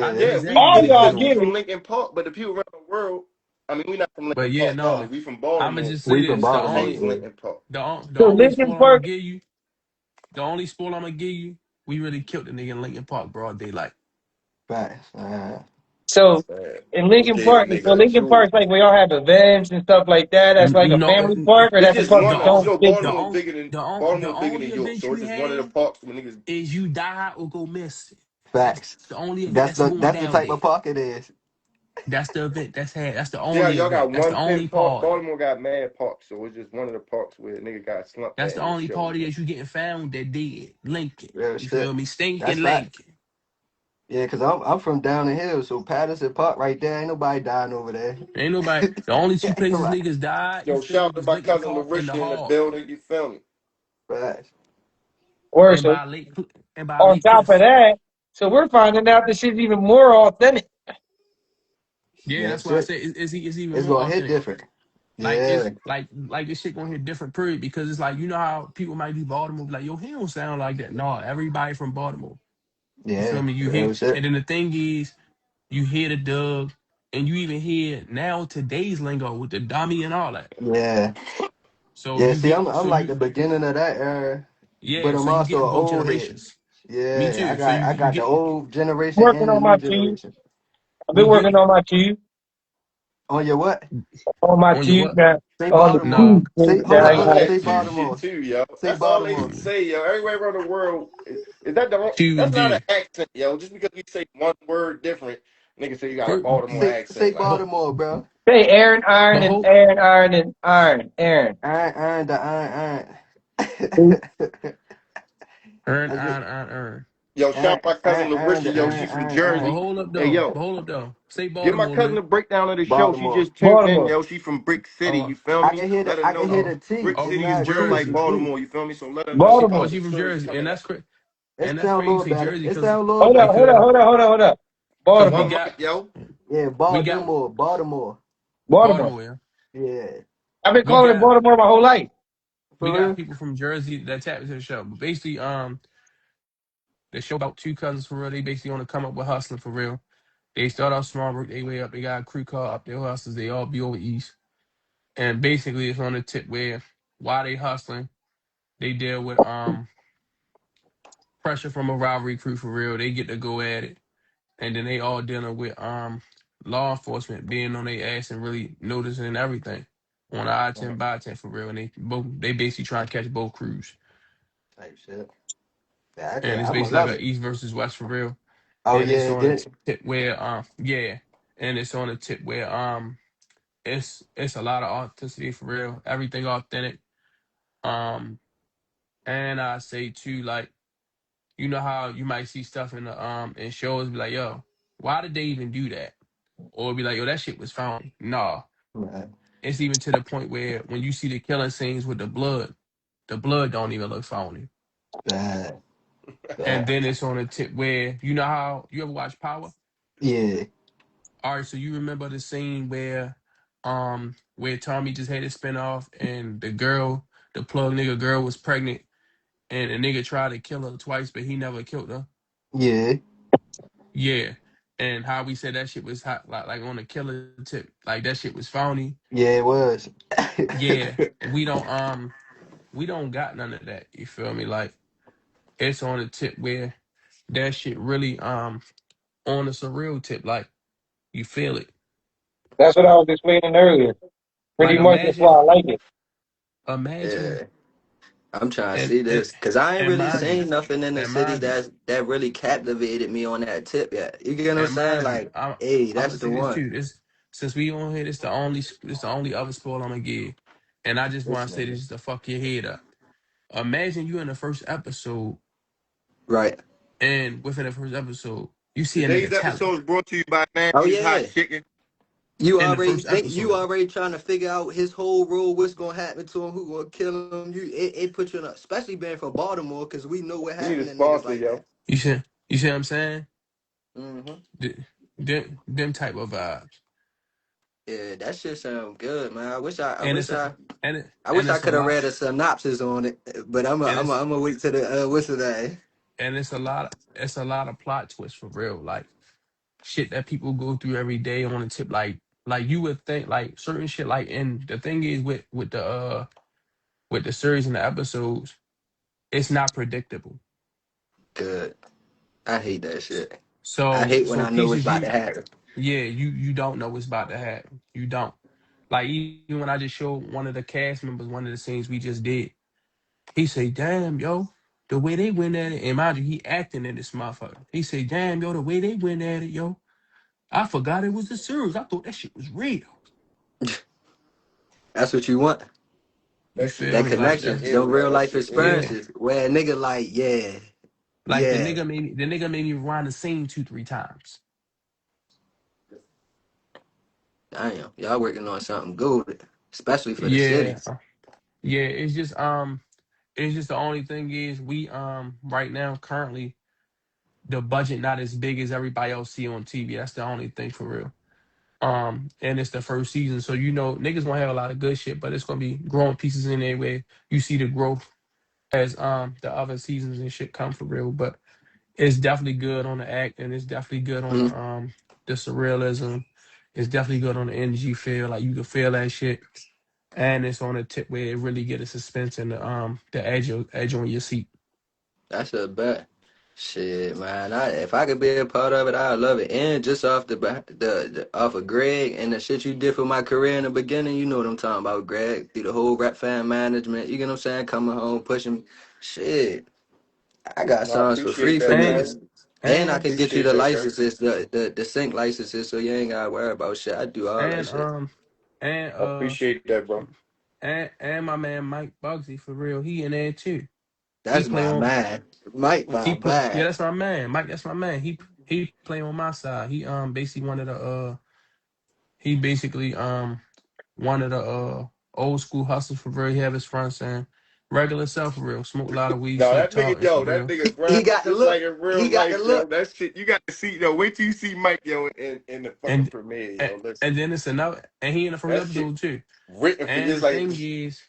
I know Yeah, Yeah, we All exactly get what it you're y'all because we doing. get from it. Lincoln Park, but the people around the world, I mean, we not from But Lincoln yeah, Park only. no. We from I'ma Baltimore, just say we from this: but Baltimore, changed so Lincoln Park. the So only Lincoln spoiler I'm gonna Park, give you, the only spoiler I'm gonna give you, we really killed the nigga in Lincoln Park, broad daylight. facts. so Man, in we Lincoln gave a Park, so nigga a Lincoln jewel. Park's like where y'all have events and stuff like that. That's like a No, family park, or It's that's a just park one. you the You don't on- know, visit. Baltimore bigger than the New York, only so event it's you just one of the have parks where niggas. is you die or go missing. That's Facts. the only event that's going That's the down type there. of park it is. That's the event that's had. That's the See how only y'all got event. That's the one pin only park. party. Baltimore got mad parks, so it's just one of the parks where a nigga got slumped That's at the in the only show. party that you getting found that dead. Lincoln. Real You feel shit. me? That's Stinking facts. Lincoln. Yeah, cause I'm from down the hill, so Patterson Park right there, ain't nobody dying over there. Ain't nobody. The only two places Right. niggas died, you Yo, feel me, shout out to was my Lincoln cousin Park and the Larisha in the Hall, building. You feel me? Facts. Or and so by Lake and by on Lake top of Clifford. that, so we're finding out this shit's even more authentic. Yeah, Real that's why I shit. say it's even It's more gonna hit authentic. different. Like Yeah. it's like this shit gonna hit different period because it's like you know how people might do Baltimore be like yo he don't sound like that. No, everybody from Baltimore. You feel Yeah. me? You hear Real shit. and then the thing is you hear the Doug and you even hear now today's lingo with the dummy and all that. Yeah. So Yeah, you see, get I'm so like you the beginning of that era, but yeah I'm so you also getting an both old head. generations. Me Yeah, too. So I you got the get old generation Working and the on new my tube. generation. I've we been working get on my tube. On your what? On my on your tube what? now. Say All the Baltimore. Nah, cool Say shit You that hold I up, know, hold I up. got. Say asked you shit Baltimore. too, yo. Say That's all they Baltimore. can say, yo. Everywhere around the world, is that two that's not an dude. accent, yo. Just because we say one word different, niggas say you got a First, Baltimore Say accent. Like, but Baltimore, bro. Say Aaron Iron but and hold Aaron Iron and Iron. Aaron. Iron, the iron. I just earn. yo, shout out my cousin Larissa, the yo. She from But Jersey. hold up Hey, though. yo, But hold up though. Say give my Baltimore, cousin Lou. a breakdown of the show. She Baltimore. just tuned in, Baltimore. yo. She from Brick City. Oh, You feel I me? can hear Let her I can know hear oh, the T. Brick oh, It's City, she is from not just T. like Jersey. It's T. Baltimore. You feel me? So let her know she Oh, Baltimore. she the from stories Jersey, coming and up. that's crazy. It And that's sound a crazy. You little say better. Jersey, It sound a little Hold up, better. hold up, because hold up, hold up, hold up. Talk we my Baltimore. got mic, yo. Yeah, we got Baltimore. Baltimore. Baltimore. Yeah. Yeah. I've been We calling it got Baltimore my whole life. we For got real? people from Jersey that tap into the show. But basically, the show about two cousins for real. They basically want to come up with hustling for real. They start off small, work their way up. They got a crew car up their hustlers. They all be over east. And basically, it's on the tip where while they hustling, they deal with pressure from a rivalry crew for real. They get to go at it, and then they all dealing with law enforcement being on their ass and really noticing everything on I-10 by 10 for real. And they basically try to catch both crews. Type shit. Yeah, And it's I'm gonna basically like love a it. East versus West for real. Oh And it's yeah, on a get tip where yeah, and it's on a tip where it's a lot of authenticity for real. Everything authentic. Um, and I say too, like, you know how you might see stuff in the in shows be like, yo, why did they even do that? Or be like, yo, that shit was found. Nah. right. It's even to the point where when you see the killing scenes with the blood don't even look phony. Bad. And Bad. then it's on a tip where you know how you ever watch Power? Yeah. All right, so you remember the scene where Tommy just had his spin off and the plug nigga girl was pregnant and the nigga tried to kill her twice, but he never killed her. Yeah. Yeah. And how we said that shit was hot, like on the killer tip, like that shit was phony. Yeah, it was. Yeah. We don't got none of that. You feel me? Like it's on the tip where that shit really on a surreal tip. Like you feel it. That's what I was explaining earlier. Like Pretty much that's why I like it. imagine Yeah. I'm trying to and see and, this because I ain't and really mind you, seen nothing in the and city mind you, that really captivated me on that tip yet. You get what I'm and saying? mind you, Like, hey, I'm that's gonna the say this one. too. This since we on here, this the only other spoil I'm gonna give. And I just This wanna say nigga. this just to fuck your head up. Imagine you in the first episode Right. and within the first episode, you see a nigga Today's talent episode is brought to you by Oh Nasty's Hot yeah. Chicken. You in the already first think you episode. already trying to figure out his whole role, what's gonna happen to him, who gonna kill him. It put you in a, especially being from Baltimore, because we know what We need a happened to niggas sponsor, like yo. that. You see what I'm saying? Hmm. Them type of vibes. Yeah, that shit sound good, man. And it's a and it, I and wish I it's a could have lot read a synopsis on it, but and it's I'm a wait to the what's the name? it's a lot of plot twists for real. Like shit that people go through every day on a tip like you would think like certain shit like and the thing is with the series and the episodes, it's not predictable. Good. I hate that shit. I So hate when so I know it's pieces about to happen. yeah, you don't know what's about to happen. You don't. Like even when I just showed one of the cast members one of the scenes we just did, he say, "Damn, yo, the way they went at it," and mind you, he acting in this motherfucker. He say, "Damn, yo, the way they went at it, yo, I forgot it was the series. I thought that shit was real." That's what you want. You That shit, feel That me? Like that shit connection, that's is, the real yo. That life shit is. yeah. experiences where a nigga like, yeah, Like the yeah. nigga made me, the nigga made me rewind the scene 2 3 times. Damn, y'all working on something good, especially for the Yeah, cities. yeah. It's just the only thing is we right now currently the budget not as big as everybody else see on TV. That's the only thing for real. And it's the first season, so niggas gonna have a lot of good shit, but it's gonna be growing pieces in there where you see the growth as the other seasons and shit come for real. But it's definitely good on the act, and it's definitely good on Mhm. the surrealism. It's definitely good on the energy feel. Like you can feel that shit, and it's on a tip where it really get a suspense and the edge on your seat. That's a bet. Shit, man. If I could be a part of it, I'd love it. And just off the off of Greg and the shit you did for my career in the beginning, you know what I'm talking about, Greg. Through the whole rap fan management, you get what I'm saying? Coming home, pushing shit. I got No, I songs for appreciate free for that, And niggas. bro. And I and can get you Appreciate the that, bro. licenses, the sync licenses, so you ain't gotta worry about shit. I do all that and shit. and I appreciate that, bro. and my man Mike Bugsy for real. He in there too. He That's play my on man. Mike, he my play yeah, man. that's my man. Mike, that's my man. He play on my side. He basically one of the he basically one of the old school hustlers for real. He have his fronts and regular self for real. Smoke a lot of weed, No, slick that nigga, talking for yo, that real. nigga He grind up got the just like look. in real He got the life, yo. look. That shit, you got to see, yo. Wait till you see Mike, yo, in the fucking And premiere, and, yo. Listen, and then it's another and he in the first that shit episode too. written for you. And It's the like, thing is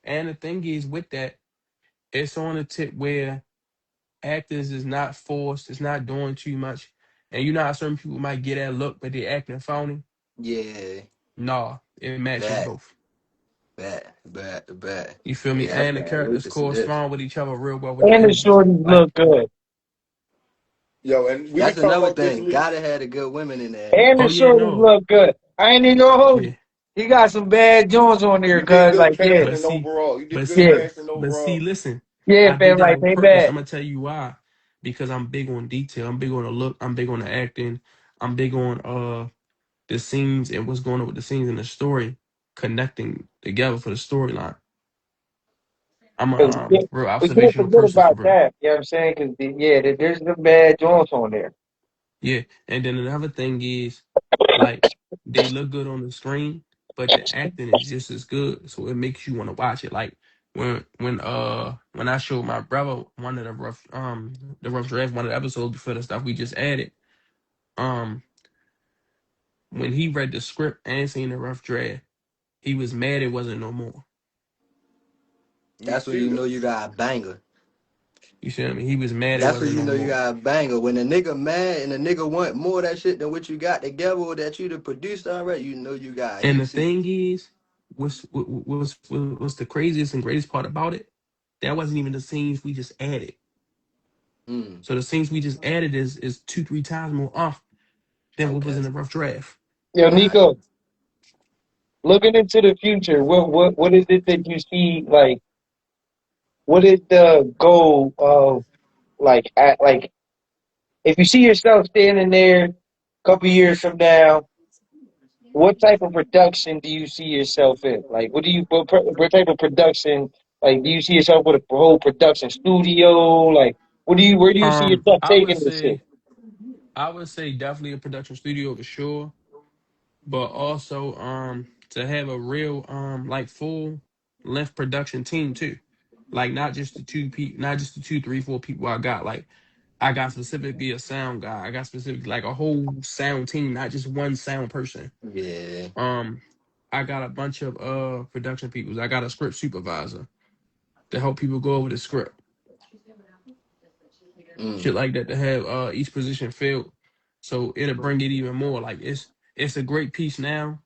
and the thing is with that, it's on a tip where actors is not forced, it's not doing too much. And you know how certain people might get that look, but they acting phony. Yeah, Nah, it matches bet, both. bet. You feel me? Yeah, I And the can't wait characters to see this. correspond with each other real well with the And the energy. shorties Like, look good. yo, and we That's was talking another about this, thing. Lou. Gotta have the good women in there. And the oh yeah, shorties no, look good. I ain't even gonna hold you. yeah, He got some bad joints on there, You did cuz good like, yeah, but casting see, overall. You did but good yeah, see, casting but see, overall. listen, yeah, I did fam, that like on they purpose. bad. I'm gonna tell you why. Because I'm big on detail. I'm big on the look. I'm big on the acting. I'm big on the scenes and what's going on with the scenes in the story connecting together for the storyline. I'm a 'Cause real we can't observational forget person for about real. that. You know what I'm saying? Because, yeah, there's some bad joints on there. Yeah, and then another thing is, like, they look good on the screen, but the acting is just as good, so it makes you want to watch it. Like when I showed my brother one of the rough draft, one of the episodes before the stuff we just added, um when he read the script and seen the rough draft, he was mad it wasn't no more. Me That's when too, you know though. you got a banger. You see what I mean? He was mad it That's when wasn't you no know you more. got a banger. When a nigga mad and a nigga want more of that shit than what you got together or that you the producer already, you know you got a And heat the seat. thing is, what's the craziest and greatest part about it? That wasn't even the scenes we just added. Mm, So the scenes we just added is 2-3 times more off than what was okay. in the rough draft. Yo, Alright. Nico, looking into the future, what is it that you see? Like, what is the goal of like if you see yourself standing there a couple years from now, what type of production do you see yourself in? Like, what type of production? Like, do you see yourself with a whole production studio? Like, where do you see Um, yourself I would taking this shit? say I would say definitely a production studio for sure, but also to have a real like full length production team too. Like not just the two people, not just the two, three, four people I got. Like I got specifically a sound guy. I got specifically like a whole sound team, not just one sound person. Yeah. Um, I got a bunch of production people. I got a script supervisor to help people go over the script, Mm. shit like that. To have each position filled, so it'll bring it even more. Like it's a great piece now,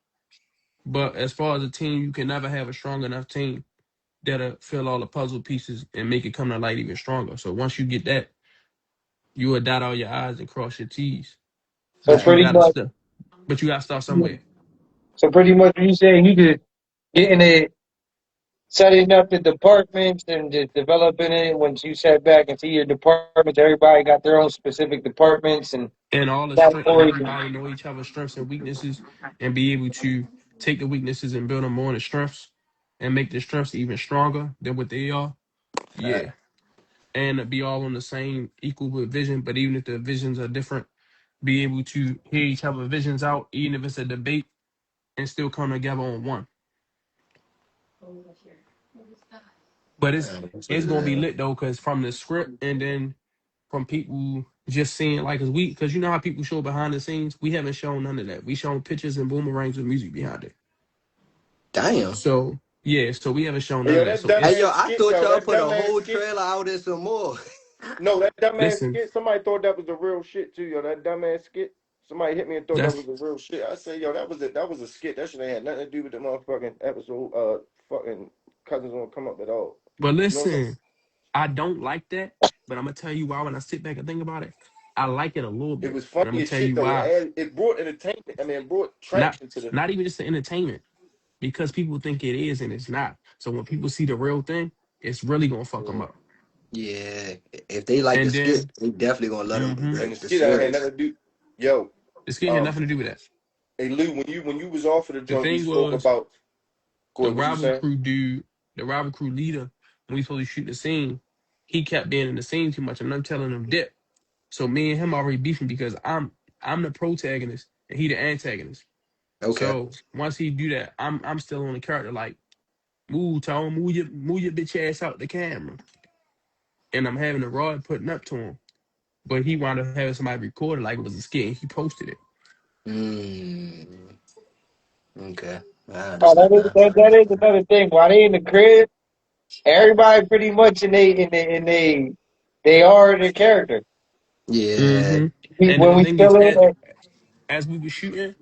but as far as a team, you can never have a strong enough team that'll fill all the puzzle pieces and make it come to light even stronger. So once you get that, you will dot all your I's and cross your T's. So But you Fact. pretty gotta much, start. But you gotta start somewhere. you saying you just getting it, setting up the departments and just developing it. Once you sat back and see your departments, everybody got their own specific departments and And all the strength and categories. everybody know each other's strengths and weaknesses and be able to take the weaknesses and build them more into strengths and make the strengths even stronger than what they are. Fact. Yeah. And be all on the same equal vision, but even if the visions are different, be able to hear each other's visions out, even if it's a debate, and still come together on one. But That's what it's it gonna be is. lit though, cause from the script and then from people just seeing like, cause you know how people show behind the scenes, we haven't shown none of that. We shown pictures and boomerangs with music behind it. Damn. So yeah, so we haven't shown Hey, none yo, of that. that So Hey it's yo, dumbass I skit, thought though. y'all That put a dumbass whole skit. trailer out and some more. No, that dumbass listen, skit. Somebody thought that was a real shit too, yo. That dumbass skit. Somebody hit me and thought that was that's a real shit. I said, yo, that was it. That was a skit. That shit ain't had nothing to do with the motherfucking episode. Fucking cousins won't come up at all. but You know what I'm saying? listen, I don't like that But I'm gonna tell you why when I sit back and think about it, I like it a little It bit. was And I'm funny gonna as tell shit you though. why. It brought entertainment. I mean, it brought Not traction to the. not even just the entertainment, because people think it is and it's not. So when people see the real thing, it's really gonna fuck them Yeah. up. Yeah, if they like the And skit, then, they definitely gonna let them hmm And the the skit I had story. nothing to do. Yo, the skit had um, nothing to do with that. hey Lou, when you was off of the The joint, we thing spoke was about. Go the ahead, what you rival saying? crew dude, the rival crew leader, when we supposed to shoot the scene, he kept being in the scene too much, and I'm telling him dip. So me and him already beefing because I'm the protagonist and he the antagonist. Okay. So once he do that, I'm still on the character like move Tone, move your bitch ass out the camera, and I'm having the rod putting up to him. But he wound up having somebody record it like it was a skit, and he posted it. Mm, okay. I Oh, that understand is that. that is another thing. While they in the crib, everybody pretty much they are their character. Yeah. hmm And then When the we thing is, still in there, as we were shooting,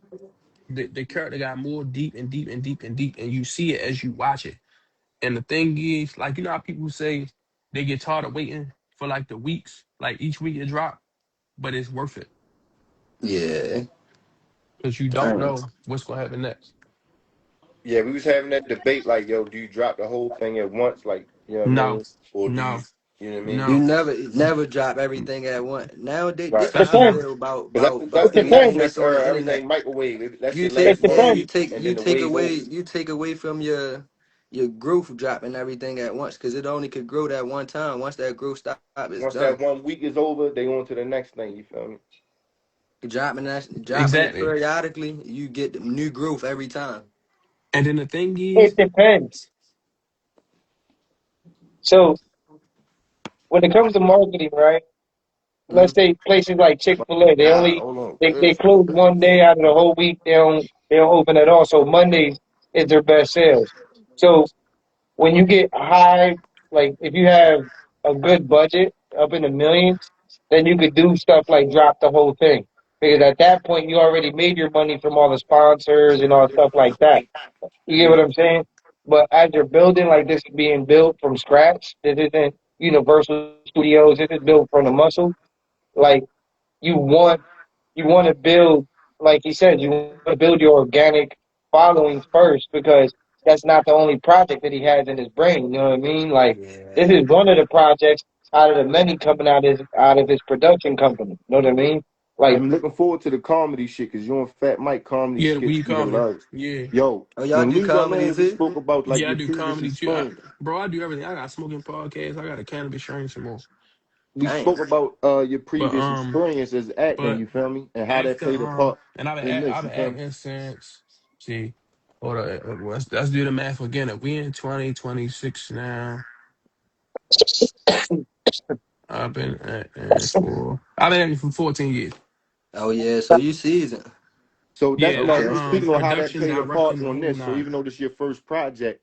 the character got more deep and deep and deep and deep, and you see it as you watch it. And the thing is, like you know how people say they get tired of waiting for like the weeks, like each week it drop, but it's worth it Yeah. because you don't Dang. know what's gonna happen next. Yeah, we was having that debate like, yo, do you drop the whole thing at once, like, you know what I No, mean, or do no, you, you know what I mean? You no. never drop everything at once. Nowadays, this Right. what I depends. feel Because about It that's the the next depends. madness next on the era. internet. Everything microwave. That You shit take lasts It one yeah, depends. week, and then the wave over. you take away from your growth dropping everything at once because it only could grow that one time. Once that growth stop, it's Once that done. 1 week is over, they on to the next thing. You feel me? Dropping it Exactly. periodically, you get the new growth every time. And then the thing It is, depends. So when it comes to marketing, right? Hmm. Let's say places like My Chick-fil-A, God, hold on, they Chris. close one day out of the whole week. They don't open at all. So Mondays is their best sales. So when you get high, like if you have a good budget up in the millions, then you could do stuff like drop the whole thing. Because at that point you already made your money from all the sponsors and all stuff like that. You get Yeah, what I'm saying? But as you're building, like this is being built from scratch. This isn't Universal Studios. This is built from the muscle. Like you want you want to build, like he said, you want to build your organic following first because that's not the only project that he has in his brain. You know what I mean? Like this Yeah. is one of the projects out of the many coming out of his production company. You know what I mean? Like I'm looking forward to the comedy shit because you and Fat Mike comedy yeah, the skits weed be comedy. hilarious. Yeah, Yo, Oh, y'all when do Lou got comedy on, we too? spoke about like yeah, I your do previous comedy too. experience. Bro, I do everything. I got a smoking podcast. I got a cannabis strain some more. We Dang. spoke about your But previous experience as acting. but You feel me, and how that after played a part and in this. I've You been feel me? acting since. See, hold on. Let's do the math again. We in 2026 now. I've been acting for 14 years. Oh yeah, so you seasoned. So that's Yeah, now Okay. we speaking on how that production, played a part directing, the on whole this. So nine. even though this is your first project,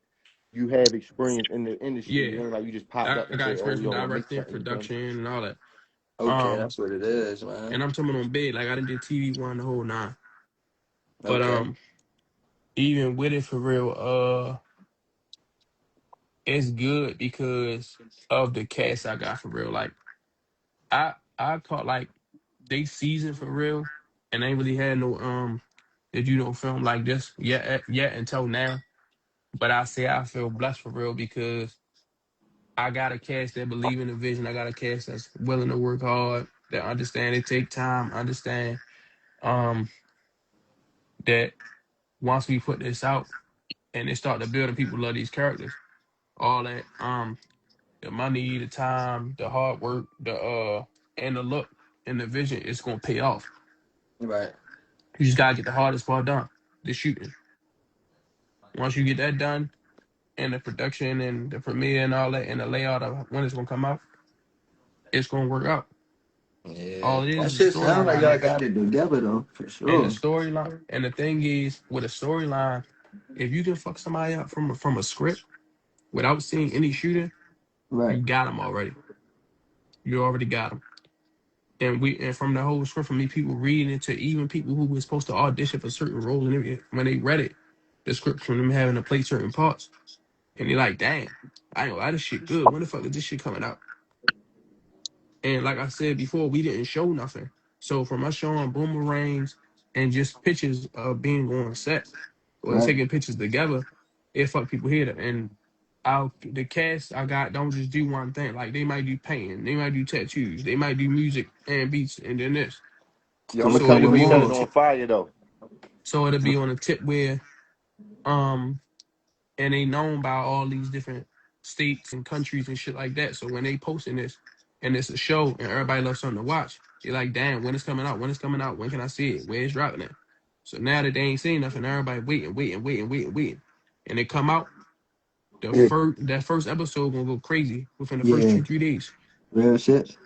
you have experience in the industry. Yeah, You ain't like you just popped up I and got said, "Oh, experience in yo, I'm gonna make directing, something." You feel me? production, and all that. Okay, Um, that's what it is, man. and I'm talking on big, like I didn't do TV one, the whole nine. But Okay. even with it for real, it's good because of the cast I got for real. Like I caught like they season for real, and they ain't really had no did you know film like this yet until now. But I say I feel blessed for real because I got a cast that believe in the vision. I got a cast that's willing to work hard, that understand it take time, understand um that once we put this out and they start to build and people love these characters, all that the money, the time, the hard work, the and the look and the vision is gonna pay off. Right. You just gotta get the hardest part done, the shooting. Once you get that done and the production and the premiere and all that and the layout of when it's gonna come out, it's gonna work out. Yeah. All it That is a shit sound storyline like behind y'all it. got it together though, for And the sure. storyline and the thing is with a storyline, if you can fuck somebody up from a script without seeing any shooting, Right. you got them already. You already got them. And from the whole script, from me people reading it to even people who were supposed to audition for certain roles and everything, when they read it, the script from them having to play certain parts, and they're like, "Damn, I ain't gonna lie, this shit good. When the fuck is this shit coming out?" And like I said before, we didn't show nothing. So from us showing boomerangs and just pictures of being on set or Right. taking pictures together, it fuck people here. And the cast I got don't just do one thing. Like they might do painting, they might do tattoos, they might do music and beats, and then this. Yo, I'm So gonna it's So tell something you, it'll we be set on a it more. on tip. fire though. So it'll be on a tip where um and they known by all these different states and countries and shit like that. So when they posting this and it's a show and everybody loves something to watch, you're like, damn, when it's coming out? When it's coming out? When can I see it? Where it's dropping at? So now that they ain't seen nothing, everybody waiting. And they come out, Yeah. that first episode gonna go crazy within the first Yeah. 2-3 days. Real shit.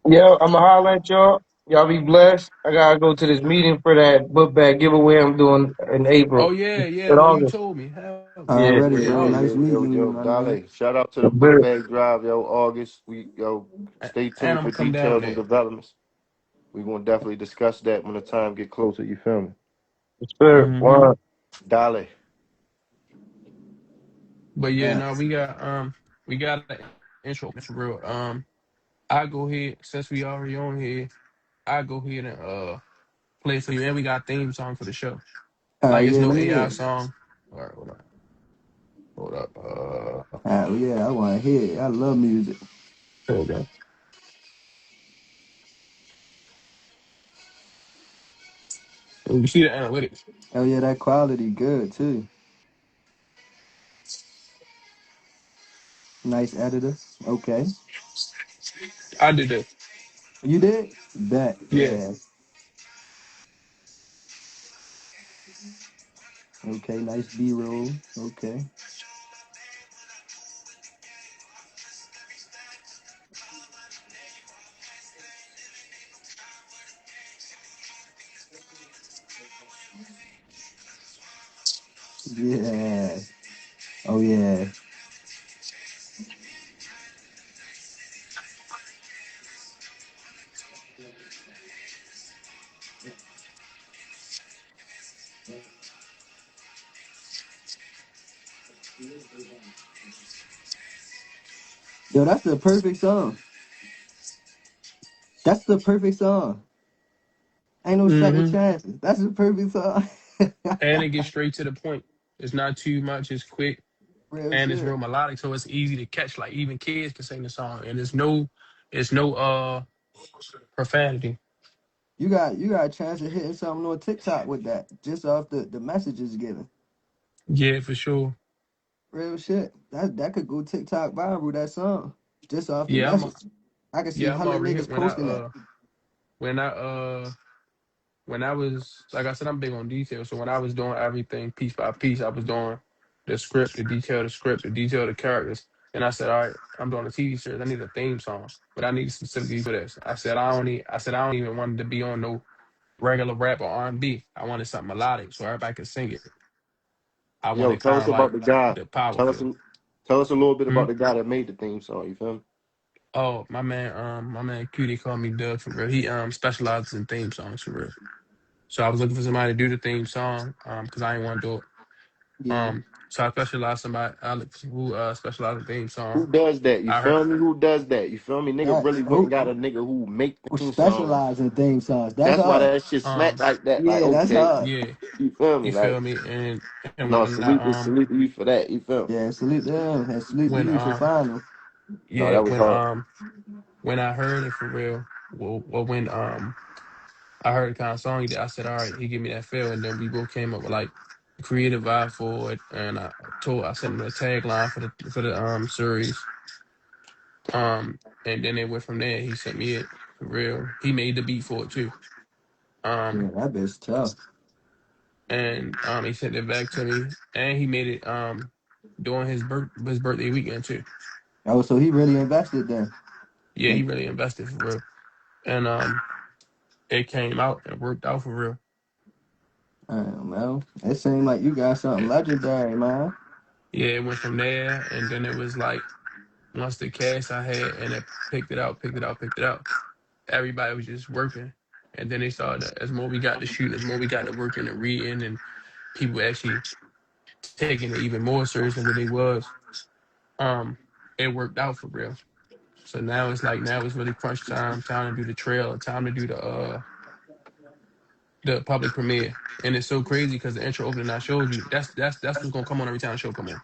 Yo, I'ma holler at y'all. Y'all be blessed. I gotta go to this meeting for that book bag giveaway I'm doing in Oh April. yeah, In I know you August. told me. Hell yeah. Yeah, Already, yeah, bro. yeah. Nice meeting you, Yo, my nigga. Dale. Shout out to the That's book good. bag drive, yo, August. We stay And tuned I'm for gonna come down details and there. developments. We gonna definitely discuss that when the time get closer, you feel me? That's good. Hmm. Wow. Dale. But yeah, Yeah. no, we got an intro for real. I go ahead since we already on here. I go ahead and play for you, and we got a theme song for the show. Like it's Yeah, no let me AI hear. song. All right, hold up. Yeah, I wanna hear it. I love music. There we go. And you see the analytics. Oh yeah, that quality good too. Nice editor. Okay. I did that. You did? Bet. Yeah. Yeah. Okay, nice B roll. Okay. Yeah. Oh yeah. Yo, that's the perfect song. That's the perfect song. Ain't no second Hmm. chances. That's the perfect song. And it gets straight to the point. It's not too much. It's quick Real and it's shit. real melodic, so it's easy to catch. Like even kids can sing the song, and it's no profanity. You got a chance of hitting something on TikTok with that, just off the messages given. Yeah, for sure. Real shit. That could go TikTok viral, that song. Just off the Yeah, message. I can see I'm hella already hit niggas posting that. when I when I was like I said, I'm big on detail. So when I was doing everything piece by piece, I was doing the script, the script, the detail of the characters. And I said, all right, I'm doing a TV series. I need a theme song, but I need specifically for this. I said I don't even want it to be on no regular rap or R&B. I wanted something melodic so everybody could sing it. I Yo, wanted tell kind us of about like the guy. the power Tell us feel. tell us a little bit Hmm? about the guy that made the theme song, you feel me? Oh, my man Q, they call me Doug for real. He specializes in theme songs for real. So I was looking for somebody to do the theme song because I didn't want to do it. Yeah. So I specialize somebody I look for who specialize in theme Who song. does that? You I heard feel me? Who does that? You feel me? Nigga That really went and who got a nigga who make who theme songs. specialize in theme songs. That's That's why hard. that shit smack um like that. Like, Yeah, that's okay, hard. yeah, you feel me? you Like, feel me? And no, salute to you for that. You feel me? Yeah, salute to them and salute to when you for finding. No, yeah that was hard. when I heard it for real, well when I heard the kind of song he did, I said, all right, he give me that feel, and then we both came up with like a creative vibe for it, and I sent him the tagline for the series, and then it went from there. He sent me it for real. He made the beat for it too. Yeah, Um, that bitch tough. and he sent it back to me, and he made it during his birthday weekend too. Oh, so he really invested then. Yeah, he And really invested for real, and it came out and worked out for real. I don't know. It seemed like you got something legendary, man. Yeah, it went from there, and then it was like once the cast I had and it picked it out. Everybody was just working, and then they started as more we got to shooting, as more we got to working and reading, and people actually taking it even more serious than what they was. Um, it worked out for real. So now it's like now it's really crunch time, time to do the trailer, time to do the public premiere. And it's so crazy because the intro opening I showed you, that's what's gonna come on every time the show come on.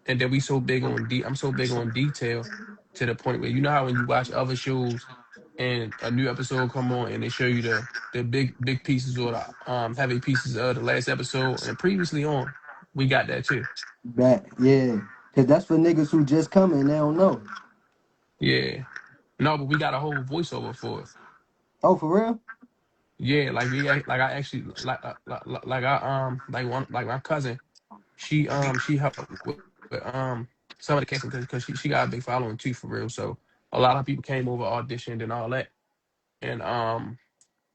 And then we so big on I'm so big on detail to the point where you know how when you watch other shows and a new episode come on and they show you the big pieces or the heavy pieces of the last episode and previously on, we got that too. Back, yeah. Cause that's for niggas who just coming, they don't know. Yeah. No, but we got a whole voiceover for it. Oh, for real? Yeah, like I actually like I like one like my cousin, she helped with some of the casting because she got a big following too for real. So a lot of people came over, auditioned and all that. And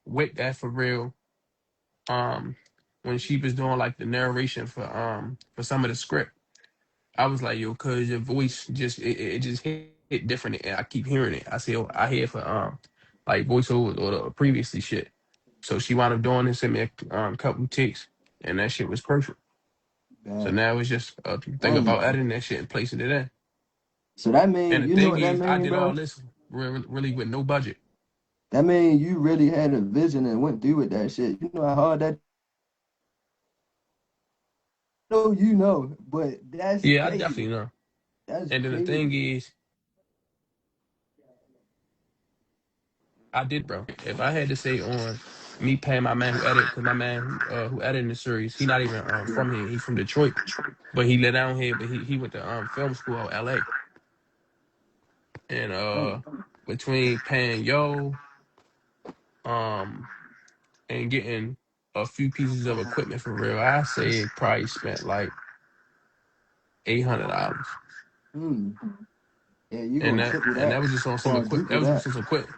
with that for real, um when she was doing like the narration for some of the script, I was like, yo, cause your voice just it just hit different and I keep hearing it. I say I hear for like voiceovers or the previously shit. So she wound up doing this, sent me a couple takes, and that shit was perfect. So Back. now it's just a thing about Damn. editing that shit and placing it in. So that And mean, the you know thing what that is, I mean, did all bro? this really with no budget. That mean you really had a vision and went through with that shit. You know how hard that. No, you know, but that's Yeah, I crazy. definitely know. That's And then the thing crazy. is, I did, bro. If I had to say on me paying my man who edited, because my man who edited the series, he not even from here. He from Detroit, but he lived down here. But he went to film school out L.A. And Damn. between paying um and getting a few pieces of equipment for real, I say it probably spent like $800. Hmm. Yeah, you And gonna that triple and that, that was just on some equipment. That quadruple was just that. on some equipment.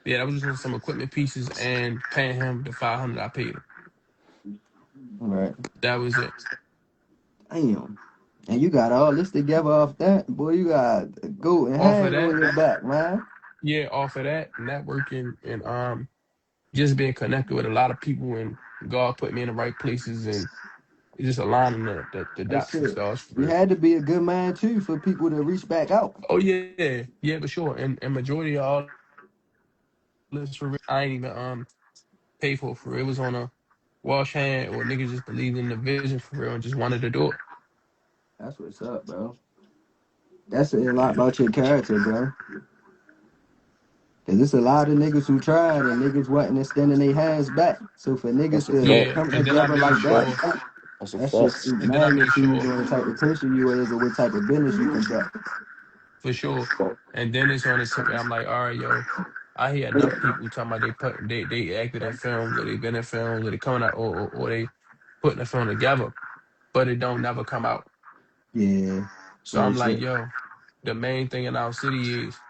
Yeah, that was just on some equipment pieces and paying him the 500 I paid him. All right. That was it. Damn. And you got all this together off that, boy. You got a goat and Off of hang that, on your back, man. yeah, off of that, networking and just being connected with a lot of people and God put me in the right places and just aligning the That's dots and it. stars for You real. had to be a good man too for people to reach back out. Oh yeah, yeah, for sure. And majority of all this for real, I ain't even pay for it. It was on a wash hand or niggas just believed in the vision for real and just wanted to do it. That's what's up, bro. That's a lot about your character, bro. Cause it's a lot of niggas who tried and niggas wasn't extending their hands back. So for niggas That's a to fact. Yeah, come and then I together made like that, sure, That's a that shit fact. speak and then I made magnitudes sure on the type of person you is or what type of business you conduct. for sure. And then it's on the tip where I'm like, all right, yo, I hear enough people talking about they acted in films or they been in films or they coming out or they putting a film together, but it don't never come out. Yeah, So real I'm like, shit. yo, the main thing in our city is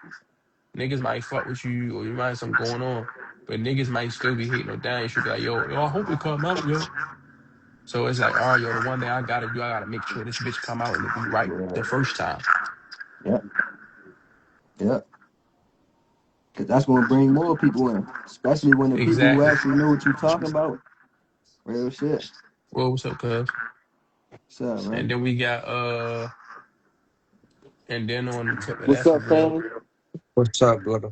niggas might fuck with you or you might have something going on, but niggas might still be hating or down. You should be like, yo, I hope it come out, yo. So it's like, all right, yo, the one thing I gotta do, I gotta make sure this bitch come out and it be right the first time. Yep, yep. Cause that's gonna bring more people in, especially when the people who Exactly. actually know what you're talking about. Real shit. Well, what's up, cuz? What's up, And man? then we got and then on the tip of What's that for up, real. family? What's up, brother?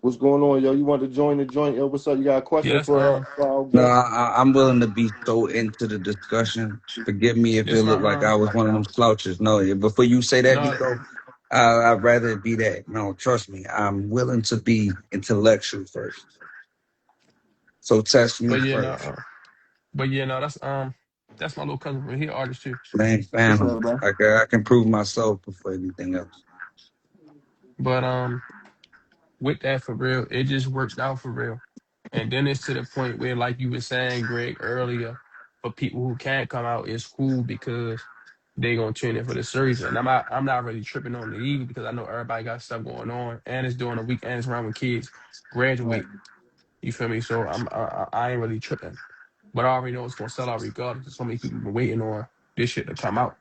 What's going on, yo? You want to join the joint? Yo, what's up? You got a Yeah, question that's for our No, guest? I'm willing to be so into the discussion. Forgive me if it this my looked like I was one of them slouches. No, before you say that, no, Nico, I'd rather it be that. No, trust me, I'm willing to be intellectual first. So test me but yeah, no, first. but yeah, no, that's my little cousin, but he an artist too. Man, What's family. up, bro? I can prove myself before anything else. But with that for real, it just works out for real. And then it's to the point where, like you were saying, Greg, earlier, for people who can't come out, it's cool because they gonna tune in for the series. And I'm not really tripping on it either because I know everybody got stuff going on and it's during the week and it's around when kids Right. graduate. You feel me? So I ain't really tripping. But I already know it's gonna sell out regardless. So many people been waiting on this shit to come out.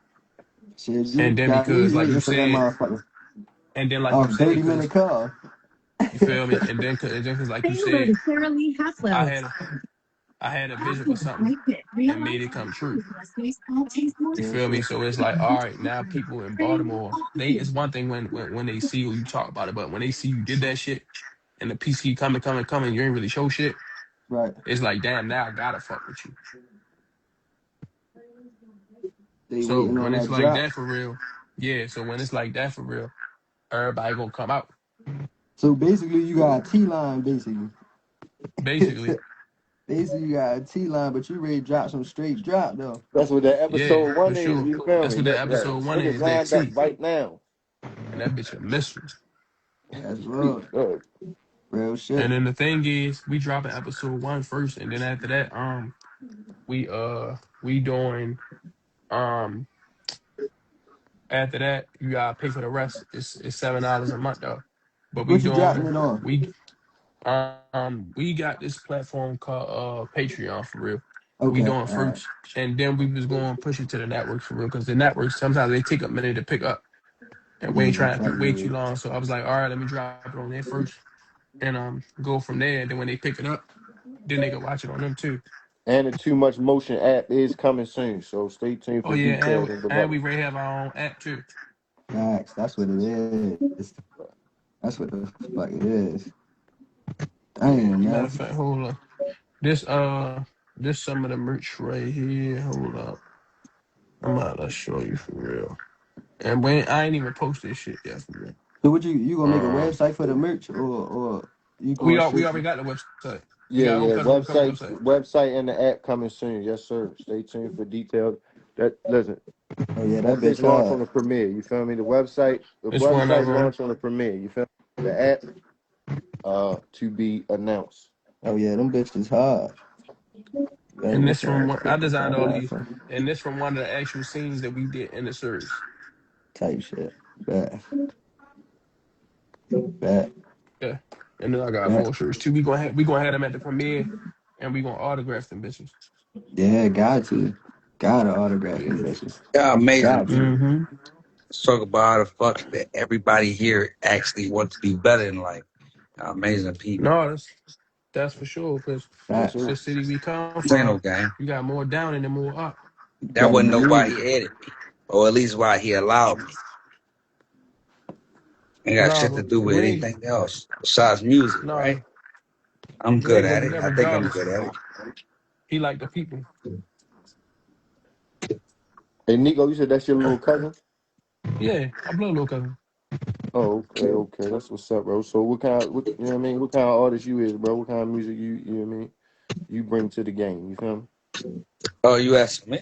Shit, And you then got me because like you waiting for that said, motherfucker. and then like you Off said, 30-minute because call. you feel me, and then cause like you said, I had I had a vision for something and made it come true. You Yes, feel me? sir. So it's like, all right, now people in Baltimore, it's one thing when they see you talk about it, but when they see you did that shit and the piece keep coming, you ain't really show shit. Right. It's like, damn, now I gotta fuck with you. They So waiting on when it's that like drop. that for real, yeah. So when it's like that for real, everybody gonna come out. So basically, you got a T line, basically. Basically, Basically, you got a T line, but you ready to drop some straight drop, though. That's what that yeah, episode for one is. sure. You feel That's me? what that That episode one niggas is. That lined up T right now. and that bitch a mystery. That's real. Real And shit. then the thing is, we dropping episode one first, and then after that, we doing um after that you gotta pay for the rest. It's $7 a month though. But What you dropping it on? we got this platform called Patreon for real. We Okay. doing All right. first, and then we was going to push it to the networks for real because the networks sometimes they take a minute to pick up, and we ain't Yeah, I trying to fuck wait with too it. long. So I was like, all right, let me drop it on there first, and go from there. And then when they pick it up, then they can watch it on them too. And the Too Much Motion app is coming soon, so stay tuned Oh for yeah, details and and we development. already have our own app too. Facts. That's what it is. That's what the fuck it is. Yeah, Damn, matter man. of fact, hold on. This some of the merch right here. Hold up, I'm about to show you for real. And when I ain't even post this shit yet for real. So what you gonna make a Um, website for the merch, or you going we straight? already got the website. We Yeah, got yeah. Cousin on the Come Website, website. website, and the app coming soon. Yes, sir. Stay tuned for details. That listen. Oh yeah, that That bitch bitch launched on hard. the premiere. You feel me? The It's one of website them, launched on the premiere. You feel me? The app to be announced. Oh yeah, them bitches hard. Better and make this sure from I one. I click the designed all these, platform and this from one of the actual scenes that we did in the series. type shit. Bet, bet, Yeah, and then I got bet. more shirts too. We gonna have them at the premiere, and we gonna autograph them bitches. Yeah, got to. Gotta autograph Yeah. them bitches. Yeah, amazing Got to. people. Mm-hmm. Let's talk about how the fuck that everybody here actually wants to be better in life. Amazing people. No, that's for sure. Cause Yes, Facts. sir. the city we come This ain't no from, game. you got more down and then more up. You That better wasn't know why believe he it. added me, or at least why he allowed me. Ain't got Nah, shit to but do with we ain't. anything else besides music, Nah, right? I'm we good ain't. But at it. I think I'm regardless, good at it. he like the people. Hey, Nico, you said that's your little cousin? Yeah, I blow little cousin. Oh, okay, okay. That's what's up, bro. So you know what I mean? What kind of artist you is, bro? What kind of music you know what I mean? You bring to the game, you feel me? Oh, you asked me?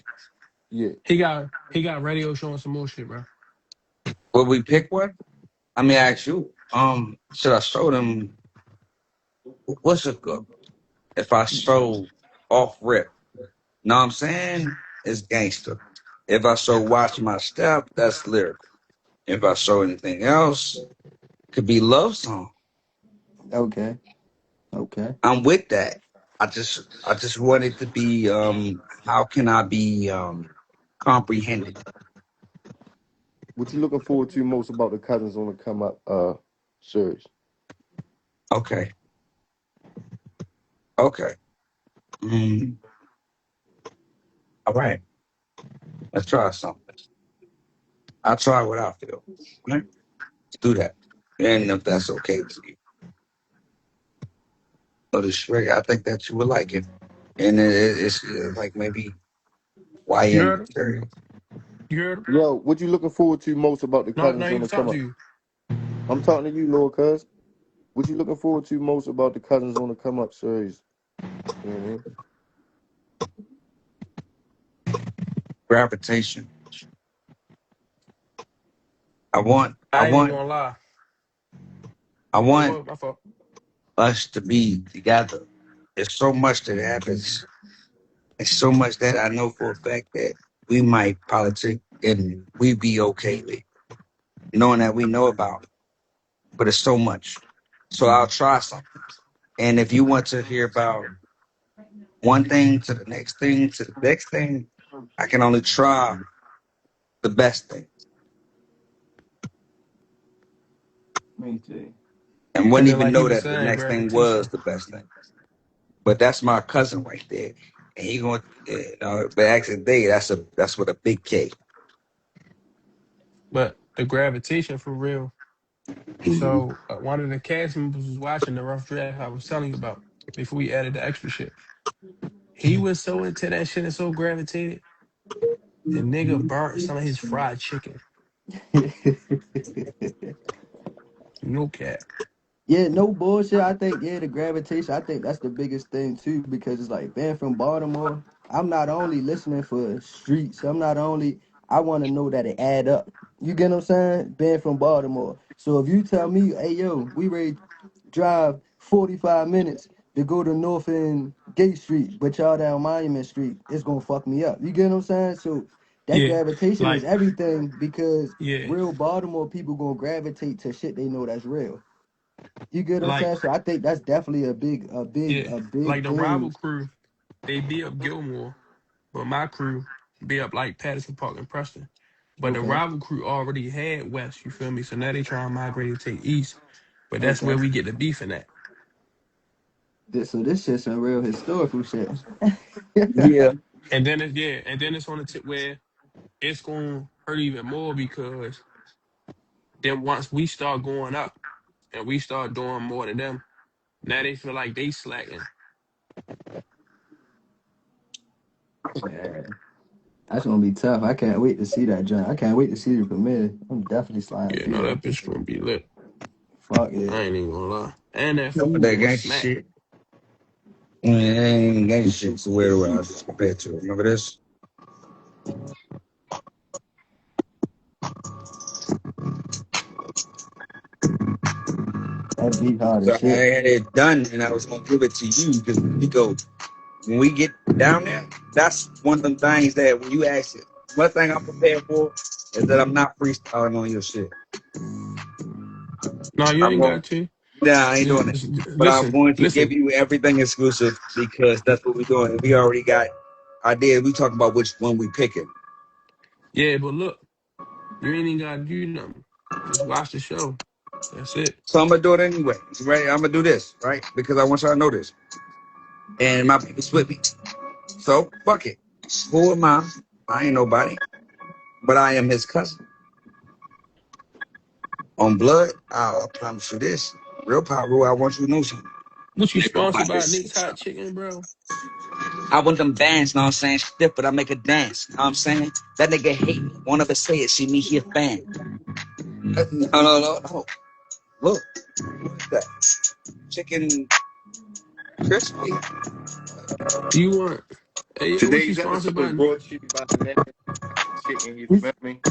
Yeah. He got radio showing some more shit, bro. Will we pick one? I mean, I ask you. Should I show them what's a good? If I show off rip, know what I'm saying? It's gangster. If I show watch my step, that's lyrical. If I show anything else, could be love song. Okay. Okay. I'm with that. I just want it to be how can I be comprehended? What you looking forward to most about the cousins on the come up series? Okay. Okay. Mm, all right. Let's try something. I'll try what I feel. Right? Let's do that. And if that's okay with you. But it's great. I think that you would like it. And it's like maybe You YN heard him? material. You heard him? Yo, what you looking forward to most about the No, cousins no, he on was the come talking to up? you. I'm talking to you, Lord Cuz. What you looking forward to most about the cousins on the come up series? You know what I mean? Gravitation. I want I I ain't even want gonna lie. I Oh, want well, my fault. us to be together. There's so much that happens. And so much that I know for a fact that we might politic and we be okay with. Knowing that we know about. But it's so much. So I'll try something. And if you want to hear about one thing to the next thing to the next thing, I can only try the best thing. Me too. And And wouldn't then, even like he know was that the saying, next thing was gravitation. the best thing. But that's my cousin right there, and he going. But actually, that's with a big K. But the gravitation for real. So one of the cast members was watching the rough draft I was telling you about before we added the extra shit. He was so into that shit and so gravitated. The nigga burnt some of his fried chicken. No cap. Yeah, no bullshit. I think the gravitation. I think that's the biggest thing too, because it's like being from Baltimore. I'm not only listening for streets. I'm not only. I want to know that it add up. You get what I'm saying? Being from Baltimore. So if you tell me, hey yo, we ready to drive 45 minutes to go to North End Gate Street, but y'all down Monument Street, it's gonna fuck me up. You get what I'm saying? So that Yeah. gravitation is Like, everything because yeah. real Baltimore people gonna gravitate to shit they know that's real. You get what I'm Like, saying? So I think that's definitely yeah. a big Like the rival thing. crew, they be up Gilmore, but my crew be up like Patterson Park and Preston. But the Okay, rival crew already had West, you feel me? So now they try and migrate to take East. But that's where okay. we get the beefing at. So this shit's some real historical shit. Yeah. And then it's on the tip where it's gonna hurt even more because then once we start going up and we start doing more than them, now they feel like they slacking. Yeah, that's gonna be tough. I can't wait to see that joint. I can't wait to see the premiere. I'm definitely sliding Yeah, through no, there. that bitch gonna be lit. Fuck yeah. I ain't even gonna lie. And that You know, food that gonna gangster smack. shit. Man, gangster shit's the way around compared to it. Remember this? That beat hard So as I shit. had it done, and I was gonna give it to you because we go when we get down there. That's one of them things that when you ask it, one thing I'm prepared for is that I'm not freestyling on your shit. No, you I'm ain't going. got to. Nah, I ain't Yeah, doing it. But I'm listen, going to give listen. you everything exclusive because that's what we're doing. And we already got ideas. We talking about which one we picking. Yeah, but look, you ain't even gotta do nothing. Just watch the show. That's it. So I'm gonna do it anyway. Right? I'm gonna do this, right? Because I want y'all to know this. And my people's with me. So fuck it. Who am I? I ain't nobody. But I am his cousin. On blood, I promise you this. Real power rule, I want you to know something. What you Nigga, sponsored about by this Nick's shit, Hot son. Chicken, bro? I want them bands, know what I'm saying? Stiff, but I make a dance. Know what I'm saying? That nigga hate me. Won't ever say it. See me, he a fan. No. Look, what is that? Chicken crispy. You want? Hey, yo, what you Today's sponsored episode is by? brought to you by Man Chicken, you feel me?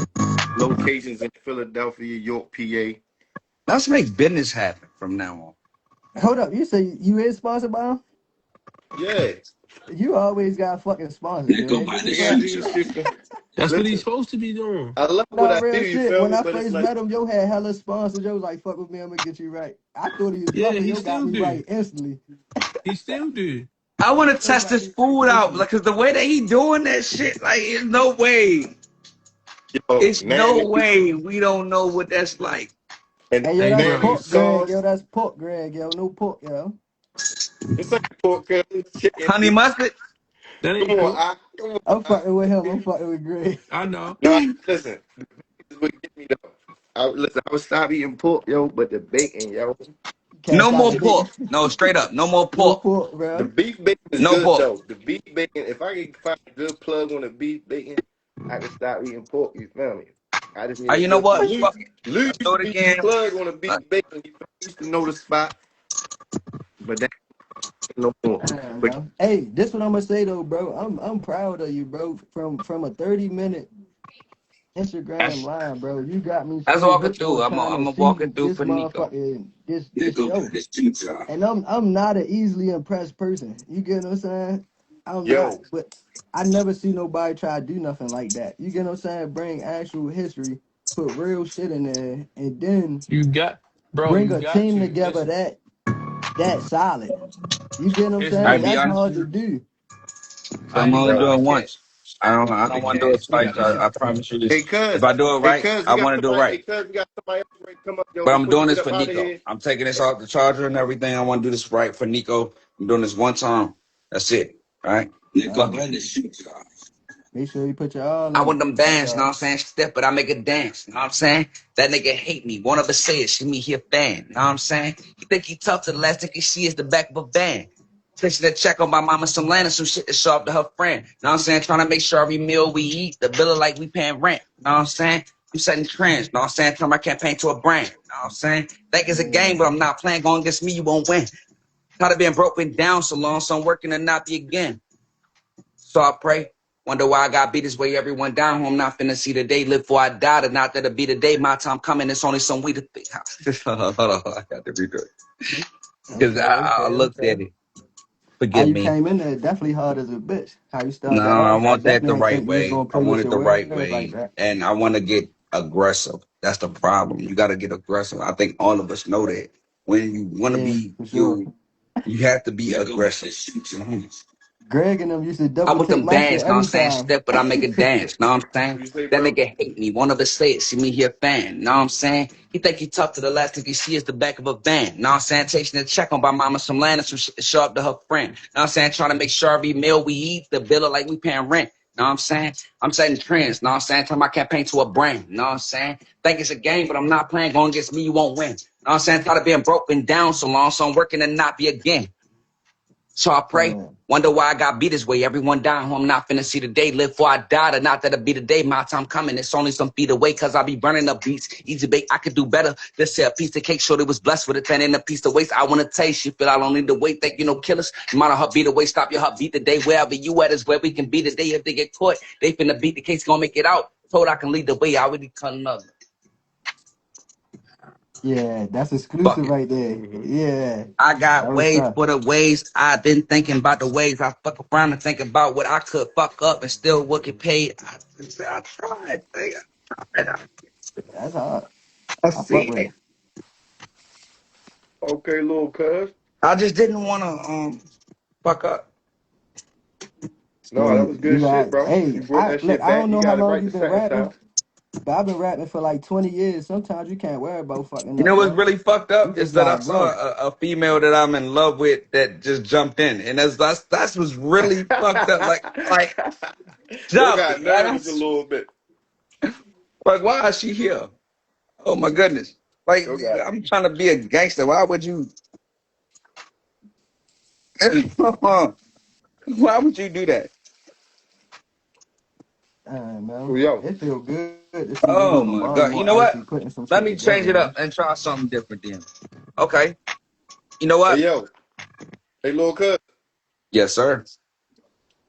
Locations in Philadelphia, York, PA. Let's make business happen from now Hold up, you say you is sponsored by him? Yeah. You always got fucking on. sponsors, yo. Nigga, Ain't about this a Nigga, this I fact? do shit, this son. shit for That's what he's listen. supposed to be doing. I love what Nah, I do, real you shit. feel When me? I But it's first like, met him, yo had hella sponsors. Yo was like, fuck with me, I'm gonna get you right. I thought he was Yeah, bluffing. he Yo got still me do. right instantly. He still do. I want to Yo test got this me right food out, instantly. like, cause the way that he doing that shit, like, there's no way. yo, It's now no when you way we don't know what that's like. and Hey, yo, Hey, that's now bro. you pork, Greg. Yo, sauce. that's pork, Greg. Yo, no pork, yo. This ain't pork, cuz it's chicken. Honey mustard. That Come ain't on, pork. I come on, I'm I fucking with him. I'm fucking with Greg. I know. no, listen. This is what get me though. Listen, I would stop eating pork, yo, but the bacon, yo. Can't No stop more the pork. bacon. No, straight up. No more No pork. pork, The bro. beef bacon is No good pork. though. The beef bacon, if I can find a good plug on the beef bacon, I can stop eating pork. You feel me? I just need a You know good what? Lou. Fuck it. Lou Let's used do to it be the again. plug on the beef Uh, bacon. You feel me? He used to know the spot, but that ain't no more. I don't But know. Hey, this what I'm gonna say though, bro. I'm proud of you, bro. From a 30-minute Instagram That's live, bro. You got me that's so all I could hooked do. on I'm trying to gonna walk see it through this for Neeko. motherfucking this Nigga, show. this pizza. And I'm not an easily impressed person. You get what I'm saying? I'm not, yo, but I never see nobody try to do nothing like that. You get what I'm saying? Bring actual history, put real shit in there, and then You got, bro. bring You a got team to together listen. that solid. You get what I'm It's I saying? be That's different. honest hard with to you. do. I'm Fatty, only you yo, gotta doing catch. once. I don't want to do it twice. I promise you this. Hey, cuz. If I do it Hey, right, cuz, I we got want to do it somebody. Hey, right. cuz, we got somebody else ready to come up, yo. But I'm Before you doing get this up for out of Nico. here. I'm taking this off the charger and everything. I want to do this right for Nico. I'm doing this one time. That's it. All right? Fuck Uh, it. make sure you put your all I in want it. them That's bands, know what all. I'm saying? Step, but I make it dance, know what I'm saying? That nigga hate me. Won't ever say it. See me here fan, know what I'm saying? He think he tough to the last thing he see is the back of a van. Fixing that check on my mama some land and some shit to show up to her friend. Know what I'm saying? Trying to make sure every meal we eat, the bill like we paying rent. Know what I'm saying? I'm setting trends, know what I'm saying? Turn my campaign to a brand. Know what I'm saying? Think it's a game, but I'm not playing. Going against me, you won't win. Tired of being broken down so long, so I'm working to not be again. So I pray. Wonder why I got beat this way. Everyone down home, not finna see the day. Live before I die, to not that'll be the day. My time coming. It's only some way to think. Hold on, I got to redo it. Because Okay, I okay, looked okay. at it. How Forgive you me. came in there definitely hard as a bitch. How you No, start that I off, I want that the definitely didn't right think you was way. gonna I play want with it your the right words like way. that. And I want to get aggressive. That's the problem. You got to get aggressive. I think all of us know that. When you want to Yeah, be for sure. you, you have to be aggressive. Mhm. Greg and them used to I double want take them my shit bands, know what I'm every saying? time. Step, but I make it dance, know what I'm saying? What you say, That bro? nigga hate me, won't ever say it, see me here fan, know what I'm saying? He think he tough to the last thing he see is the back of a van, know what I'm saying? Chasing a check on by mama some land and some shit to show up to her friend, know what I'm saying? Trying to make sure every meal we eat, the bill like we paying rent, know what I'm saying? I'm setting trends, know what I'm saying? Turn my campaign to a brand, know what I'm saying? Think it's a game, but I'm not playing, going against me, you won't win, know what I'm saying? Tired of being broken down so long, so I'm working to not be again. So I pray. Man, Wonder why I got beat this way. Everyone down home, not finna see the day. Live before I die, or not that'll be the day. My time coming. It's only some feet away, cause I be burning up beats. Easy bake, I could do better. Just say a piece of cake, sure they was blessed with a 10 and a piece of waste. I wanna taste. You feel I don't need to wait. Think you know killers. No matter her beat away, stop your heart beat the day. Wherever you at is where we can be today. If they get caught, they finna beat the case, gonna make it out. Told I can lead the way. I already cut another. yeah, that's Fuck exclusive it. right there. Mm-hmm. Yeah, I that got was ways tough. for the ways I've been thinking about the ways I fuck around and think about what I could fuck up and still would get paid. I tried. That's hard. I I fuck see with it. it. Okay, little cuz. I just didn't want to fuck up. No, that Yeah, was you good shit, got. bro. Hey, You brought I that look. shit I back. don't You know how got it long right you the been second rapping, time. but I've been rapping for like 20 years. Sometimes you can't worry about fucking You up, know what's bro. really fucked You up is just that I gotta saw grow. a female that I'm in love with that just jumped in, and that's what's really fucked up. Like Yo jump got it. Like, nervous a little bit. like why is she here? Oh my goodness! Like Yo got I'm trying to be a gangster. Why would you? Why would you do that? oh, Man, yo. it feel good to see niggas Oh from my god! You Baltimore know what? actually putting some Let shit me change together, it up man. and try something different then. Okay. You know Hey what? yo. Hey little cuz. Yes, sir.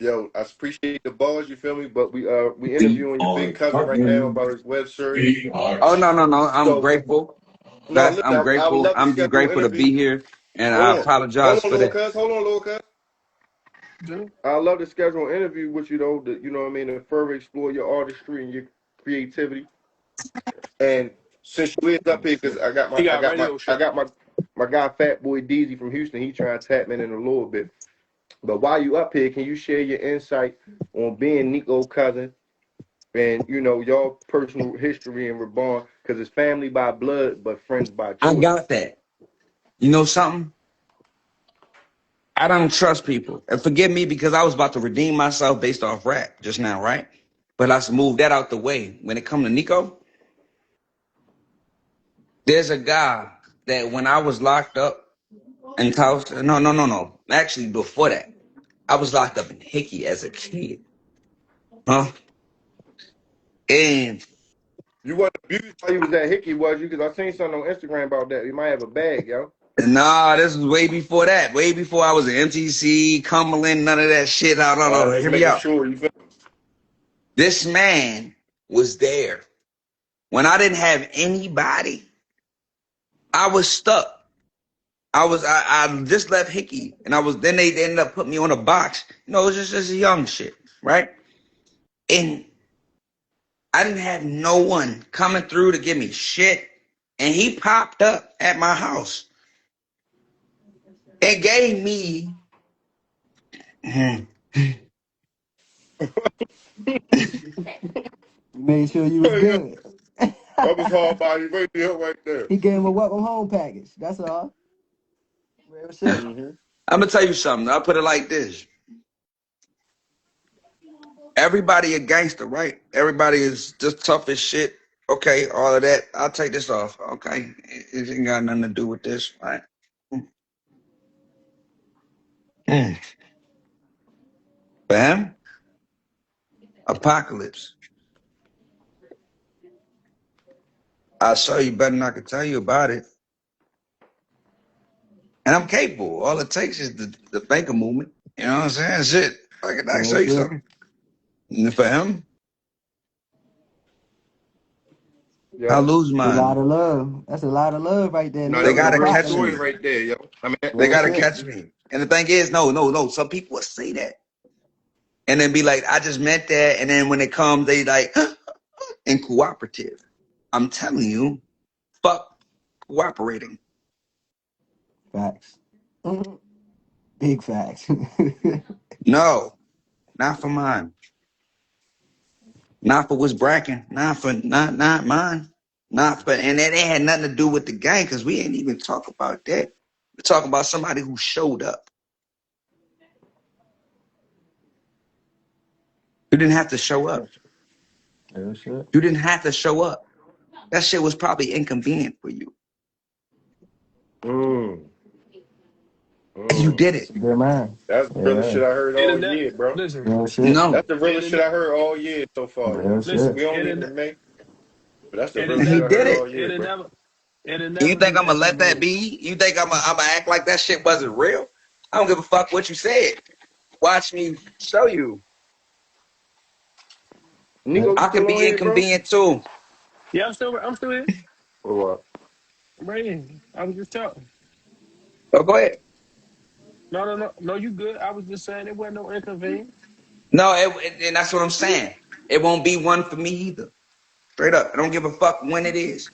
Yo, I appreciate the bars, you feel me? But we interviewing your big cousin right now about his web series. Oh no! I'm So grateful. no, I'm listen, I would grateful. love to I'm just schedule an grateful to interview. be here, and I Hold on. Hold apologize on, for little that. cuz. Hold on, little cuz. I'd love to schedule an interview with you though, you know what I mean, to further explore your artistry and your creativity. And since you is up Oh here, because shit. I got my guy Fat Boy Deezy from Houston, he trying to tap me in a little bit. But while you up here, can you share your insight on being Nico cousin and you know your personal history and reborn? Because it's family by blood, but friends by I choice. got that. You know something? I don't trust people, and forgive me because I was about to redeem myself based off rap just now, right? But let's move that out the way. When it comes to Nico, there's a guy that when I was locked up in Taos, no. Actually, before that, I was locked up in Hickey as a kid, huh? And You wasn't abused while you was at Hickey, was you? Because I seen something on Instagram about that. You might have a bag, yo. nah, this was way before that. Way before I was at MTC, Cumberland, none of that shit. No. Just Hear me making out. sure you feel. This man was there. When I didn't have anybody, I was stuck. I just left Hickey and I was then they ended up putting me on a box. You know, it was just young shit, right? And I didn't have no one coming through to give me shit. And he popped up at my house and gave me You made sure you was Yeah, good. that was hard body radio right there. He gave him a welcome home package. That's all. Real shit. Mm-hmm. I'm gonna tell you something. I'll put it like this. Everybody a gangster, right? Everybody is just tough as shit. Okay, all of that. I'll take this off. Okay. It ain't got nothing to do with this, right? Mm. Bam. Apocalypse. I'll show you better than I can tell you about it. And I'm capable. All it takes is the finger movement. You know what I'm saying? Shit. I can show Real you shit. something. And for him, I Yo. lose That's a lot mine. of love. That's a lot of love right there, No, They that was Neeko. a gotta real catch story me. Apocalypse. right there, yo. I mean, They Real gotta shit. catch me. And the thing is, no. Some people will say that and then be like, I just meant that. And then when it comes, they like and cooperative. I'm telling you, fuck cooperating. Facts. Mhm. Big facts. No, not for mine. Not for what's bracking. Not for not mine. Not for and that had nothing to do with the gang because we ain't even talk about that. We're talking about somebody who showed up. You didn't have to show up. Real shit. You didn't have to show up. That shit was probably inconvenient for you. mm, You mm. did It's it. a good man. That's the realest Yeah. shit I heard all Internet. year, bro. Listen, Real shit. No. That's the realest shit internet. I heard all year so far, yo. Real shit. Listen, We only in the internet. May, but that's the It'll And realest he shit I never did heard be. it. all year, It'll bro. never. It'll You never think be I'm gonna let that inconvenient. be? You think I'm gonna act like that shit wasn't real? I don't give a fuck what you said. Watch me show you. Nico, you I can still on be here, bro? inconvenient too. Yeah, I'm still here. Or what? I'm right here. I was just talking. So go ahead. No. You good? I was just saying it wasn't no inconvenience. No, and that's what I'm saying. It won't be one for me either. Straight up. I don't give a fuck when it is.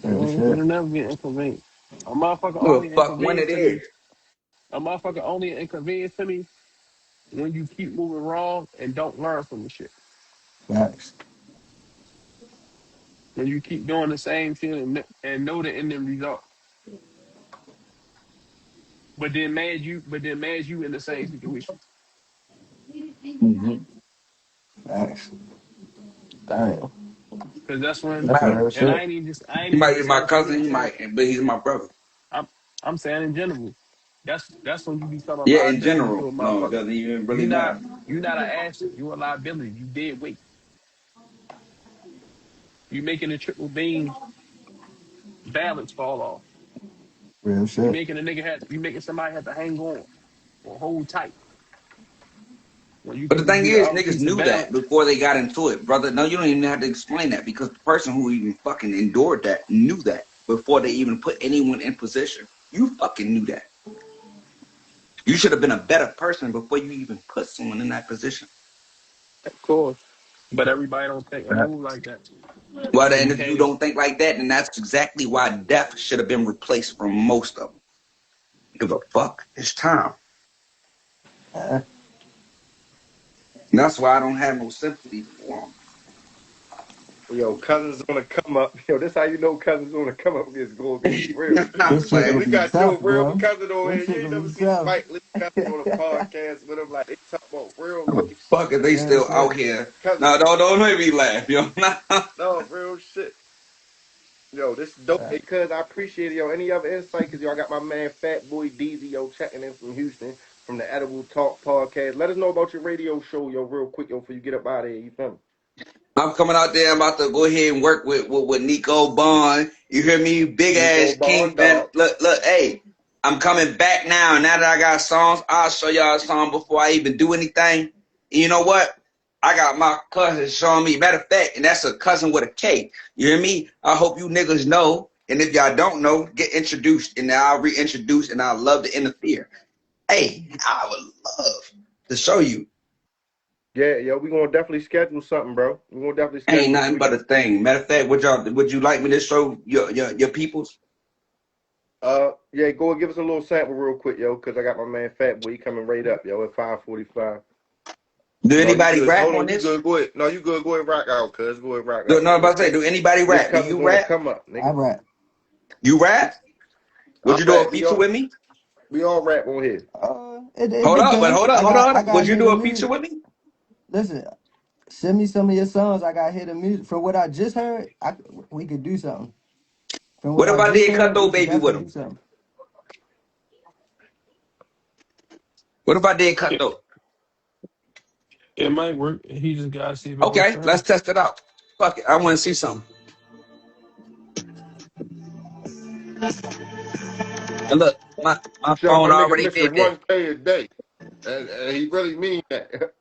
Real shit. It'll never be an inconvenience. A motherfucker I don't give only a fuck when inconvenience it to me. is. A motherfucker only inconvenience to me when you keep moving wrong and don't learn from the shit. Facts. When you keep doing the same shit and know the ending result. But then mad you in the same situation. Mm-hmm. Facts. Damn. Cause that's when, That's Matter. real and shit. I ain't He even might be just my saying for me. cousin. He might, but he's my brother. I'm I'm saying in general. That's when you become a Yeah, in liability to general. a No, it motherfucker. doesn't even really You not matter. you not an asset. You a liability. You dead weight. You making a triple beam balance fall off. Real shit. You making somebody have to hang on or hold tight when you But the could just thing be the is, other niggas piece of knew that balance. before they got into it, brother. No, you don't even have to explain that because the person who even fucking endured that knew that before they even put anyone in position. You fucking knew that. You should have been a better person before you even put someone in that position. Of course. But everybody don't think and Facts. move like that. Well, So and you if you can't. don't think like that, then that's exactly why death should have been replaced from most of them. Give a fuck. It's time. Uh, And that's why I don't have no sympathy for Yo, cousins on the come up. Yo, this how you know cousins on the come up is gonna be real. them. I'm this shit Yo, gonna playing. we be got Joe tough, real bro. cousin over This here. You shit ain't gonna never be seen tough. Spike Lee cousin on a podcast with him. Like they talk about real What the life fuck shit. are they Real still out shit. here? Cousin, No, don't make me laugh, yo. no real shit. Yo, this dope. Hey, cuz I appreciate it. Yo, any other insight? Cause yo, I got my man Fat Boy DZ yo checking in from Houston from the Edible Talk podcast. Let us know about your radio show, yo, real quick, yo, before you get up out of here. You feel me? I'm coming out there. I'm about to go ahead and work with Neeko.Bond. You hear me? Big ass Neeko.Bond, kingpin. dog. Look, hey, I'm coming back now. Now that I got songs, I'll show y'all a song before I even do anything. And you know what? I got my cousin showing me. Matter of fact, and that's a cousin with a K. You hear me? I hope you niggas know. And if y'all don't know, get introduced, and I'll reintroduce, and I'll love to interfere. Hey, I would love to show you. Yeah, yo, we gonna definitely schedule something, bro. We gonna definitely Ain't schedule it so nothing we but can. a thing. Matter of fact, would you like me to show your peoples? Yeah, go and give us a little sample real quick, yo, because I got my man Fat Boy. He coming right up, yo, at 5:45. Do No, you anybody good. rap Hold on on, you this? good. Go ahead. No, you good. Go ahead, rock out, cuz. Go ahead, rock No, out, I'm yo. about to say, do anybody Your rap? Do cousins you on the rap? come up, I nigga. rap. You rap? Would I you do a rap. We feature all with me? we all rap on here. It Hold up, but depends. hold up, hold up, hold I up. Would got you do hidden a feature music. with me? Listen, send me some of your songs. I got hidden music. From what I just heard, we could do something. From what What if I I just did heard, we Cutthroat could Baby with definitely him? do something. What if I did It, Cutthroat? it might work. He just gotta see if it works Okay, for let's him. test it out. Fuck it, I want to see something. And look, my Shout out phone my nigga already Mr. did that. 1K a day. And he really mean that.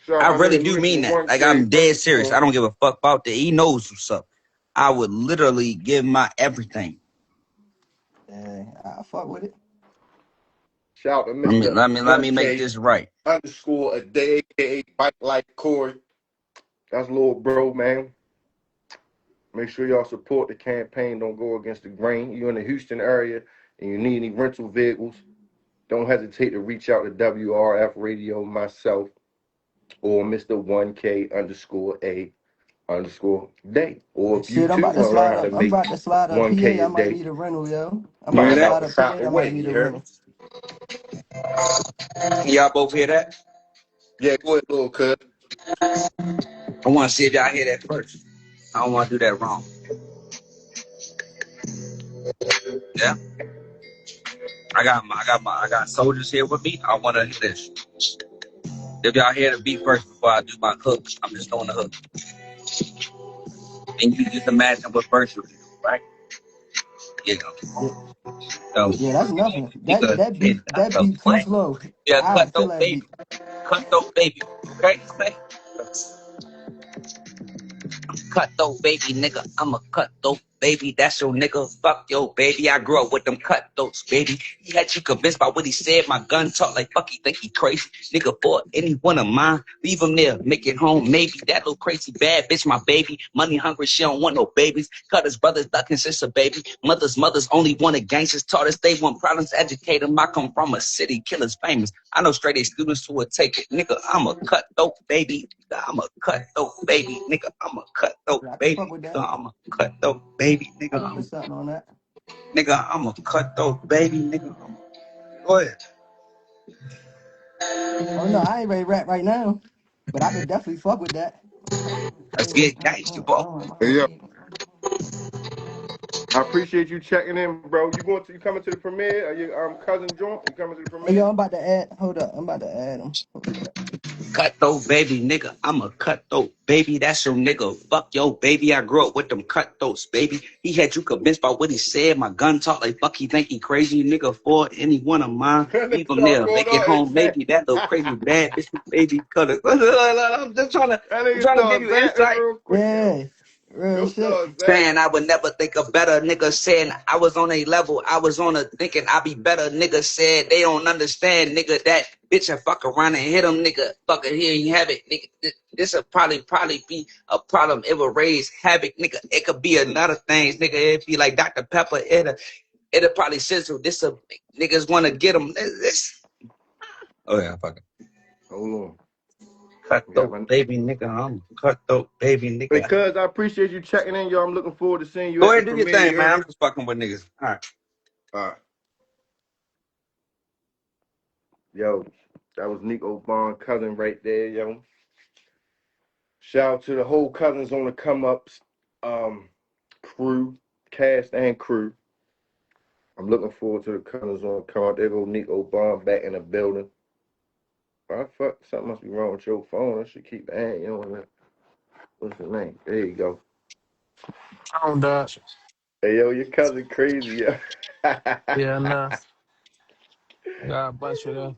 Shout out I my really nigga do mean Mr. that. Like 1K I'm dead first, serious. I don't give a fuck about that. He knows what's up. I would literally give my everything. Yeah, I fuck with it. Shout out to Let me Mr. let me let me make 1K this right. underscore a day, aka Bike Like Corey. That's little bro, man. Make sure y'all support the campaign. Don't go against the grain. You're in the Houston area and you need any rental vehicles, don't hesitate to reach out to WRF Radio, myself, or Mr. 1K underscore A underscore day. Or if you Shit, I'm too about to want to learn slide how to up. I'm make about to slide up 1K PA. a I might day, need a rental, yo. I'm about to You hear find out that? slide the up PA. proper I might way, need you a heard? rental. Y'all both hear that? Yeah, go ahead, little cuz. I want to see if y'all hear that first. I don't want to do that wrong. Yeah, I got soldiers here with me. I want to hear this. If y'all hear the beat first before I do my hook, I'm just throwing the hook. And you just imagine what verse you do, right? You Yeah, know, yeah, that's nothing. That nigga, that hit beat that the beat too what? slow. Yeah, I don't feel that beat. cut those baby. Okay? Cut though, baby, nigga. I'm a cut though, baby. That's your nigga. Fuck yo, baby. I grew up with them cut those, baby. He had you convinced by what he said. My gun talk like fuck. He think he crazy, nigga. For any one of mine, leave him there. Make it home, maybe. That little crazy bad bitch, my baby. Money hungry, she don't want no babies. Cut his brothers, ducking sister, baby. Mothers only wanted gangsters. Taught us they want problems. Educate them. I come from a city, killers famous. I know straight A students who would take it, nigga. I'm a cut though, baby. I'm a cutthroat baby, nigga. I'm a cutthroat Yeah, I can baby, fuck with nigga. that. I'm a cutthroat baby, I nigga. can put something on that. I'm a cutthroat baby, nigga. Go ahead. Oh no, I ain't ready to rap right now, but I could definitely fuck with that. Let's get gangster, bro. Hey, yo, I appreciate you checking in, bro. You coming to the premiere? Are you cousin joint? You coming to the Hey, yo, premiere? I'm about to add. Hold up, I'm about to add him. Hold up. Cutthroat baby, nigga. I'm a cutthroat baby. That's your nigga. Fuck yo, baby. I grew up with them cutthroats, baby. He had you convinced by what he said. My gun talk like fuck. He think he crazy, nigga. For any one of mine, That leave nigga him start there. going Make it on home, exact. maybe. That little crazy That bad bitch, baby. Cut it. I'm just trying to, I'm nigga trying to give start you zapping insight. real quick, yo. Yeah, real Yo, shit. start zapping. Saying I would never think of better, nigga saying I was on a level, I was on a thinking I'd be better, nigga said they don't understand, nigga, that bitch I fuck around and hit him, nigga, fucker, here you have it, nigga, this will probably be a problem, it will raise havoc, nigga, it could be another things, nigga, it'd be like Dr. Pepper, it'll probably sizzle, this a, niggas want to get him, this, oh yeah, fuck it, Hold on. Got cutthroat my. baby, nigga, I'm cutthroat baby, nigga, Because I appreciate you checking in, yo. I'm looking forward to seeing you go at the ahead, do your premiere. You thing, man, heard I'm me? just fucking with niggas, all right. All right. Yo, that was Neeko.Bond cousin right there, yo. Shout out to the whole cousins on the come ups, crew, cast and crew. I'm looking forward to the cousins on the come up. There go Neeko.Bond back in the building. Why the fuck? Something must be wrong with your phone. I should keep adding. You know what's the name? There you go. Found that. Hey yo, your cousin crazy, yo. Yeah, nah. I got a bunch of them.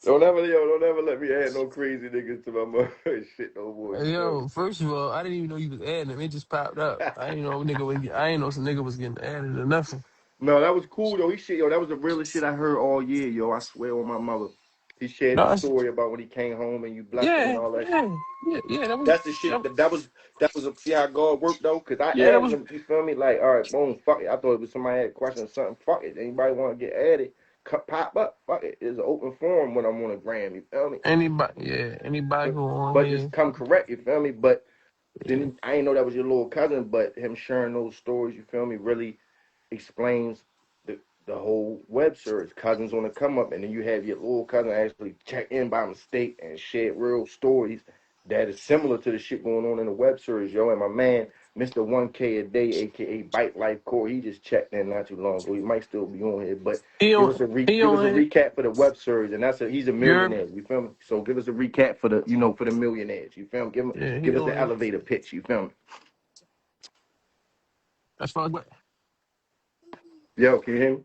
Don't ever let me add no crazy niggas to my mother shit no more. Hey, You feel yo, first of all, I didn't even know you was adding them. It just popped up. me? I ain't know some nigga was getting added or nothing. No, that was cool though. He shit, yo. That was the realest shit I heard all year, yo. I swear on my mother. He shared the No, it's, story about when he came home and you blessed him and yeah, all that shit. yeah, yeah. That was That's the shit. that, That was a see how God worked though. Cause I yeah, that added was him. You feel me? Like, all right, boom, fuck it. I thought it was somebody had a question or something. Fuck it. Anybody want to get added? Pop up. Fuck it. It's an open forum when I'm on a gram. You feel me? anybody But who on but just here. come correct. You feel me? But Yeah, then I ain't know that was your little cousin. But him sharing those stories, you feel me? Really explains the the whole web series. Cousins on the come up, and then you have your little cousin actually check in by mistake and share real stories that is similar to the shit going on in the web series, yo. And my man, Mr. 1K a day, aka Bite Life Core, he just checked in not too long ago. He might still be on here, but he give on us a he give us a on it. recap for the web series, and he's a You're millionaire. You feel me? So give us a recap for the millionaires. You feel me? yeah, he Give us on the it. elevator pitch. You feel me? As far as what? Yo, can you hear me?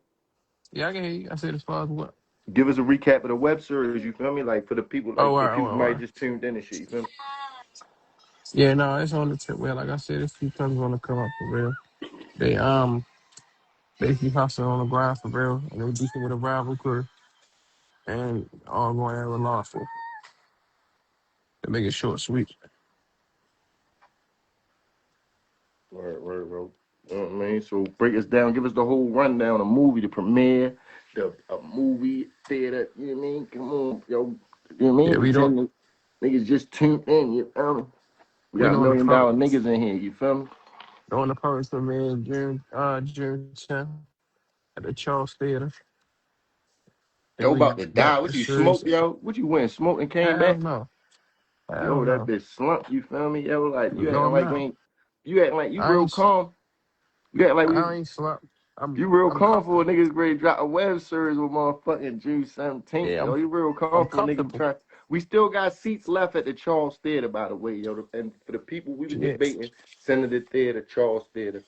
Yeah, I can hear you. I said as far as what? Give us a recap of the web series. You feel me? Like for the people, Oh, all right, who might all right. just tuned in and shit. You feel me? Yeah, no, it's on the tip. Well, like I said, it's few cousins gonna come up for real. They basically hustling on the grind for real, and they beefing with a rival crew, and all going at it lawful. To make it short, sweet. Word, bro. You know what I mean? So break us down. Give us the whole rundown. A movie, the premiere, a movie theater. You know what I mean? Come on, yo. You know what I Yeah, mean? we don't Pretend niggas just tuned in. You feel me? We we got doing the $1 million pro niggas in here. You feel me? doing the post premiere June 10th at the Charles Theater. Then Yo, we about to got the die. What you series. smoked, yo? What you went? Smoked and came Hell back? no. Hell Yo, that no. bitch slumped. You feel me? Yo, like you No, acting I'm like you not. ain't. You acting like you I real ain't calm. You act like we. I ain't slumped. You real I'm calm for a comfortable. niggas ready to drop a web series with motherfucking June 17th, Yeah, yo. You real calm I'm for a nigga comfortable. trying. We still got seats left at the Charles Theater, by the way, yo. And for the people we was Yeah. debating, Senator Theater, Charles Theater.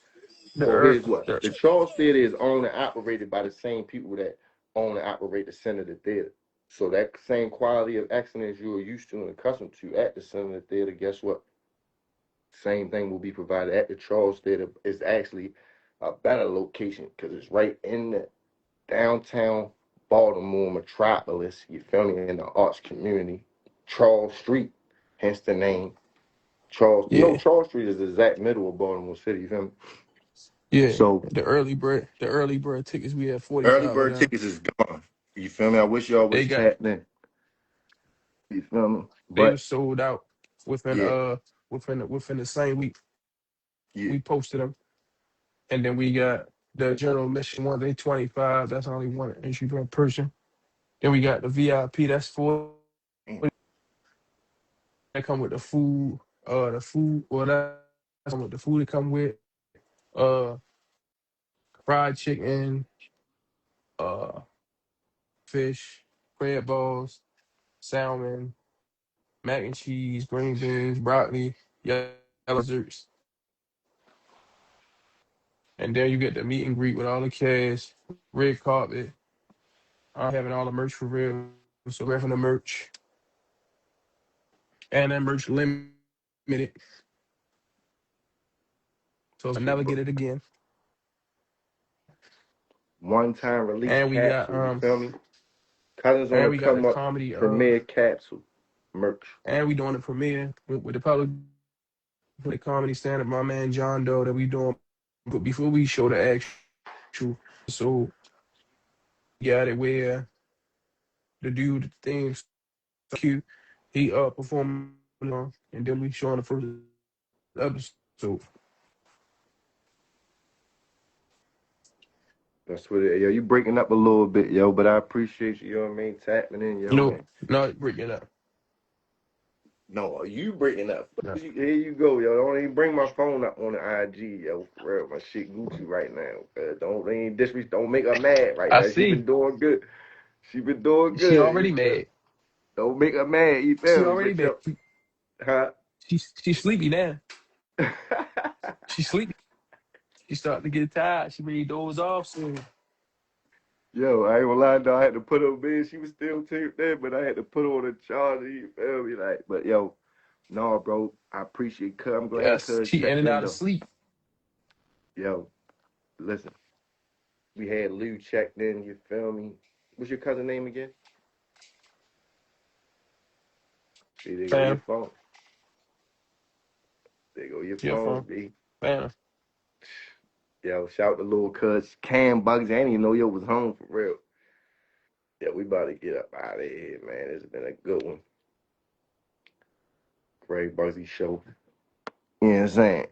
The Well, earth here's what the the Charles Theater is owned and operated by the same people that own and operate the Senator Theater. So that same quality of excellence you are used to and accustomed to at the Senator Theater, guess what? Same thing will be provided at the Charles Theater. It's actually a better location because it's right in the downtown Baltimore metropolis. You feel me? In the arts community, Charles Street, hence the name Charles. You know, yeah. Charles Street is the exact middle of Baltimore City. You feel me? Yeah. So The early bird tickets we had early 45 of bird them. tickets is gone. You feel me? I wish y'all They was got tapped in. You feel me? they But was sold out within yeah, within the same week we yeah. posted them. And then we got the general admission one, they 25. That's only one entry per person. Then we got the VIP, that's 40. Damn. That come with the food. Well, that's come with the food. It come with uh fried chicken, uh fish, crab balls, salmon, mac and cheese, green beans, broccoli, yellow desserts. And then you get the meet and greet with all the cash, red carpet. I'm having all the merch for real. So we're having the merch and that merch limited. So I'll Shit, never bro. get it again. One time release And we got capsule. You feel me? Cousins on the the come up comedy premiere capsule merch. and we doing the premiere with the public for the comedy stand up. My man John Doe that we doing, but before we show the actual, so got it where the dude things cute, he performing and then we showing the first episode. That's what it is. Yo, you breaking up a little bit, yo, but I appreciate you, what I mean, tapping in, yo, No, and no, break it up. no, you breaking up. No. Here you go, yo. Don't even bring my phone up on the IG, yo. For real, my shit Gucci right now. Don't ain't disrespect. Don't make her mad right I now. She been see. doing good. She been doing She good. You already feel? mad. Don't make her mad. You She feel me? already But mad. yo, huh? She's sleepy now. She's sleepy. She starting to get tired. She ready to doze off soon. Yo, I ain't gonna lie, though. I had to put her in. She was still tuned in, but I had to put her on a charger. You feel me? Like, but yo, no, bro. I appreciate Cuz. I'm glad Yes, Cuz she in checked and in, out of though. sleep. Yo, listen. We had Lou checked in. You feel me? What's your cousin name again? See, there go your Fan. phone. There go your Your phone, phone. B. Fan. Yo, shout to little cuz Kam Bugsy. I didn't even know yo was home for real. Yeah, we about to get up out of here, man. It's been a good one. Great Bugsy show. You know what I'm saying?